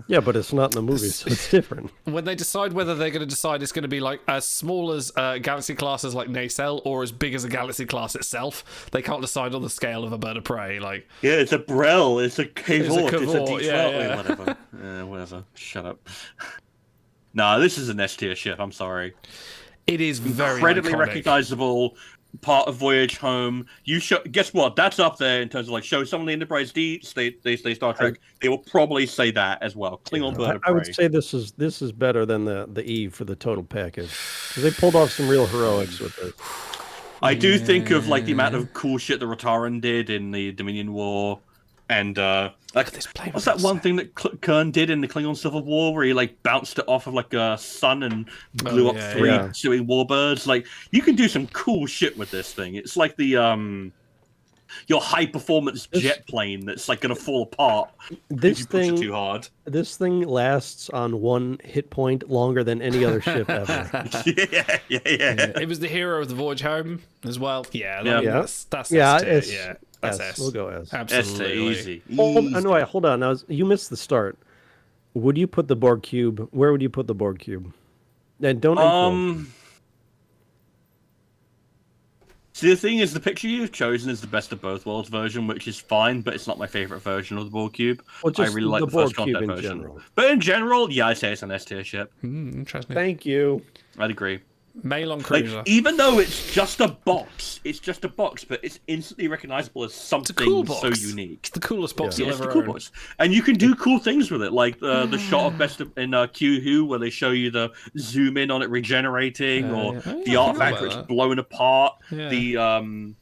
Yeah, but it's not in the movie, so it's different. When they decide whether they're going to decide it's going to be like as small as galaxy classes like Nacelle or as big as a galaxy class itself, they can't decide on the scale of a Bird of Prey. Like, yeah, it's a Brel, it's a Cavort, it's a D12, yeah. whatever. Whatever. Shut up. Nah, this is an S tier ship. I'm sorry. It is very incredibly iconic. recognizable. Part of Voyage Home. Guess what? That's up there in terms of like show someone the Enterprise D, they Star Trek. They will probably say that as well. Klingon Bird of Prey. I would say this is better than the Eve for the total package because they pulled off some real heroics with it. I do think of like the amount of cool shit that Rataran did in the Dominion War, and like what's that one thing that Kern did in the Klingon Civil War where he like bounced it off of like a sun and blew up three pursuing warbirds? Like you can do some cool shit with this thing. It's like the your high performance jet plane that's like gonna fall apart if you push it too hard. This thing lasts on one hit point longer than any other ship ever. Yeah. It was the hero of the Voyage Home as well. Yeah. That's S. Yeah. That's S. We'll go S. Absolutely. Easy. No, hold on. You missed the start. Would you put the Borg cube? Where would you put the Borg cube? And don't. See, the thing is, the picture you've chosen is the best of both worlds version, which is fine, but it's not my favorite version of the Borg cube. Well, I really like the first contact version. General. But in general, yeah, I'd say it's an S tier ship. Interesting. Thank you. I'd agree. Malon Cruiser. Like, even though it's just a box, but it's instantly recognizable as something so unique. It's the coolest box you'll ever own. And you can do cool things with it, like the shot of Best in Q Who, where they show you the zoom in on it regenerating, or the artifact where it's blown apart, the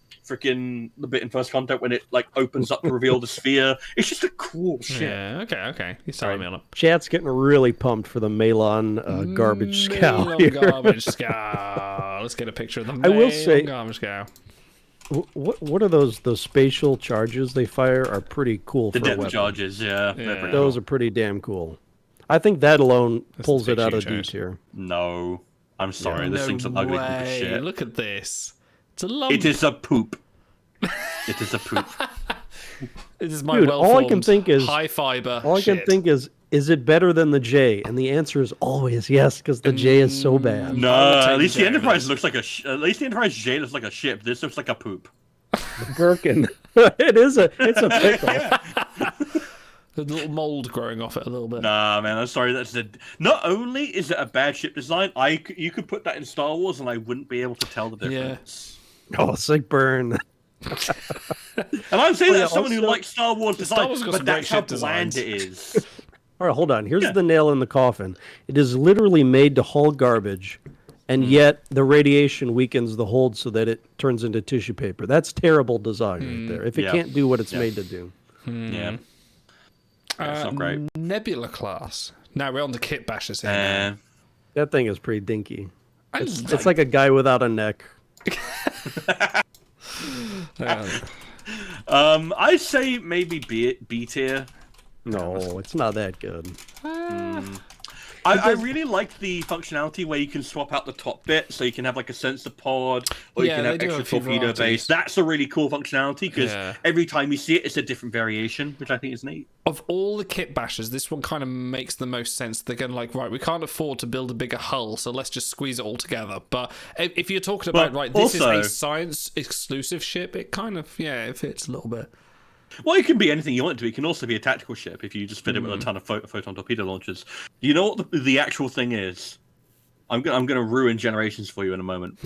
bit in First Contact when it like opens up to reveal the sphere. It's just a cool shit. Yeah, okay. You're selling me on it. Chat's getting really pumped for the Malon garbage scow. Malon garbage scow. Let's get a picture of the Malon garbage scow. What are those spatial charges they fire are pretty cool. The for depth charges, those are pretty damn cool. I think that alone pulls it out of D tier. No, I'm sorry. This thing's an ugly piece of shit. Look at this. It's a lump. It is a poop. It is a poop. This is my all I can think is high fiber. All I can think is it better than the J? And the answer is always yes, because the J is so bad. No, at least the Enterprise looks like at least the Enterprise J looks like a ship. This looks like a poop. Birkin. It's a pickle. A little mold growing off it a little bit. Nah, man, I'm sorry. Not only is it a bad ship design, you could put that in Star Wars and I wouldn't be able to tell the difference. Oh, sick burn. And I'm saying that as someone who likes Star Wars design, but that's how bland it is. All right, hold on. Here's the nail in the coffin. It is literally made to haul garbage, and yet the radiation weakens the hold so that it turns into tissue paper. That's terrible design right there. If it can't do what it's made to do. Yeah. That's not great. Nebula class. Now we're on the kit bashers here. That thing is pretty dinky. It's like a guy without a neck. I'd say maybe B tier. No, it's not that good. I really like the functionality where you can swap out the top bit, so you can have like a sensor pod, or you can have extra torpedo base. That's a really cool functionality because every time you see it, it's a different variation, which I think is neat. Of all the kit bashers, this one kind of makes the most sense. They're going like, right, we can't afford to build a bigger hull, so let's just squeeze it all together. But if you're talking about, this is a science exclusive ship, it kind of, it fits a little bit. Well, it can be anything you want it to be. It can also be a tactical ship if you just fit it with a ton of photon torpedo launchers. You know what the actual thing is? I'm gonna ruin Generations for you in a moment.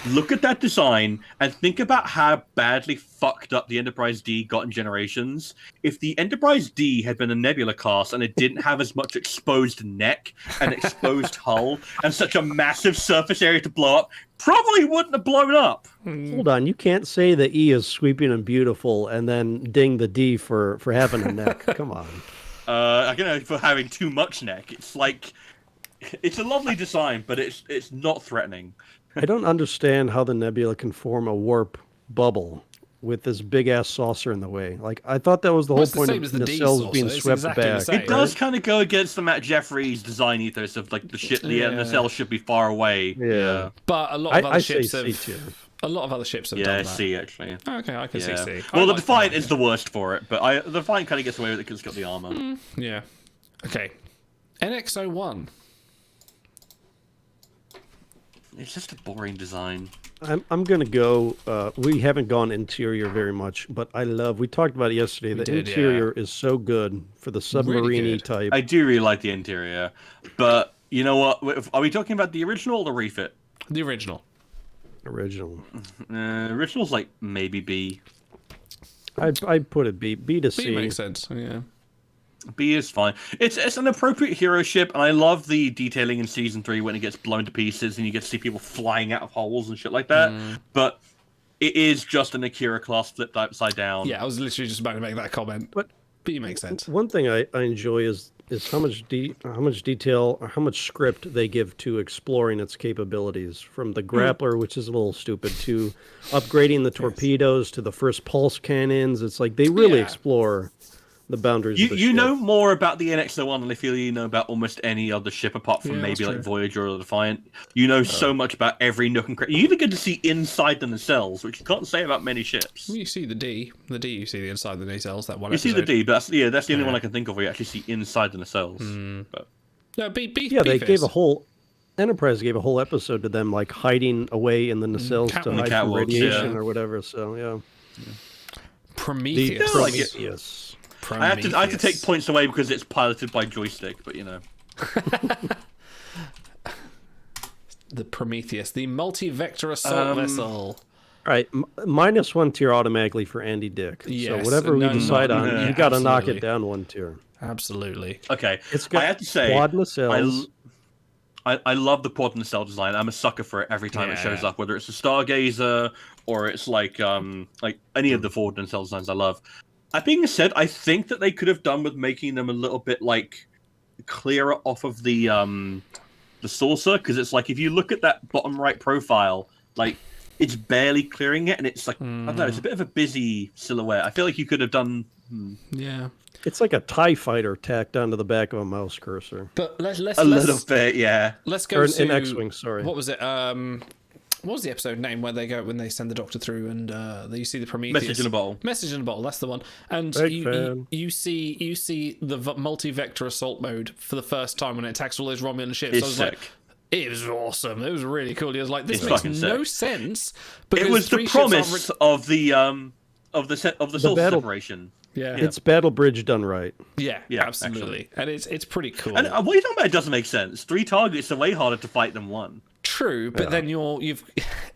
Look at that design and think about how badly fucked up the Enterprise D got in Generations. If the Enterprise D had been a Nebula class and it didn't have as much exposed neck and exposed hull and such a massive surface area to blow up, probably wouldn't have blown up. Hold on, you can't say the E is sweeping and beautiful and then ding the D for having a neck. Come on. For having too much neck. It's like, it's a lovely design, but it's not threatening. I don't understand how the Nebula can form a warp bubble with this big ass saucer in the way. Like, I thought that was the whole point of the nacelles being swept back. It does kind of go against the Matt Jeffries design ethos of like the nacelle should be far away. Yeah, but a lot of other ships say have. A lot of other ships have yeah, done that. C actually. Okay, I can see C. Well, the Defiant is the worst for it, but the Defiant kind of gets away with it because it's got the armor. Yeah. Okay. NX-01. It's just a boring design. I'm gonna go. We haven't gone interior very much, but we talked about it yesterday. The interior is so good for the submarine type. I do really like the interior, but you know what? Are we talking about the original or the refit? The original. Original's like maybe B. I'd put it B. B to C. B makes sense. Yeah. B is fine. It's an appropriate hero ship, and I love the detailing in season 3 when it gets blown to pieces and you get to see people flying out of holes and shit like that. But it is just an Akira class flipped upside down. Yeah, I was literally just about to make that comment. But B makes sense. One thing I enjoy is how much detail or how much script they give to exploring its capabilities, from the grappler, which is a little stupid, to upgrading the torpedoes to the first pulse cannons. It's like they really explore the boundaries of the you ship. know more about the NX-01 than I feel you know about almost any other ship apart from maybe like true. Voyager or the Defiant. You know so much about every nook and cranny. You even get to see inside the nacelles, which you can't say about many ships. Well, you see the D. The D, you see the inside the nacelles. That one. You see the D, but that's the only one I can think of where you actually see inside the nacelles. But no, B. They gave a whole. Enterprise gave a whole episode to them, like hiding away in the nacelles to hide from radiation or whatever. So yeah. Prometheus. Prometheus. I have to take points away because it's piloted by joystick, but you know. The Prometheus, the multi-vector assault vessel. All right, -1 tier automatically for Andy Dick. Yes, so whatever we decide on, you got to knock it down 1 tier. Absolutely. Okay, it's got I have to say, quad nacelles. I love the quad nacelle design. I'm a sucker for it every time it shows up, whether it's a Stargazer or it's like any of the forward nacelle designs I love. That being said, I think that they could have done with making them a little bit like clearer off of the saucer, because it's like if you look at that bottom right profile, like it's barely clearing it, and it's like I don't know, it's a bit of a busy silhouette. I feel like you could have done. Yeah, it's like a TIE fighter tacked onto the back of a mouse cursor. But let's little bit, yeah. Let's go or to an X-wing. Sorry, what was it? What was the episode name where they send the Doctor through and you see the Prometheus? Message in a Bottle. Message in a Bottle. That's the one. And you see the multi-vector assault mode for the first time when it attacks all those Romulan ships. It's I was sick. Like, it was awesome. It was really cool. It was like, this makes no sense. It was the promise of the soul separation. Yeah, it's Battle Bridge done right. Yeah, absolutely. And it's pretty cool. And what are you talking about? It doesn't make sense. 3 targets are way harder to fight than 1. True, but then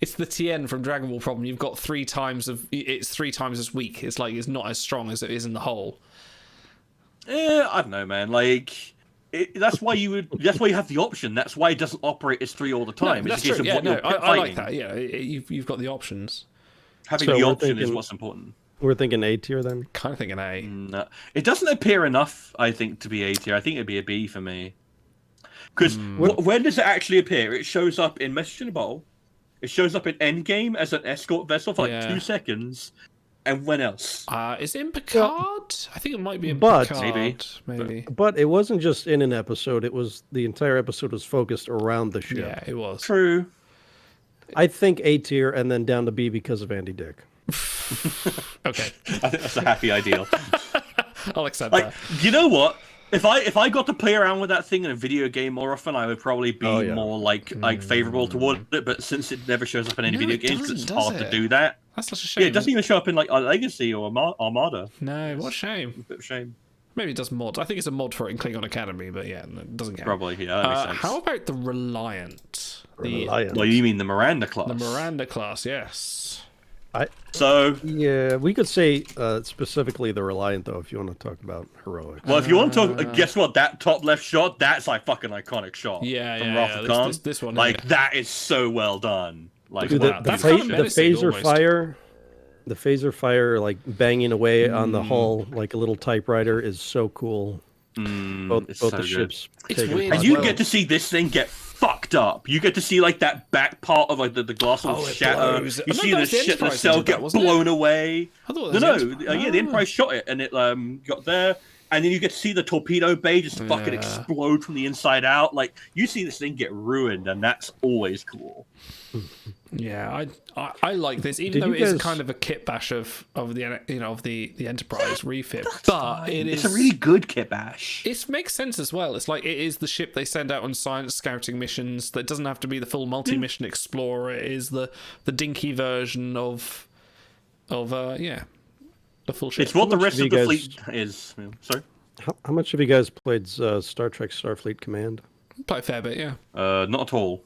it's the TN from Dragon Ball problem. You've got 3 times as weak. It's like it's not as strong as it is in the whole. I don't know, man. Like that's why you have the option. That's why it doesn't operate as 3 all the time. No, that's true. Yeah, I like that. Yeah, you've got the options. Having the option is what's important. We're thinking A tier then. Kind of thinking A. No, it doesn't appear enough, I think, to be A tier. I think it'd be a B for me. Because when does it actually appear? It shows up in Message in a Bottle. It shows up in Endgame as an escort vessel for like 2 seconds. And when else? Is it in Picard? I think it might be in Picard. Maybe. But it wasn't just in an episode. It was the entire episode was focused around the ship. Yeah, it was. True. I think A tier and then down to B because of Andy Dick. Okay. I think that's a happy ideal. I'll accept that. You know what? If I got to play around with that thing in a video game more often, I would probably be more like favorable toward it. But since it never shows up in any video games, because it's hard to do that. That's such a shame. Yeah, it doesn't even show up in like Legacy or Armada. No, what a shame. A bit of a shame. Maybe it does mod. I think it's a mod for it in Klingon Academy, but yeah, it doesn't count. Probably, yeah, that makes sense. How about the Reliant? Well, you mean the Miranda class? The Miranda class, yes. Yeah, we could say specifically the Reliant, though, if you want to talk about heroic. Well, if you want to talk, guess what? That top left shot, that's like fucking iconic shot. Yeah, from yeah, Wrath of Khan. This one, like that is so well done. Like Dude, the phaser fire, the phaser fire, like banging away on the hull like a little typewriter, is so cool. Both so the good. ships. It's weird, and you get to see this thing get fucked up. You get to see like that back part of like the glass will shatter. blows. You see the cell get blown away. I thought Yeah, the Enterprise shot it, and it got there. And then you get to see the torpedo bay just fucking explode from the inside out. Like you see this thing get ruined, and that's always cool. Yeah, I like this, even though it is kind of a kit bash of the Enterprise refit. But it's a really good kit bash. It makes sense as well. It's like it is the ship they send out on science scouting missions. That doesn't have to be the full multi-mission explorer. It is the dinky version of the full ship. It's what the rest of the fleet is. Sorry. How much have you guys played Star Trek Starfleet Command? Play a fair bit, yeah. Not at all.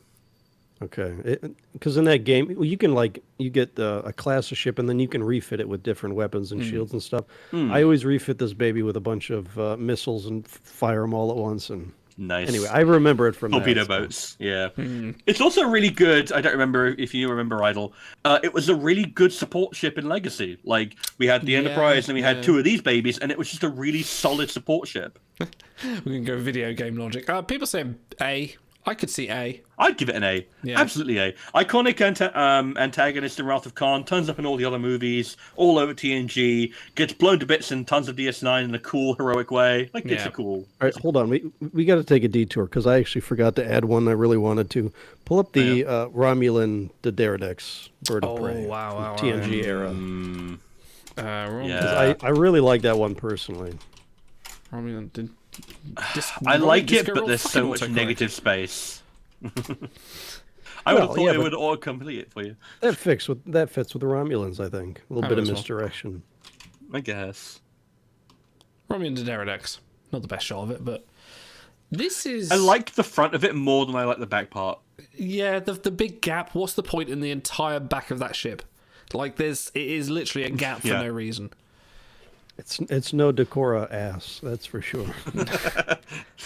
Okay, because in that game, you can you get a class of ship, and then you can refit it with different weapons and shields and stuff. I always refit this baby with a bunch of missiles and fire them all at once. And nice. Anyway, I remember it from torpedo boats. Yeah, it's also really good. I don't remember if you remember Idle. It was a really good support ship in Legacy. Like we had the Enterprise, and we had two of these babies, and it was just a really solid support ship. We can go video game logic. People say A. I could see A. I'd give it an A. Yeah. Absolutely A. Iconic antagonist in Wrath of Khan, turns up in all the other movies, all over TNG, gets blown to bits in tons of DS9 in a cool, heroic way. Like, it's a cool... All right, hold on. We got to take a detour, because I actually forgot to add one I really wanted to. Pull up the Romulan Dederadex Bird of Prey. Wow. TNG era. Yeah. I really like that one, personally. Romulan I like it, but there's so much negative space. I would have thought it would auto-complete it for you. That fits with the Romulans, I think. A little bit of misdirection. I guess. Romulan Dederadex. Not the best shot of it, but this is... I like the front of it more than I like the back part. Yeah, the big gap. What's the point in the entire back of that ship? Like, it is literally a gap for no reason. It's no Decora ass, that's for sure.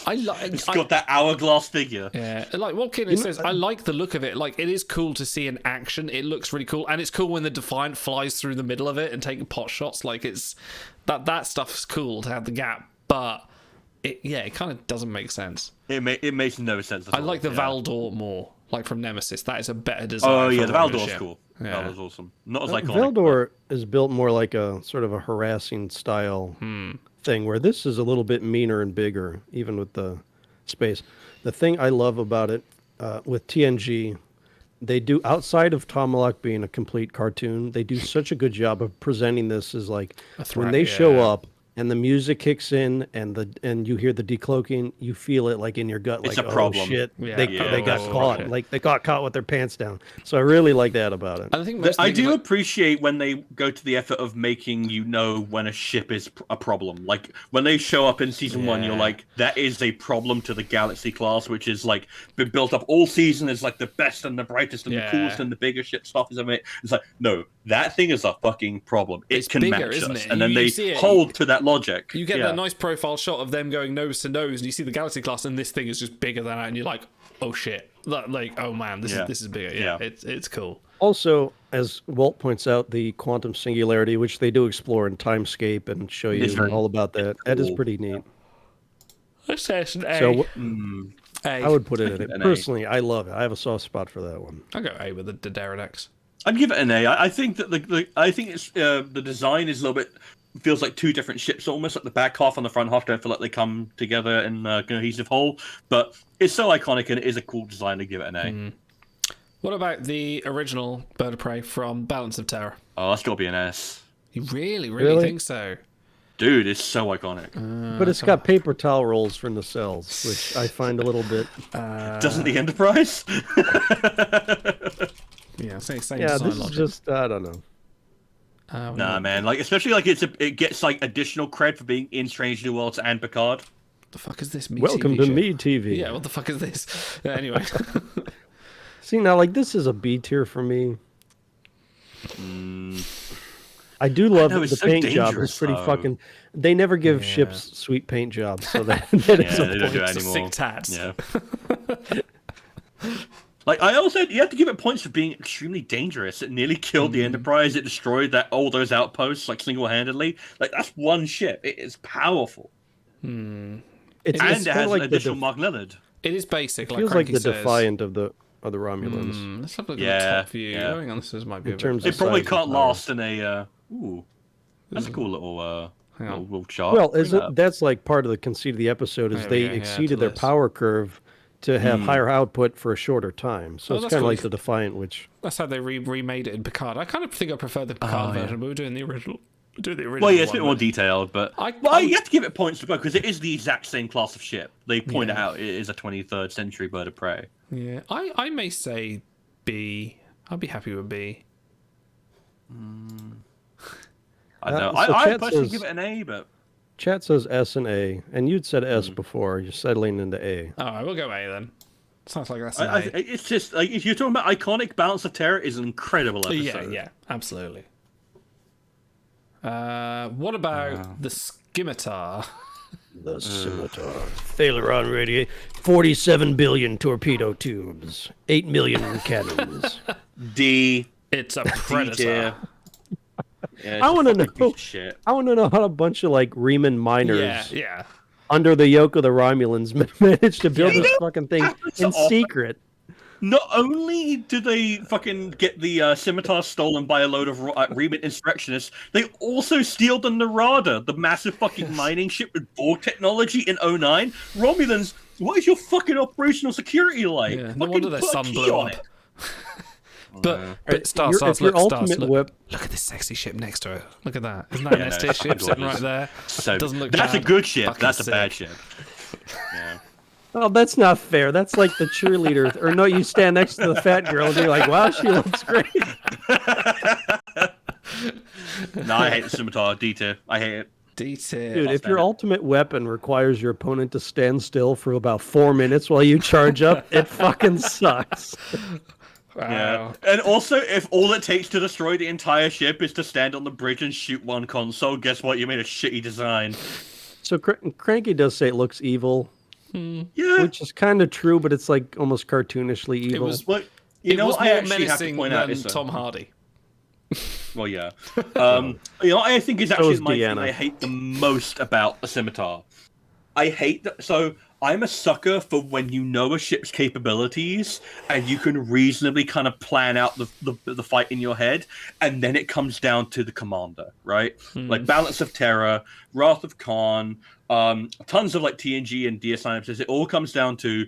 It's got that hourglass figure. Yeah, like what Keenan says, I like the look of it. Like, it is cool to see in action. It looks really cool, and it's cool when the Defiant flies through the middle of it and taking pot shots. Like, it's that stuff's cool to have the gap, but it kind of doesn't make sense. It makes no sense at all. I like the Valdor more, like from Nemesis. That is a better design. Oh yeah, the Valdor's ship. cool. Yeah. That was awesome. Not as iconic. Valdor is built more like a sort of a harassing style thing, where this is a little bit meaner and bigger, even with the space. The thing I love about it with TNG, they do, outside of Tomalak being a complete cartoon, they do such a good job of presenting this as like when they show up and the music kicks in and you hear the decloaking, you feel it like in your gut, like, it's a problem. Oh shit, Yeah. they got caught, like they got caught with their pants down. So I really like that about it. I think I do appreciate when they go to the effort of making you know when a ship is a problem. Like when they show up in season 1, you're like, that is a problem to the Galaxy class, which is like been built up all season as like the best and the brightest and the coolest and the bigger ship stuff is of it. It's like, no, that thing is a fucking problem. It can bigger, match isn't us, it? and then You they see it, hold to that logic. You get that nice profile shot of them going nose to nose, and you see the Galaxy class, and this thing is just bigger than that, and you're like, oh shit, like oh man, this is bigger. Yeah. It's cool. Also, as Walt points out, the quantum singularity, which they do explore in Timescape and show you all about that. That is pretty neat. Let's say it's an A. So A. I would put it in it. An A. Personally, I love it. I have a soft spot for that one. I'll go A with the Dederadex. I'd give it an A. I think that the design is a little bit, feels like two different ships almost. Like the back half and the front half don't feel like they come together in a cohesive whole. But it's so iconic and it is a cool design to give it an A. What about the original Bird of Prey from Balance of Terror? Oh, that's got to be an S. You really think so? Dude, it's so iconic. But it's got paper towel rolls from the cells, which I find a little bit... Doesn't the Enterprise? Yeah, same yeah, design this logic. is just, I don't know. Nah, man. Like, especially like it gets like additional cred for being in Strange New Worlds and Picard. What the fuck is this? Me Welcome TV to show? Me TV. Yeah, what the fuck is this? Anyway. See, now, like, this is a B tier for me. I do love the so paint job. It's pretty fucking... They never give ships sweet paint jobs, so that is they a don't point. do it anymore. Sick tats. Yeah. Like, I also, you have to give it points for being extremely dangerous. It nearly killed the Enterprise. It destroyed all those outposts, like, single-handedly. Like, that's one ship. It is powerful. It's It has like an additional Mark Leonard. It is basic, It like feels like Cranky the says. Defiant of the Romulans. Let's have a look at the top view. Hang on, this might be In terms It of probably size can't and power. last in a... ooh. That's a cool little chart. Well, Bring that up. that's like part of the conceit of the episode is There we they go, yeah, exceeded to their this. power curve to have higher output for a shorter time. So Oh, it's that's kind of cool. like the Defiant, which... That's how they remade it in Picard. I kind of think I prefer the Picard version, but we're doing the original. We're doing the original. Well, yeah, it's a bit one, more but- detailed, but you have to give it points to go because it is the exact same class of ship. They point it out. It is a 23rd century bird of prey. Yeah, I may say B. I'll be happy with B. I don't know. so I chat personally says- give it an A, but Chat says S and A, and you'd said S before. You're settling into A. All right, we'll go A then. Sounds like that's an I, A. it's just like if you're talking about iconic Balance of Terror, is an incredible episode. Yeah, absolutely. What about the Scimitar? The Scimitar. Failure on radio. 47 billion torpedo tubes. 8 million cannons. D. It's a predator. Yeah, it's I a want to fucking know. piece of shit. I want to know how a bunch of like Riemann miners Yeah. under the yoke of the Romulans managed to build You this know, fucking thing happens so in often. secret. Not only do they fucking get the scimitar stolen by a load of Riemann insurrectionists, they also steal the Narada, the massive fucking mining ship with Borg technology in 09. Romulans, what is your fucking operational security like? Yeah, no Fucking wonder their put a sun key blew on up. it. But Star, Your- Stars, if your look, Stars, ultimate look. whip- Look at this sexy ship next to her. Look at that. Isn't that Yeah, an no, STS it's ship sitting right gorgeous. there? So Doesn't look that's bad. a good ship. Fucking That's a bad sick. ship. Yeah. Oh, that's not fair. That's like the cheerleader. Or no, you stand next to the fat girl and you're like, wow, she looks great. No, I hate the scimitar. D tier. I hate it. D tier. Dude, I'll if stand your it. ultimate weapon requires your opponent to stand still for about 4 minutes while you charge up, it fucking sucks. Yeah. And also, if all it takes to destroy the entire ship is to stand on the bridge and shoot one console, guess what? You made a shitty design. So Cranky does say it looks evil, Yeah. which is kind of true, but it's like almost cartoonishly evil. It was. But you It know was what I more actually have to menacing point out than is Tom Hardy. well, yeah. You know what I think is actually is my thing Deanna. I hate the most about the scimitar. I hate that. So I'm a sucker for when you know a ship's capabilities and you can reasonably kind of plan out the fight in your head, and then it comes down to the commander, right? Like Balance of Terror, Wrath of Khan, tons of like TNG and DS synapses. It all comes down to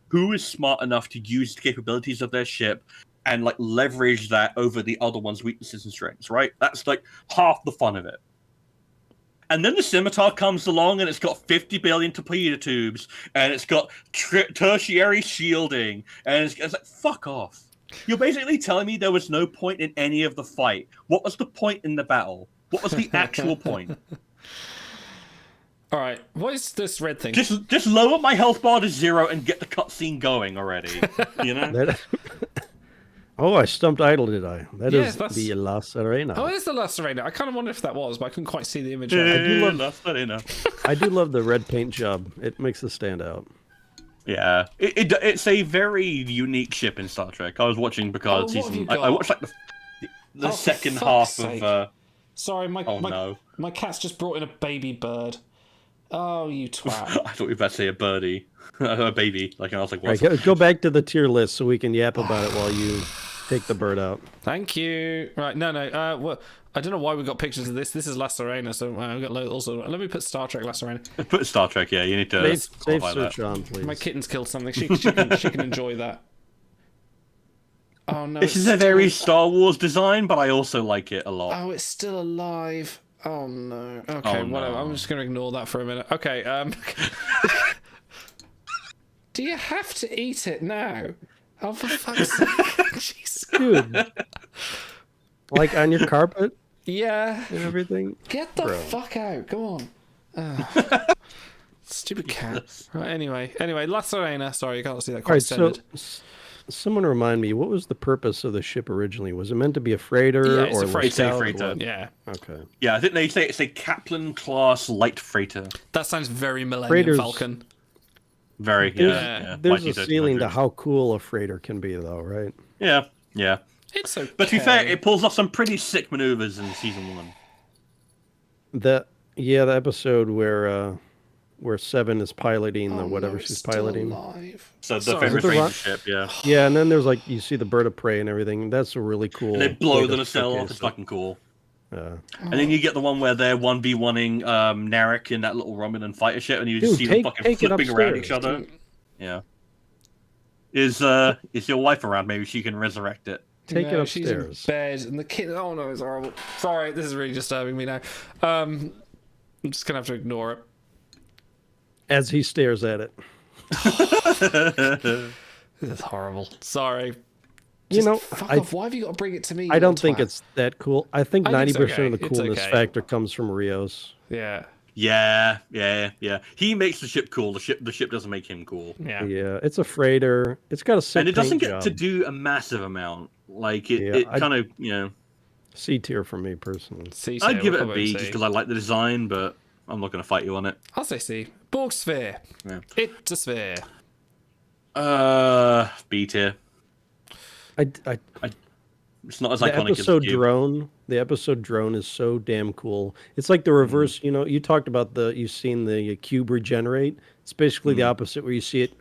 who is smart enough to use the capabilities of their ship and like leverage that over the other one's weaknesses and strengths, right? That's like half the fun of it. And then the scimitar comes along and it's got 50 billion torpedo tubes and it's got tertiary shielding and it's like, fuck off. You're basically telling me there was no point in any of the fight. What was the point in the battle? What was the actual point? All right, what is this red thing? Just lower my health bar to 0 and get the cutscene going already. You know? Oh, I stumped Idle, did I? That Yes, is that's- the La Serena. Oh, it is the La Serena. I kind of wondered if that was, but I couldn't quite see the image. I do love La Serena. I do love the red paint job. It makes it stand out. Yeah, it's a very unique ship in Star Trek. I was watching Picard what have season. you I got? watched like the Oh, for second fuck's half sake. of. Sorry, my cat's just brought in a baby bird. Oh, you twat. I thought you were about to say a birdie, a baby. Like, and I was like, All what? right, go back to the tier list so we can yap about it while you take the bird out. Thank you. Right, no. Well, I don't know why we got pictures of this. This is La Serena, so we got also. Let me put Star Trek La Serena. Put Star Trek. Yeah, you need to Save qualify search that. on, please. My kitten's killed something. She can enjoy that. Oh no! This it's is a very still- Star Wars design, but I also like it a lot. Oh, it's still alive. Oh no. Okay, Oh, no. whatever. I'm just gonna ignore that for a minute. Okay. Do you have to eat it now? Oh, for fuck's sake! Jesus. Dude. Like on your carpet? Yeah. and everything. Get the Bro. fuck out. Go on. Stupid cat. Right, anyway, La Sirena. Sorry, you can't see that All quite right, so centered. someone remind me, what was the purpose of the ship originally? Was it meant to be a freighter Yeah, it's or a freighter. It's a scout or freighter. what? Yeah. Okay. Yeah, I think they say it's a Kaplan class light freighter. That sounds very Millennium Freighters- Falcon. Very, yeah. There's a YT-1300. ceiling to how cool a freighter can be, though, right? Yeah, yeah. It's okay. But to be fair, it pulls off some pretty sick maneuvers in season 1. The episode where Seven is piloting the whatever she's piloting. So the Sorry. famous Is it the ranger rock- ship, yeah. Yeah, and then there's like you see the bird of prey and everything. That's a really cool. And they blow way the to nacelle off. showcase It's it. fucking cool. Yeah. And then you get the one where they're 1v1ing Narek in that little Romulan fighter ship, and you just Dude, see them fucking take it flipping around upstairs. each other. Yeah. Is your wife around? Maybe she can resurrect it. Take it She's in upstairs. bed, and the kid. Oh no, it's horrible. Sorry, this is really disturbing me now. I'm just gonna have to ignore it. As he stares at it. This is horrible. Sorry. You know, fuck off. Why have you got to bring it to me? I you don't twat? think it's that cool. I think I think it's 90% okay. of the It's coolness okay. factor comes from Rios. Yeah. Yeah. He makes the ship cool. The ship doesn't make him cool. Yeah. Yeah, it's a freighter. It's got a sick And it doesn't paint get job. to do a massive amount. Like it, Yeah, it I- kind of, you know. C tier for me personally. I'd give it a B just because I like the design, but I'm not going to fight you on it. I'll say C. Borg sphere. Yeah. It's a sphere. B tier. It's not as The iconic episode as the Cube. drone. The episode drone is so damn cool. It's like the reverse. You know, you talked about you've seen the cube regenerate. It's basically the opposite, where you see it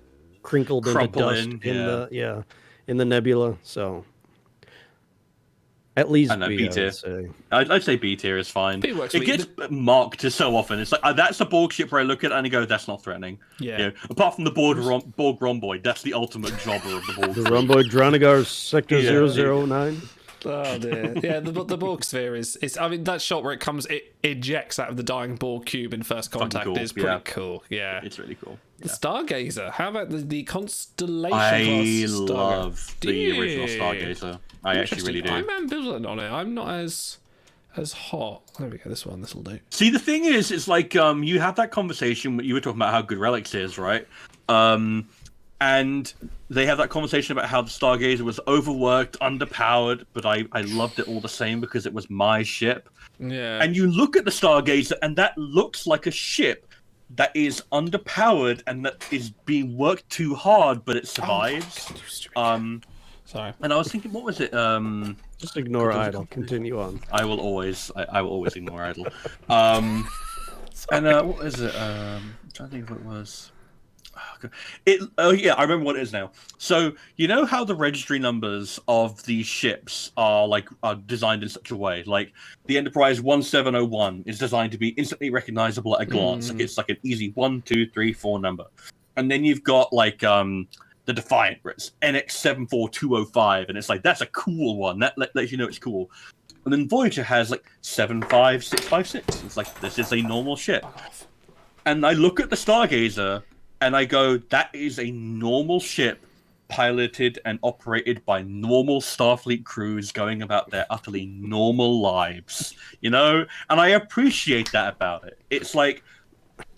crinkled Crumple into dust in, in the nebula. So at least I know, B, B I tier. would say. I'd say B tier is fine. B works It for gets me. marked so often. It's like that's a Borg ship where I look at it and I go, "That's not threatening." Yeah. You know, apart from the Borg rhomboid, that's the ultimate jobber of the Borg. The Rhomboid Dronigar Sector Yeah. 009. Oh dear. Yeah, the Borg sphere is. I mean, that shot where it ejects out of the dying Borg cube in first contact cool, is pretty yeah. cool. Yeah. It's really cool. The Stargazer. How about the Constellation I class love Stargazer? the original Yeah. Stargazer. I actually really do. I'm ambivalent on it. I'm not as hot. There we go. This will do. See, the thing is, it's like you have that conversation. You were talking about how good Relics is, right? And they have that conversation about how the Stargazer was overworked, underpowered, but I loved it all the same because it was my ship. Yeah. And you look at the Stargazer, and that looks like a ship that is underpowered and that is being worked too hard, but it survives. Sorry. And I was thinking, what was it? Just ignore Idle. Continue on. I will always ignore Idle. And what is it? I'm trying to think of what it was. Oh yeah, I remember what it is now. So you know how the registry numbers of these ships are designed in such a way, like the Enterprise 1701 is designed to be instantly recognizable at a glance. Like it's like an easy 1, 2, 3, 4 number, and then you've got like the Defiant, where it's NX 74205, and it's like that's a cool one. That lets you know it's cool. And then Voyager has like 75656. It's like this is a normal ship. And I look at the Stargazer. And I go, that is a normal ship piloted and operated by normal Starfleet crews going about their utterly normal lives, you know? And I appreciate that about it. It's like,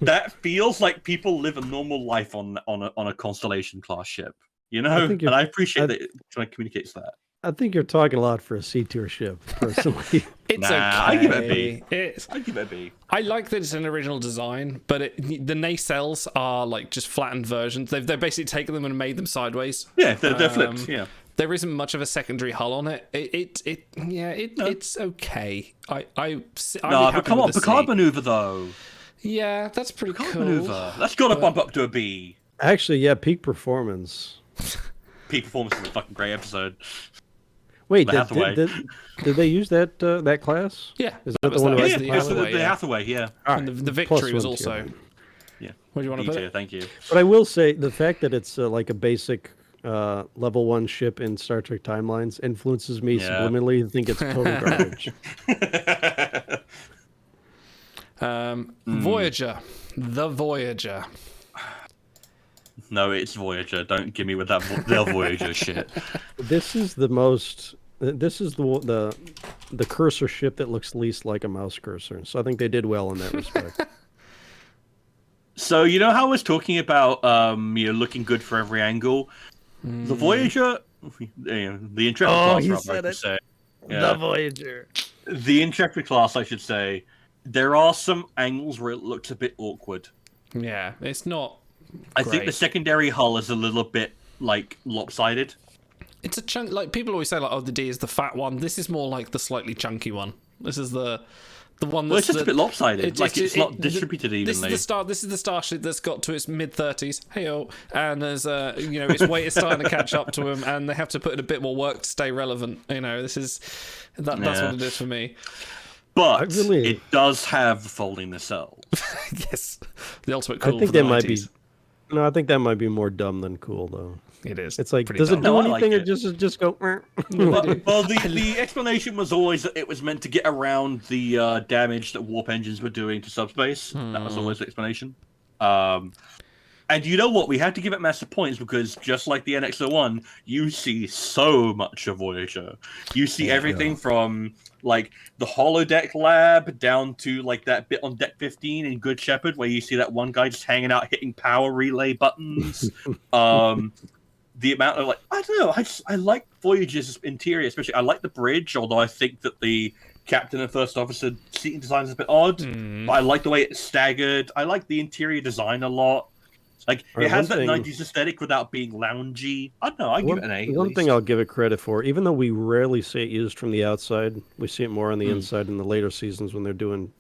that feels like people live a normal life on a Constellation class ship, you know? And I appreciate that it kind of communicates that. I think you're talking a lot for a C tier ship, personally. It's okay. I give it a B. I give it a B. I like that it's an original design, but the nacelles are like just flattened versions. They've basically taken them and made them sideways. Yeah, they're flipped. Yeah. There isn't much of a secondary hull on it. It's okay. But come on, Picard maneuver though. Yeah, that's pretty cool. Maneuver. That's got to bump up to a B. Actually, yeah, peak performance. Peak performance is a fucking great episode. Wait, The did they use that class? Yeah, is that the one? Yeah, the Hathaway. Yeah. And the Victory was also. Yeah. Where do you want to put tier, it? Thank you. But I will say the fact that it's like a basic level 1 ship in Star Trek timelines influences me subliminally to think it's total garbage. Voyager, the Voyager. No, it's Voyager. Don't give me with that the Voyager shit. This is the most This is the cursor ship that looks least like a mouse cursor. So I think they did well in that respect. So you know how I was talking about looking good for every angle? The Voyager, the Intrepid class, you rather, said I should it. say. The Voyager. The Intrepid class, I should say. There are some angles where it looks a bit awkward. Yeah, it's not. I think the secondary hull is a little bit like lopsided. It's a chunk. Like people always say, like, oh, the D is the fat one. This is more like the slightly chunky one. This is the one that's well, it's just a bit lopsided. It's not distributed evenly. This is the starship that's got to its mid-30s. Heyo, and there's its weight is starting to catch up to them, and they have to put in a bit more work to stay relevant. This is that's what it is for me. But it does have folding nacelles. Yes, the ultimate cool. I think for the that might 90s. be. No, I think that might be more dumb than cool, though. It is. It's like, pretty does dumb. it do I like anything, it. or just go? Well, the explanation was always that it was meant to get around the damage that warp engines were doing to subspace. That was always the explanation. And you know what? We had to give it massive points because just like the NX-01, you see so much of Voyager. You see everything from like the holodeck lab down to like that bit on deck 15 in Good Shepherd where you see that one guy just hanging out hitting power relay buttons. The amount of I don't know. I like Voyager's interior, especially. I like the bridge, although I think that the captain and first officer seating design is a bit odd. But I like the way it's staggered. I like the interior design a lot. Like it has that 90s aesthetic without being loungy. I don't know. I give it an A. One thing I'll give it credit for, even though we rarely see it used from the outside, we see it more on the inside in the later seasons when they're doing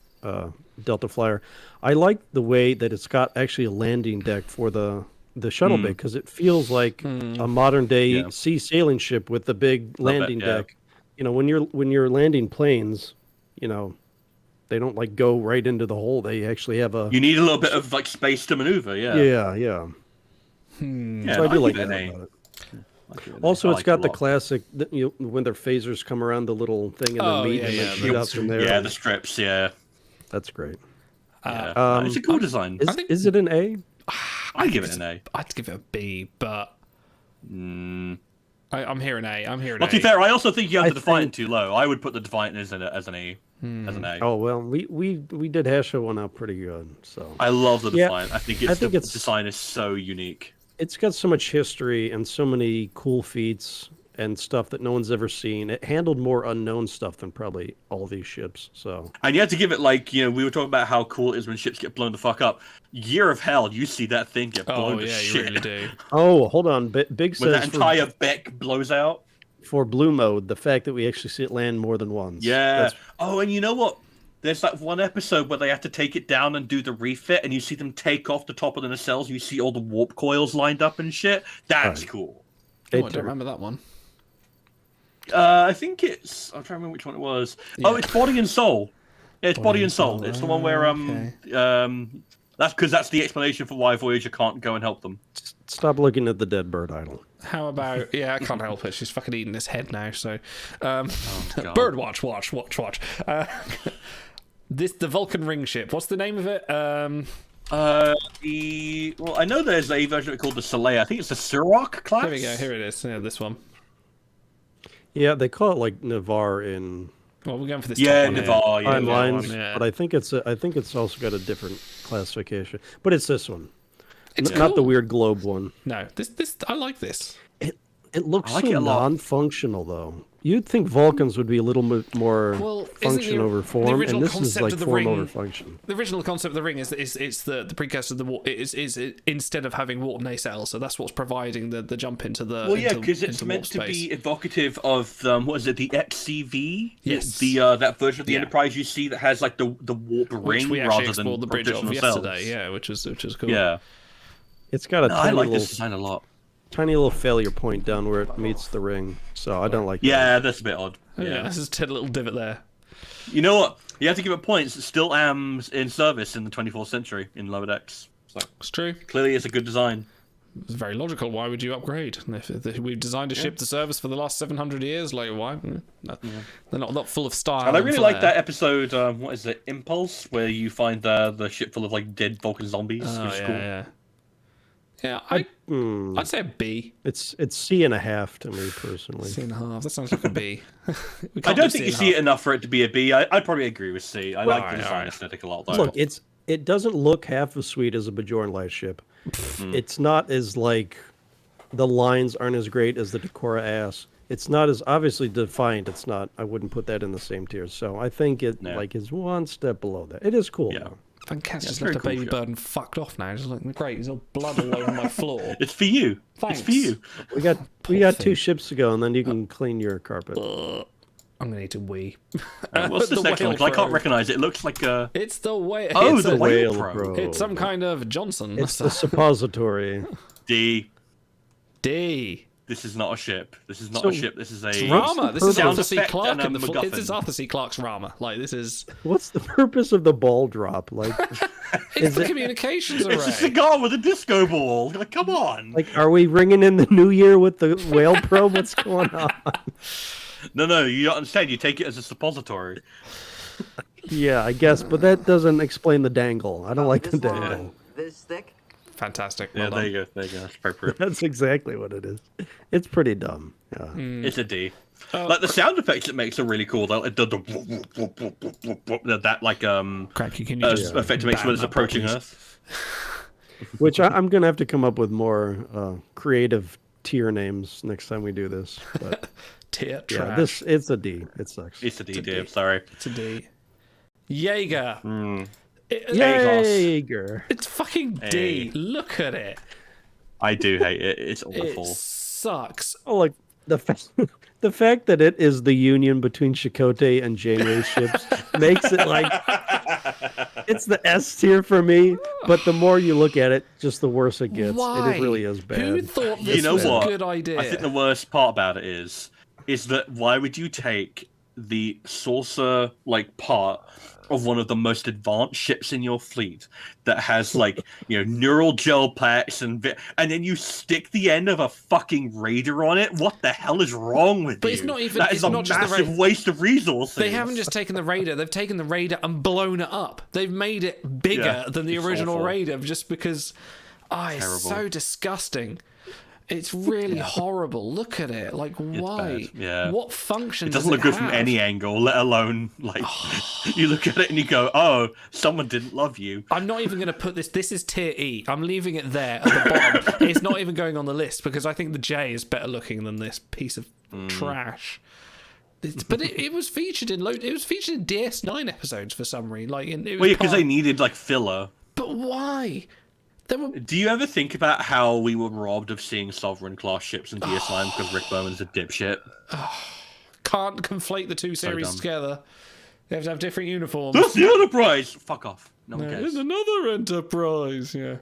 Delta Flyer. I like the way that it's got actually a landing deck for the shuttle bay because it feels like a modern day sea sailing ship with the big landing deck. When you're landing planes, they don't go right into the hole. They actually have a. You need a little bit of space to maneuver. Yeah. Yeah. So I do like that about it. Also, it's got the classic when their phasers come around the little thing and then meet and then shoot out from there. Yeah, the strips. Yeah, that's great. It's a cool design. Is it an A? I'd give it an A. I'd give it a B, but I'm hearing A. I'm hearing A. Well, to be fair, I also think you have the Defiant too low. I would put the Defiant as an A. As an A. Oh well, we did hash that one out pretty good. So I love the Defiant. I think its design is so unique. It's got so much history and so many cool feats and stuff that no one's ever seen. It handled more unknown stuff than probably all these ships. So and you have to give it we were talking about how cool it is when ships get blown the fuck up. Year of Hell, you see that thing get blown to shit. You really do. Oh, hold on. Big says when that entire Beck blows out. For blue mode, the fact that we actually see it land more than once. Yeah. Oh, and you know what? There's one episode where they have to take it down and do the refit, and you see them take off the top of the nacelles. You see all the warp coils lined up and shit. That's cool. Oh, I don't remember that one. I think it's. I'm trying to remember which one it was. Yeah. Oh, it's Body and Soul. Yeah, it's Body and Soul. It's the one where that's because that's the explanation for why Voyager can't go and help them. Stop looking at the dead bird idol. How about I can't help it. She's fucking eating his head now. So, bird watch. The Vulcan ring ship. What's the name of it? I know there's a version of it called the Soleil. I think it's the Sirach class. There we go. Here it is. Yeah, this one. Yeah, they call it like Navarre in. Well, we're going for this. Navarre. Yeah, lines, but I think it's also got a different classification. But it's this one. It's not the weird globe one. No, this I like this. It looks so non-functional though. You'd think Vulcans would be a little bit more function over form, and this is like form over function. The original concept of the ring is it's the precursor to the warp. Is instead of having warp nacelles, so that's what's providing the jump into the. Well, yeah, because it's meant to be evocative of what is it, the XCV? Yes, that version of the Enterprise you see that has like the warp ring we rather than the bridge of yesterday. Yeah, which is cool. Yeah, it's got a tiny I like little, this design a lot. Tiny little failure point down where it meets the ring, so I don't like that. Yeah, that's a bit odd. Yeah, there's just a little divot there. You know what? You have to give it points. It's still AM's in service in the 24th century in lower decks. So it's true. Clearly, it's a good design. It's very logical. Why would you upgrade? If we've designed a ship to service for the last 700 years, like why? No. They're not full of style. And I really like that episode. What is it? Impulse, where you find the ship full of like dead Vulcan zombies. Oh, which is yeah, cool. Yeah. Yeah, I'd say a B. It's C.5 to me personally. C.5. That sounds like a B. I don't think you see it enough for it to be a B. I'd probably agree with C. I like the design aesthetic a lot, though. Look, it doesn't look half as sweet as a Bajoran light ship. It's not as like the lines aren't as great as the Decora ass. It's not as obviously defined. It's not. I wouldn't put that in the same tier. So I think it like is one step below that. It is cool. Yeah. Van Cat's just left a baby bird and fucked off now. Just looking great. There's all blood all over my floor. It's for you. Thanks. It's for you. We got 2 ships to go, and then you can clean your carpet. I'm gonna need to wee. What's this next one? 'Cause I can't recognize it. It looks like a. It's the whale. Oh, it's the whale probe. It's some kind of Johnson. It's the suppository. D. This is not a ship. This is not a ship. This is a Rama. This is sound Arthur C. effect Clarke and a in the MacGuffin. This is Arthur C. Clarke's Rama. Like this is. What's the purpose of the ball drop? Like, It's the communications array. It's a cigar with a disco ball. Like, come on. Like, are we ringing in the new year with the whale probe? What's going on? No, you don't understand. You take it as a suppository. Yeah, I guess, but that doesn't explain the dangle. I don't like the dangle. This thick? Fantastic. Yeah, there you go. That's appropriate. That's exactly what it is. It's pretty dumb. Yeah. It's a D. Like the sound effects it makes are really cool. Though it does that like Cracky, can you just effect it makes when it's approaching Earth. Which I'm gonna have to come up with more creative tier names next time we do this. But tier yeah, trash. it's a D. It sucks. It's a D. I'm sorry. It's a D. Jaeger. Jaeger. It's fucking D. Hey. Look at it. I do hate it. It's awful. It sucks. Oh, like the fact that it is the union between Chakotay and Janeway's ships makes it like it's the S tier for me. But the more you look at it, just the worse it gets. Why? It really is bad. Who thought this was a good idea? I think the worst part about it is that why would you take the saucer like part of one of the most advanced ships in your fleet that has like neural gel packs and then you stick the end of a fucking raider on it? What the hell is wrong with you? But it's not even. That It's is a not just the massive waste of resources. They haven't just taken the Raider, they've taken the Raider and blown it up. They've made it bigger than the original awful. Raider just because it's so disgusting. It's really horrible. Look at it. Like, why? bad. Yeah. What function It doesn't look good from any angle, let alone like you look at it and you go, "Oh, someone didn't love you." I'm not even going to put this. This is tier E. I'm leaving it there at the bottom. It's not even going on the list because I think the J is better looking than this piece of trash. But it was featured in It was featured in DS9 episodes for some reason. Like, Because they needed like filler. But why? Do you ever think about how we were robbed of seeing Sovereign class ships in DS9 because Rick Bowman's a dipshit? Can't conflate the two series dumb. together. They have to have different uniforms. That's the Enterprise! Fuck off. No one cares. There's another Enterprise, yeah.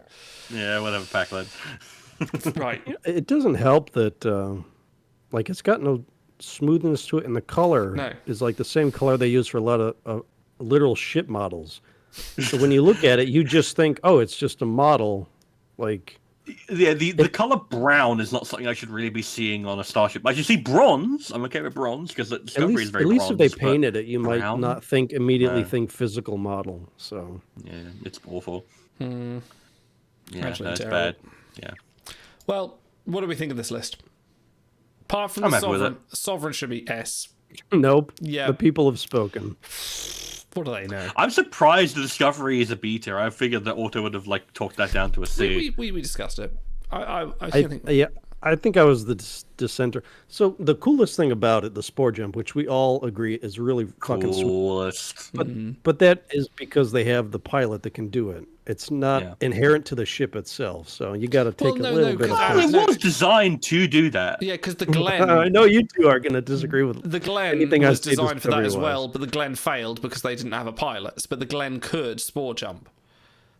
Yeah, whatever, Pac-Man. Right. It doesn't help that like it's got no smoothness to it, and the color is like the same color they use for a lot of literal ship models. So when you look at it, you just think, oh, it's just a model. Like, yeah, the color brown is not something I should really be seeing on a starship. I should see bronze. I'm okay with bronze because the Discovery is very bronze. At least if they painted it, you might brown? not immediately think physical model. So yeah, it's awful. Hmm. Yeah, Actually that's terrible. bad. Yeah. Well, what do we think of this list? Apart from I'm the happy with Sovereign, Sovereign should be S. Nope. Yeah. The people have spoken. What do they know? I'm surprised the Discovery is a B tier. I figured that Auto would have like talked that down to a C. We discussed it. I think. Yeah, I think I was the dissenter. So the coolest thing about it, the Spore Jump, which we all agree is really fucking coolest. But that is because they have the pilot that can do it. It's not inherent to the ship itself, so you got to take a little bit of time. It was designed to do that. Yeah, because the Glen. I know you two are going to disagree with the Glen anything was I say designed for that as Discovery-wise. well, but the Glen failed because they didn't have a pilot. But the Glen could spore jump,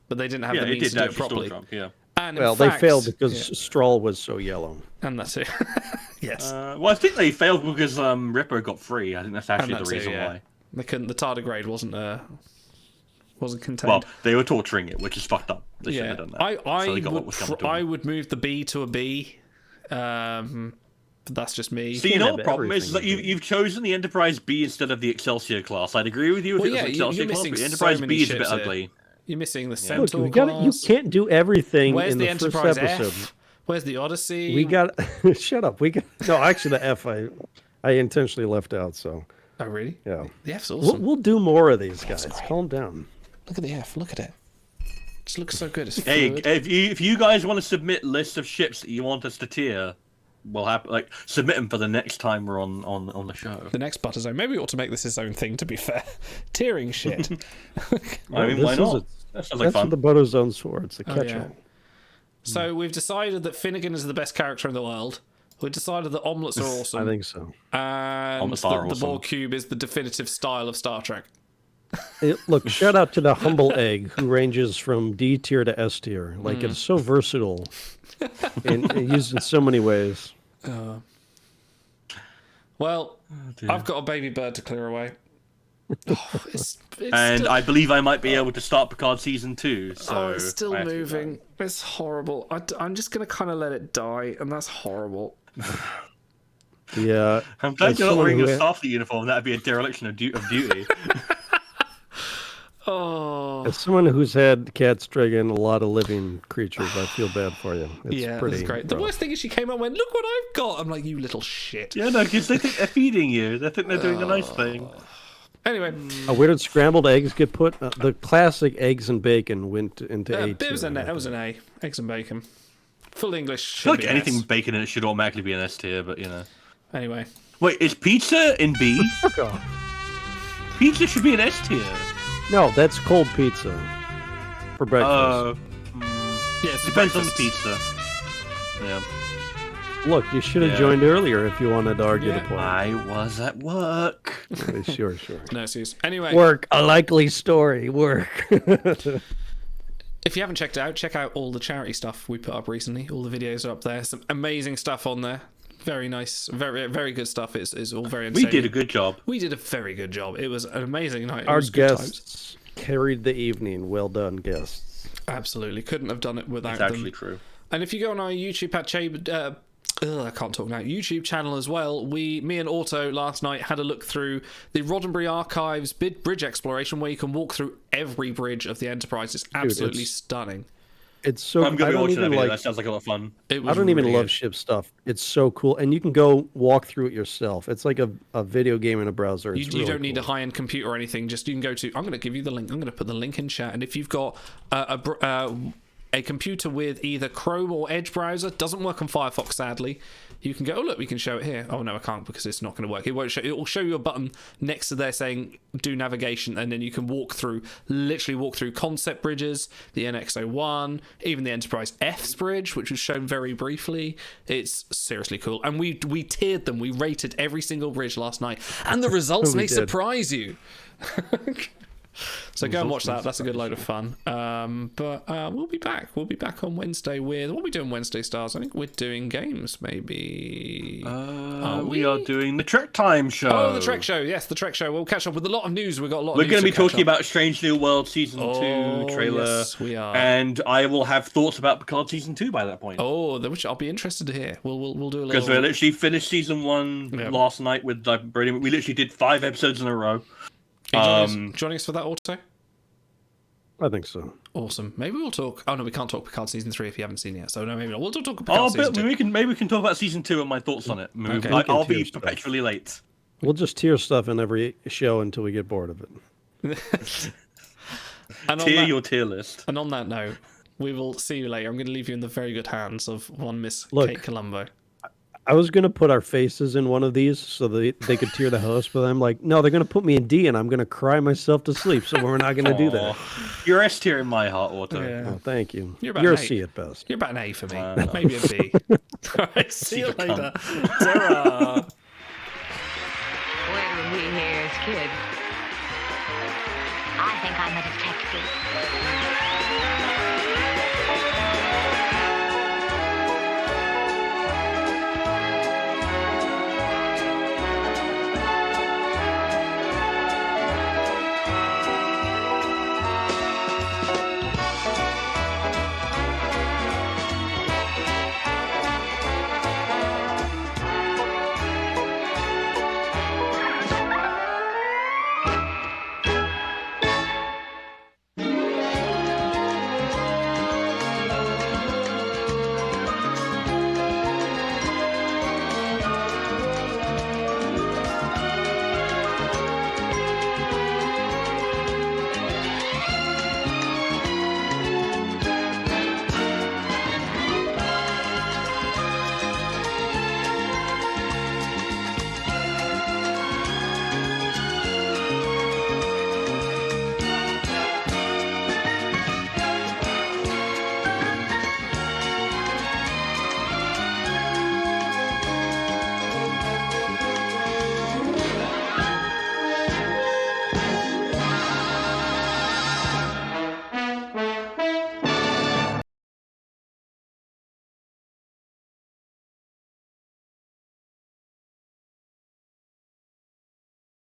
but they didn't have the means to do it properly. Yeah. And in Well, fact, they failed because Stroll was so yellow. and that's it. Yes, Well, I think they failed because Ripper got free. I think that's actually And the that's it, reason yeah. why. They couldn't. The tardigrade wasn't contained. Well, they were torturing it, which is fucked up. They shouldn't have done that. So they got what was coming to them. I would move the B to a B. But that's just me. So you know the problem is that you've chosen the Enterprise B instead of the Excelsior class. I'd agree with you if Well, it was yeah, Excelsior you're class, missing but the so Enterprise many B is a bit ships here. ugly. You're missing the Look, Centaur you class. can't do everything Where's in the the first Enterprise episode. F? Where's the Odyssey? We got shut up. No, actually the F I intentionally left out. So. Oh really? Yeah. The F's awesome. We'll do more of these guys. Calm down. Look at the F. Look at it. It just looks so good. It's Hey, fluid. if you guys want to submit lists of ships that you want us to tier, we'll have submit them for the next time we're on the show. The next Butter Zone. Maybe we ought to make this his own thing. To be fair, tiering shit. I mean, why not? That sounds like That's fun. what the Butter Zone's for. It's a Oh, catch-all. yeah. So we've decided that Finnegan is the best character in the world. We've decided that omelets are awesome. I think so. And Omelets are the awesome. Borg cube is the definitive style of Star Trek. Look, shout out to the humble egg who ranges from D tier to S tier. Like it's so versatile and used in so many ways. Well, I've got a baby bird to clear away. Oh, it's And still, I believe I might be able to start Picard season 2. So it's still I have to do moving. It's horrible. I'm just going to kind of let it die, and that's horrible. Yeah. I'm glad as you're not someone wearing who a ha- Starfleet uniform. That'd be a dereliction of duty. Oh. As someone who's had cats drag in a lot of living creatures, I feel bad for you. It's Yeah, pretty that's great. The rough. worst thing is she came out and went, "Look what I've got." I'm like, "You little shit." Yeah, no, because they think they're feeding you. They think they're doing a nice thing. Anyway, Where did scrambled eggs get put? The classic eggs and bacon went into A it was tier. that was an A. Eggs and bacon. Full English. I Should feel like be an anything S. with bacon in it should automatically be an S tier, but you know. Anyway, Wait, is pizza in B? Fuck off. Pizza should be an S tier. No, that's cold pizza for breakfast. yeah, it's Depends on the breakfast. pizza. Yeah. Look, you should have Yeah. joined earlier if you wanted to argue the Yeah. point. I was at work. Sure. No, excuse. Anyway, Work, a likely story. Work. if you haven't checked it out, check out all the charity stuff we put up recently. All the videos are up there. Some amazing stuff on there. Very nice, very very good stuff. It's all very We entertaining. did a good job. We did a very good job. It was an amazing night. It Our was good times. guests carried the evening. Well done, guests. Absolutely couldn't have done it without It's them. actually true. And if you go on our YouTube I can't talk now. YouTube channel as well. Me and Otto last night had a look through the Roddenberry Archives bridge exploration, where you can walk through every bridge of the Enterprise. It's absolutely stunning. It's so. I'm gonna I be don't watching that even video. like. That sounds like a lot of fun. It was I don't even really love good. ship stuff. It's so cool, and you can go walk through it yourself. It's like a video game in a browser. You, It's you really don't need a cool. high-end computer or anything. Just you can go to. I'm going to give you the link. I'm going to put the link in chat. And if you've got a computer with either Chrome or Edge browser, doesn't work on Firefox, sadly. You can go. Oh look, we can show it here. Oh no, I can't because it's not going to work. It won't show. It will show you a button next to there saying "Do navigation," and then you can literally walk through concept bridges, the NX-01, even the Enterprise F's bridge, which was shown very briefly. It's seriously cool, and we tiered them. We rated every single bridge last night, and the results We may did. surprise you. So go and watch that. That's a good load of fun. But we'll be back. We'll be back on Wednesday with... What are we doing Wednesday, Stars? I think we're doing games, maybe. We are doing the Trek Time show. Oh, the Trek show. Yes, the Trek show. We'll catch up with a lot of news. We've got a lot of We're news going to be catch talking up. about Strange New World Season 2 trailer. Yes, we are. And I will have thoughts about Picard Season 2 by that point. Oh, which I'll be interested to hear. We'll do a little... Because we literally finished Season 1 last night with Brady. We literally did 5 episodes in a row. Joining us for that, Auto? I think so. Awesome. Maybe we'll talk... Oh, no, we can't talk Picard Season 3 if you haven't seen it yet. So, no, maybe not. We'll talk Picard Season 2. Maybe we can talk about Season 2 and my thoughts on it. Okay. I'll be perpetually late. We'll just tier stuff in every show until we get bored of it. And on Tier that- your tier list. And on that note, we will see you later. I'm going to leave you in the very good hands of one Miss Look. Kate Colombo. I was going to put our faces in one of these so they could tier the host, but I'm like, no, they're going to put me in D and I'm going to cry myself to sleep, so we're not going to do that. You're S tier in my heart, Otto. Yeah. Oh, thank you. You're about You're a an A. C at best. You're about an A for me. Maybe a B. All right, see you later. Ta-ra. Where were we here as kids? I think I'm a detective.